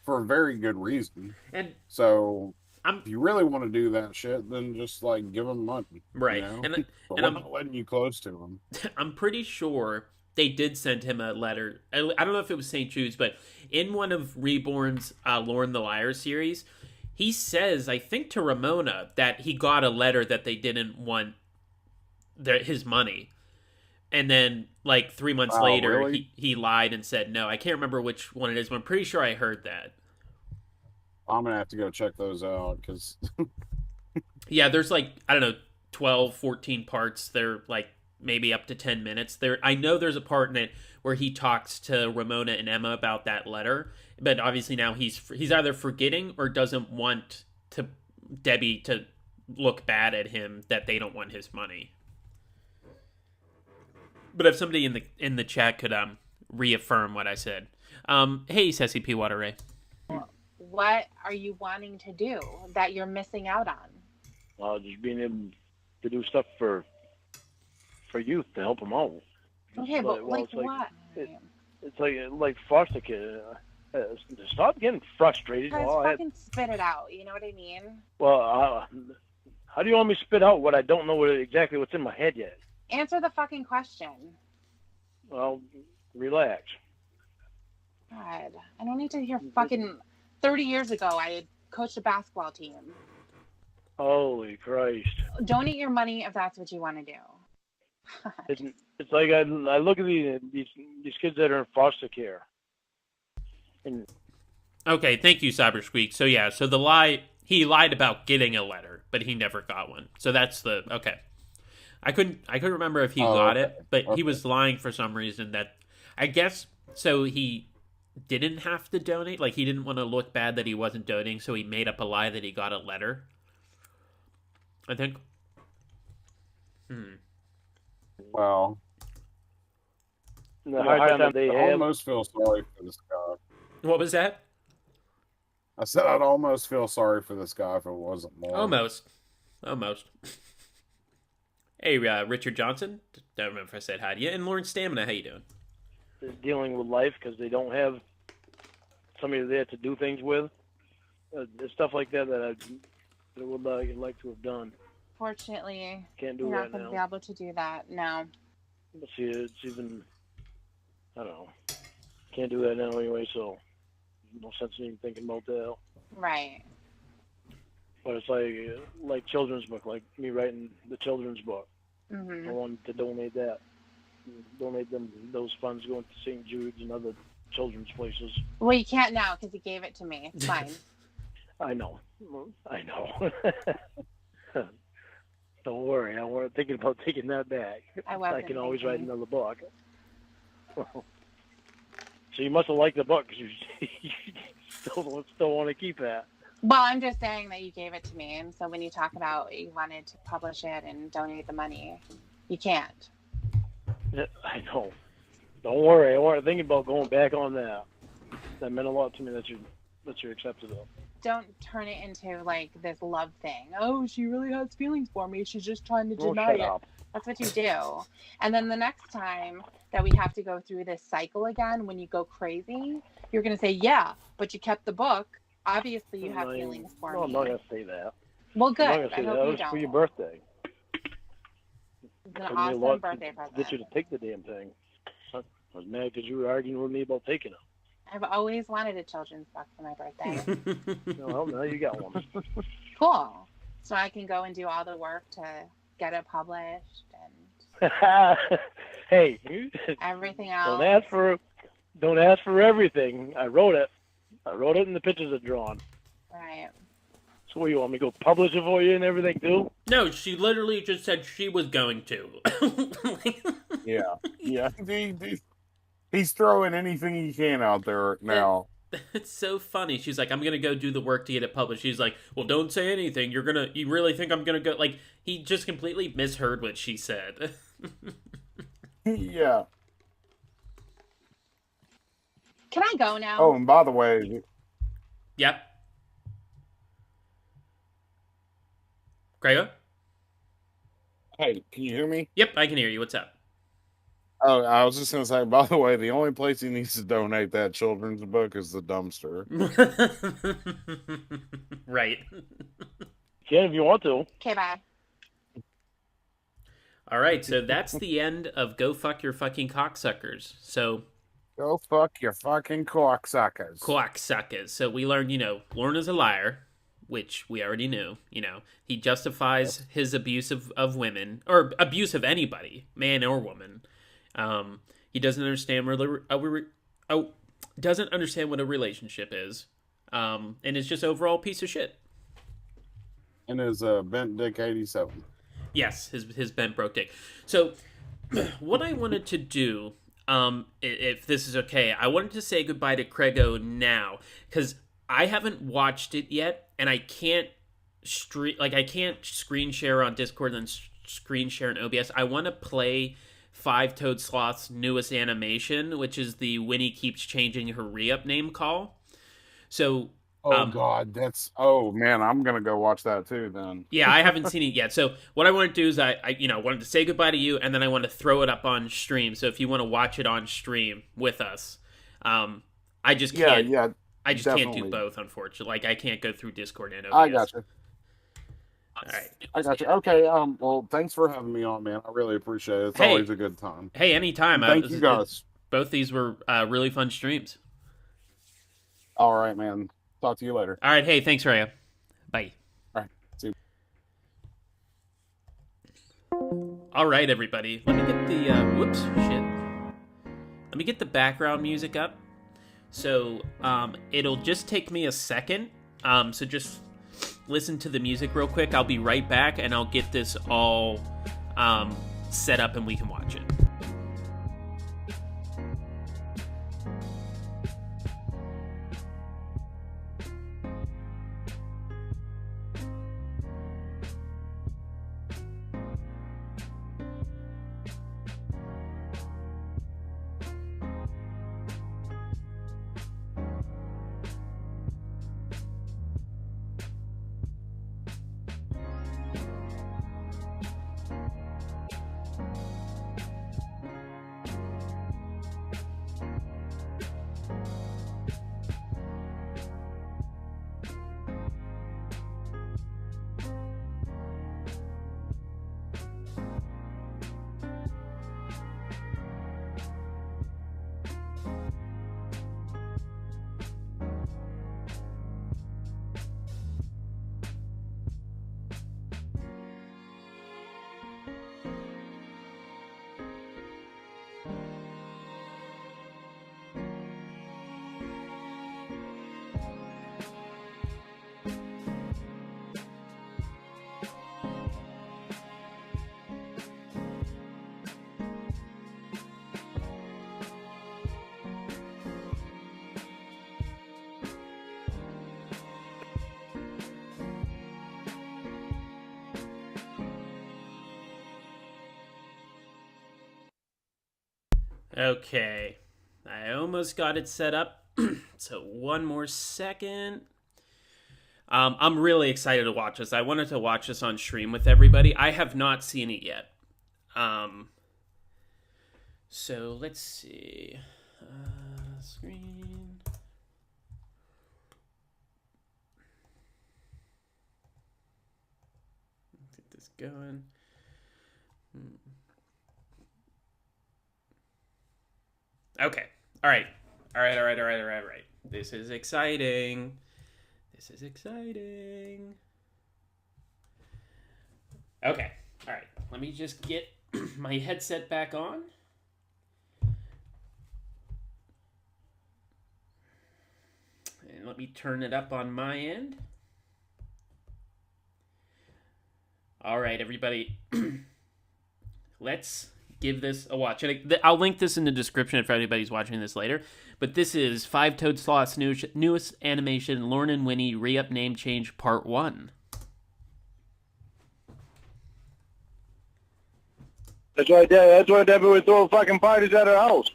for a very good reason. And So I'm if you really want to do that shit, then just like give them money. right, But and we're I'm not letting you close to them. I'm pretty sure they did send him a letter. I don't know if it was St. Jude's, but in one of Reborn's Lauren the Liar series, he says, I think to Ramona, that he got a letter that they didn't want his money. And then, like, 3 months Oh, later, really? he lied and said no. I can't remember which one it is, but I'm pretty sure I heard that. I'm going to have to go check those out because Yeah, there's, like, I don't know, 12, 14 parts. They're, like, maybe up to 10 minutes. I know there's a part in it where he talks to Ramona and Emma about that letter, but obviously now he's either forgetting or doesn't want Debbie to look bad at him that they don't want his money. But if somebody in the chat could reaffirm what I said. Hey, Sassy P. Water Ray. What are you wanting to do that you're missing out on? Just being able to do stuff for youth to help them out. Okay, but it's what? It's like foster kid. Stop getting frustrated. Guys, Well, fucking spit it out. You know what I mean? How do you want me to spit out what I don't know exactly what's in my head yet? Answer the fucking question. Well, relax. God, I don't need to hear fucking 30 years ago I had coached a basketball team. Holy Christ. Donate your money if that's what you want to do. It's like I look at these kids that are in foster care. And Okay, thank you, Cyber Squeak. So yeah, so he lied about getting a letter, but he never got one. So that's okay. I couldn't remember if he got it, but he was lying for some reason that I guess so he didn't have to donate, like he didn't want to look bad that he wasn't donating, so he made up a lie that he got a letter. I think. Well, the hard time they I have. almost feel sorry for this guy. What was that? I said I'd almost feel sorry for this guy if it wasn't more. Almost. Hey, Richard Johnson. Don't remember if I said hi to you. And Lauren Stamina, how you doing? Dealing with life because they don't have somebody there to do things with. There's stuff like that I would like to have done. Fortunately, Can't do you're that not going to now. be able to do that. No. But see, it's even, I don't know. Can't do that now anyway, so no sense in even thinking about that. Right. But it's like children's book, like me writing the children's book. Mm-hmm. I wanted to donate that. Donate those funds going to St. Jude's and other children's places. Well, you can't now because he gave it to me. It's fine. I know. Don't worry. I wasn't thinking about taking that back. I can always write another book. So you must have liked the book because you still want to keep that. Well, I'm just saying that you gave it to me, and so when you talk about you wanted to publish it and donate the money, you can't. I know. Don't worry. I wasn't thinking about going back on that. That meant a lot to me that you accepted it. Don't turn it into like this love thing. Oh, she really has feelings for me. She's just trying to deny shut it. up. That's what you do. And then the next time that we have to go through this cycle again, when you go crazy, you're going to say, yeah, but you kept the book. Obviously, you have feelings for no, me. I'm not going to say that. Well, good. I'm not I going to say hope that. It you was don't. for your birthday. It's an Took me a awesome lot birthday to present. get you to take the damn thing. I was mad because you were arguing with me about taking it. I've always wanted a children's book for my birthday. Well, now you got one. Cool. So I can go and do all the work to get it published and Hey, everything else. don't ask for everything. I wrote it and the pictures are drawn. Right. So what, you want me to go publish it for you and everything too? No, she literally just said she was going to. Yeah. He's throwing anything he can out there now. It's so funny. She's like, I'm gonna go do the work to get it published. She's like, well, don't say anything. You really think I'm gonna go? Like, he just completely misheard what she said. Yeah. Can I go now? Oh, and by the way, Yep. Grego? hey, can you hear me? Yep, I can hear you. What's up? Oh, I was just gonna say, by the way, the only place he needs to donate that children's book is the dumpster. Right. Can if you want to. Okay, bye. All right, so that's the end of Go Fuck Your Fucking Cocksuckers. So, Go fuck your fucking cocksuckers. So we learned, Lorna's a liar, which we already knew. He justifies his abuse of women, or abuse of anybody, man or woman. He doesn't understand doesn't understand what a relationship is, and is just overall a piece of shit. And his bent dick 87. Yes, his bent broke dick. So, what I wanted to do, if this is okay, I wanted to say goodbye to Craigo now, because I haven't watched it yet, and I can't I can't screen share on Discord and screen share in OBS. I want to play Five-Toed Sloth's newest animation, which is the Winnie Keeps Changing Her Re-Up Name call. So, God, oh man, I'm gonna go watch that too then. yeah, I haven't seen it yet. So what I want to do is I wanted to say goodbye to you, and then I want to throw it up on stream. So if you want to watch it on stream with us, I just can't. Yeah, I just can't definitely. do both, unfortunately. Like, I can't go through Discord and OBS. I got you. All right. I got you. Okay. Well, thanks for having me on, man. I really appreciate it. It's Hey. always a good time. Hey, anytime. Thank you guys. Both these were really fun streams. All right, man. Talk to you later. All right. Hey, thanks, Raya. Bye. All right. See you. All right, everybody. Let me get the whoops, shit. Let me get the background music up. So, it'll just take me a second. So just listen to the music real quick. I'll be right back, and I'll get this all set up, and we can watch it. Okay. I almost got it set up. So one more second. I'm really excited to watch this. I wanted to watch this on stream with everybody. I have not seen it yet. So let's see. Screen. Get this going. Okay. All right. This is exciting. Okay. All right. Let me just get my headset back on. And let me turn it up on my end. All right, everybody. Let's give this a watch. And I'll link this in the description if anybody's watching this later. But this is Five-Toed Sloth's newest animation, Lorne and Winnie Re-Up Name Change Part 1. That's why Debbie would throw fucking parties at her house.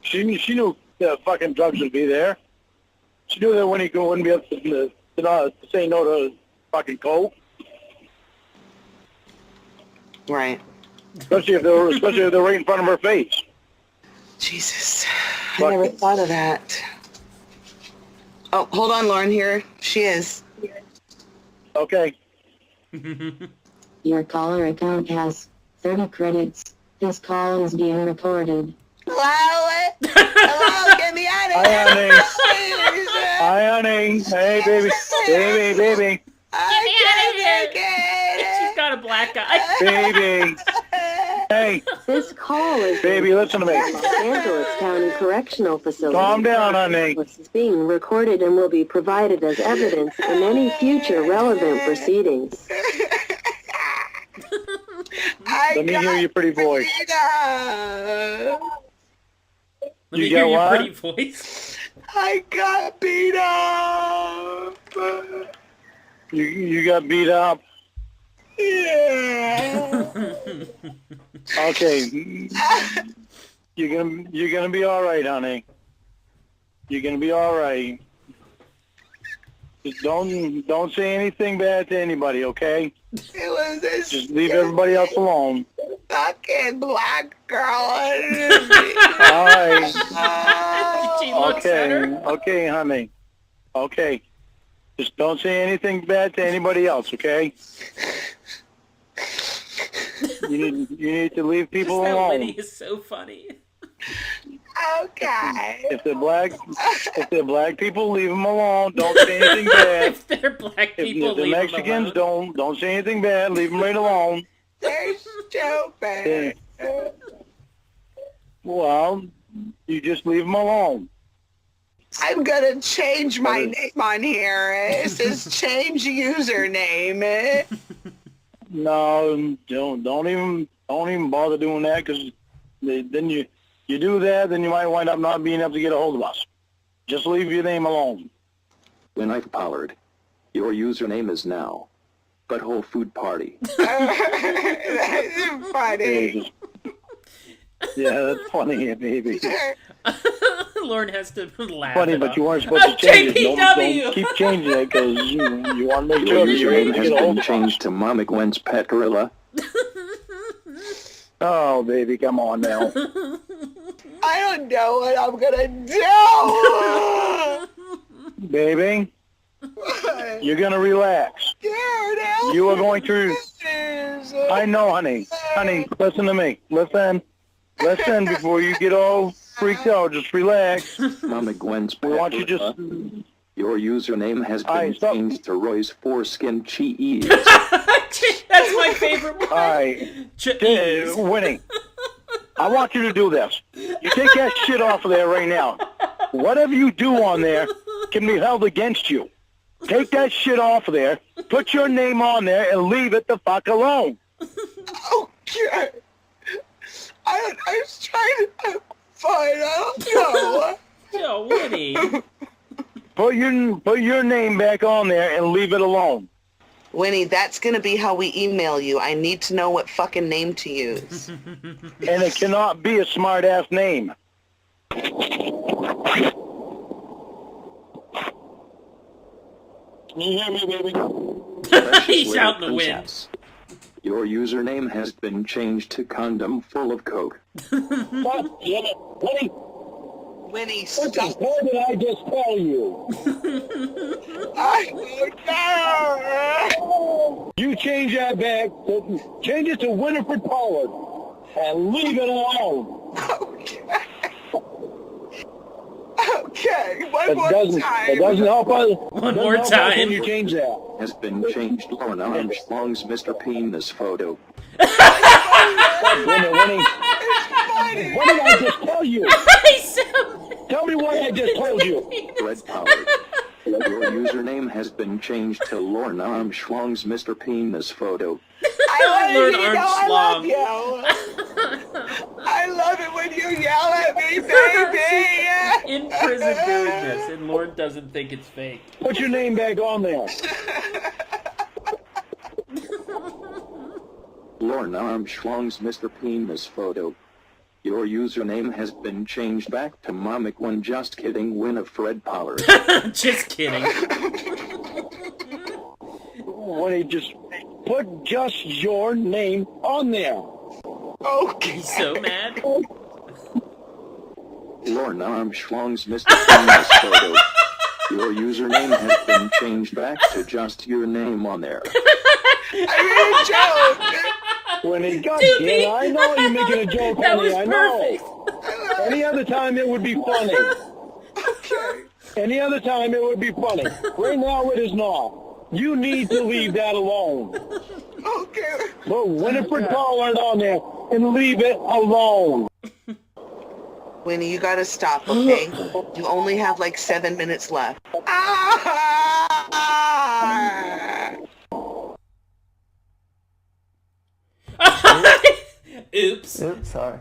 She knew the fucking drugs would be there. She knew that Winnie wouldn't be up to say no to fucking coke. Right. Especially if they're right in front of her face. Jesus. I never thought of that. Oh, hold on, Lauren. Here she is. Okay. Your caller account has 30 credits. This call is being recorded. Hello? Hello? Get me out of Hi, here. honey. Hi, honey. Hey, baby. Baby. I can't She's got a black eye. Baby. Hey, This call is baby, listen to me. Los Angeles County Correctional Facility. Calm down, honey. This is being recorded and will be provided as evidence in any future relevant proceedings. Let me hear your pretty voice. Let me You hear got your what? pretty voice. I got beat up. You got beat up. Yeah. Okay. You're gonna be all right, honey. You're gonna be all right. Just don't say anything bad to anybody, okay? It was this Just leave everybody else alone. fucking black girl. All right. She looks at her. Okay, honey. Okay. Just don't say anything bad to anybody else, okay? You need to leave people That alone. Winnie is so funny. Okay. If they're black people, leave them alone. Don't say anything bad. If they're black If people, they're leave them Mexicans, alone. don't say anything bad. Leave them right alone. They're stupid. Well, you just leave them alone. I'm gonna change my name on here. It says change username. No, don't even bother doing that, because then you do that, then you might wind up not being able to get a hold of us. Just leave your name alone. When I've powered, your username is now Butthole Food Party. That's funny. Yeah, that's funny, baby. Lauren has to laugh. Funny, it but off. you weren't supposed to change it. JPW. Don't keep changing it, because you want to make Your sure you're username able to has get a hold been of us. changed to Mama Gwen's Pet Gorilla. Oh, baby, come on now. I don't know what I'm gonna do. Baby, you're going to relax. Scared. You are going to... I know, honey. Honey, listen to me. Listen before you get all freaked out. Just relax. Mama Gwen's We Pet want you Gorilla. just... Your username has All been right, stop. changed to Roy's Foreskin Cheese. That's my favorite one. All right. Winnie, I want you to do this. You take that shit off of there right now. Whatever you do on there can be held against you. Take that shit off of there, put your name on there, and leave it the fuck alone. Okay. I was trying to find out. Yo, Winnie. Put your name back on there and leave it alone. Winnie, that's gonna be how we email you. I need to know what fucking name to use. And it cannot be a smart-ass name. Can you hear me, baby? Precious He's little out in the wind. princess. Your username has been changed to condom full of coke. God damn it. Winnie, Winnie, what the stop. hell did I just tell you? You change that back, change it to Winifred Pollard, and leave it alone. Okay, one It more doesn't time. help us. One doesn't more help us time. when you change that. Has been changed to Lorna Armstrong's Mr. Penis photo. Winnie, what did I just tell you? Tell me what I just told you. Fred Pollard. Your username has been changed to Lorna Armstrong's Mr. Penis photo. Lord I love you. I love it when you yell at me, baby. In prison doing this, and Lauren doesn't think it's fake. Put your name back on there. Lorna Armstrong's Mr. Penis photo. Your username has been changed back to Momic One. Just kidding, Winifred Pollard. Just kidding. Winnie, just put just your name on there. Okay. He's so mad. Lorna Armstrong's Mr. Penis photo. Your username has been changed back to just your name on there. I made a joke. Winnie, goddamn, I know you're making a joke, That honey. was I perfect. know. Any other time it would be funny. Okay. Any other time it would be funny. Right now it is not. You need to leave that alone. Okay. Put Winifred Pollard on there and leave it alone. Winnie, you gotta stop, okay? You only have like 7 minutes left. Oops. Oops, sorry.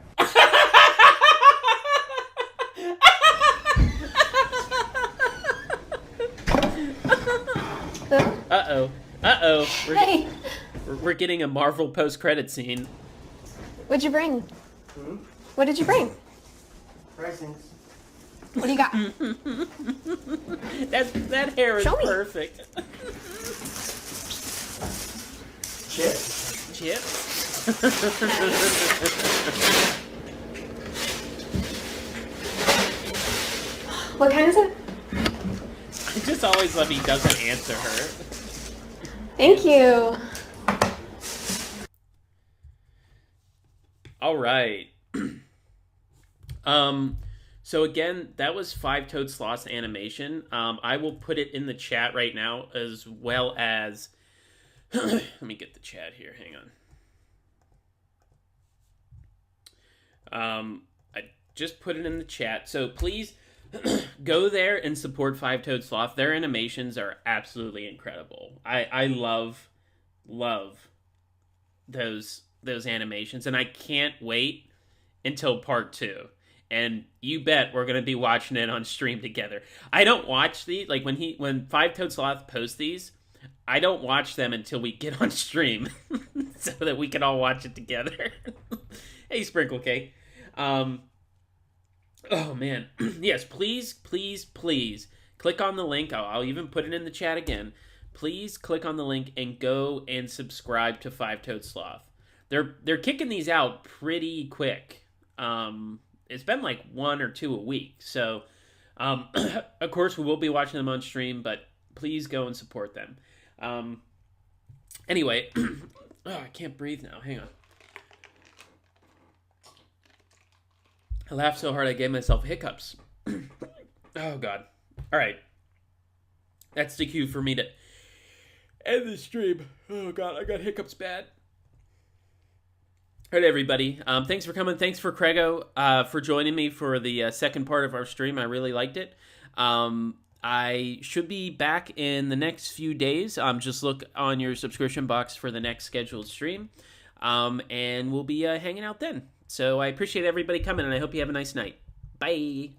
Uh-oh. Uh-oh. Hey, We're getting a Marvel post-credit scene. what'd you bring? What did you bring? Presents. What do you got? That hair is Show me. perfect. Chips. Chips? What kind is it? I just always love he doesn't answer her. Thank you. All right. So again, that was Five Toed Sloth's animation. I will put it in the chat right now, as well as let me get the chat here. Hang on. I just put it in the chat. So please go there and support Five Toed Sloth. Their animations are absolutely incredible. I love those animations, and I can't wait until part 2. And you bet we're gonna be watching it on stream together. I don't watch these like when Five Toed Sloth posts these. I don't watch them until we get on stream, so that we can all watch it together. Hey, Sprinkle Cake. Oh man, yes. Please click on the link. I'll even put it in the chat again. Please click on the link and go and subscribe to Five Toed Sloth. They're kicking these out pretty quick. It's been like 1 or 2 a week. So, of course, we will be watching them on stream, but please go and support them. Anyway, I can't breathe now. Hang on. I laughed so hard I gave myself hiccups. Oh, God. All right. That's the cue for me to end the stream. Oh, God, I got hiccups bad. All right, everybody. Thanks for coming. Thanks for Craigo for joining me for the second part of our stream. I really liked it. I should be back in the next few days. Just look on your subscription box for the next scheduled stream. And we'll be hanging out then. So I appreciate everybody coming, and I hope you have a nice night. Bye.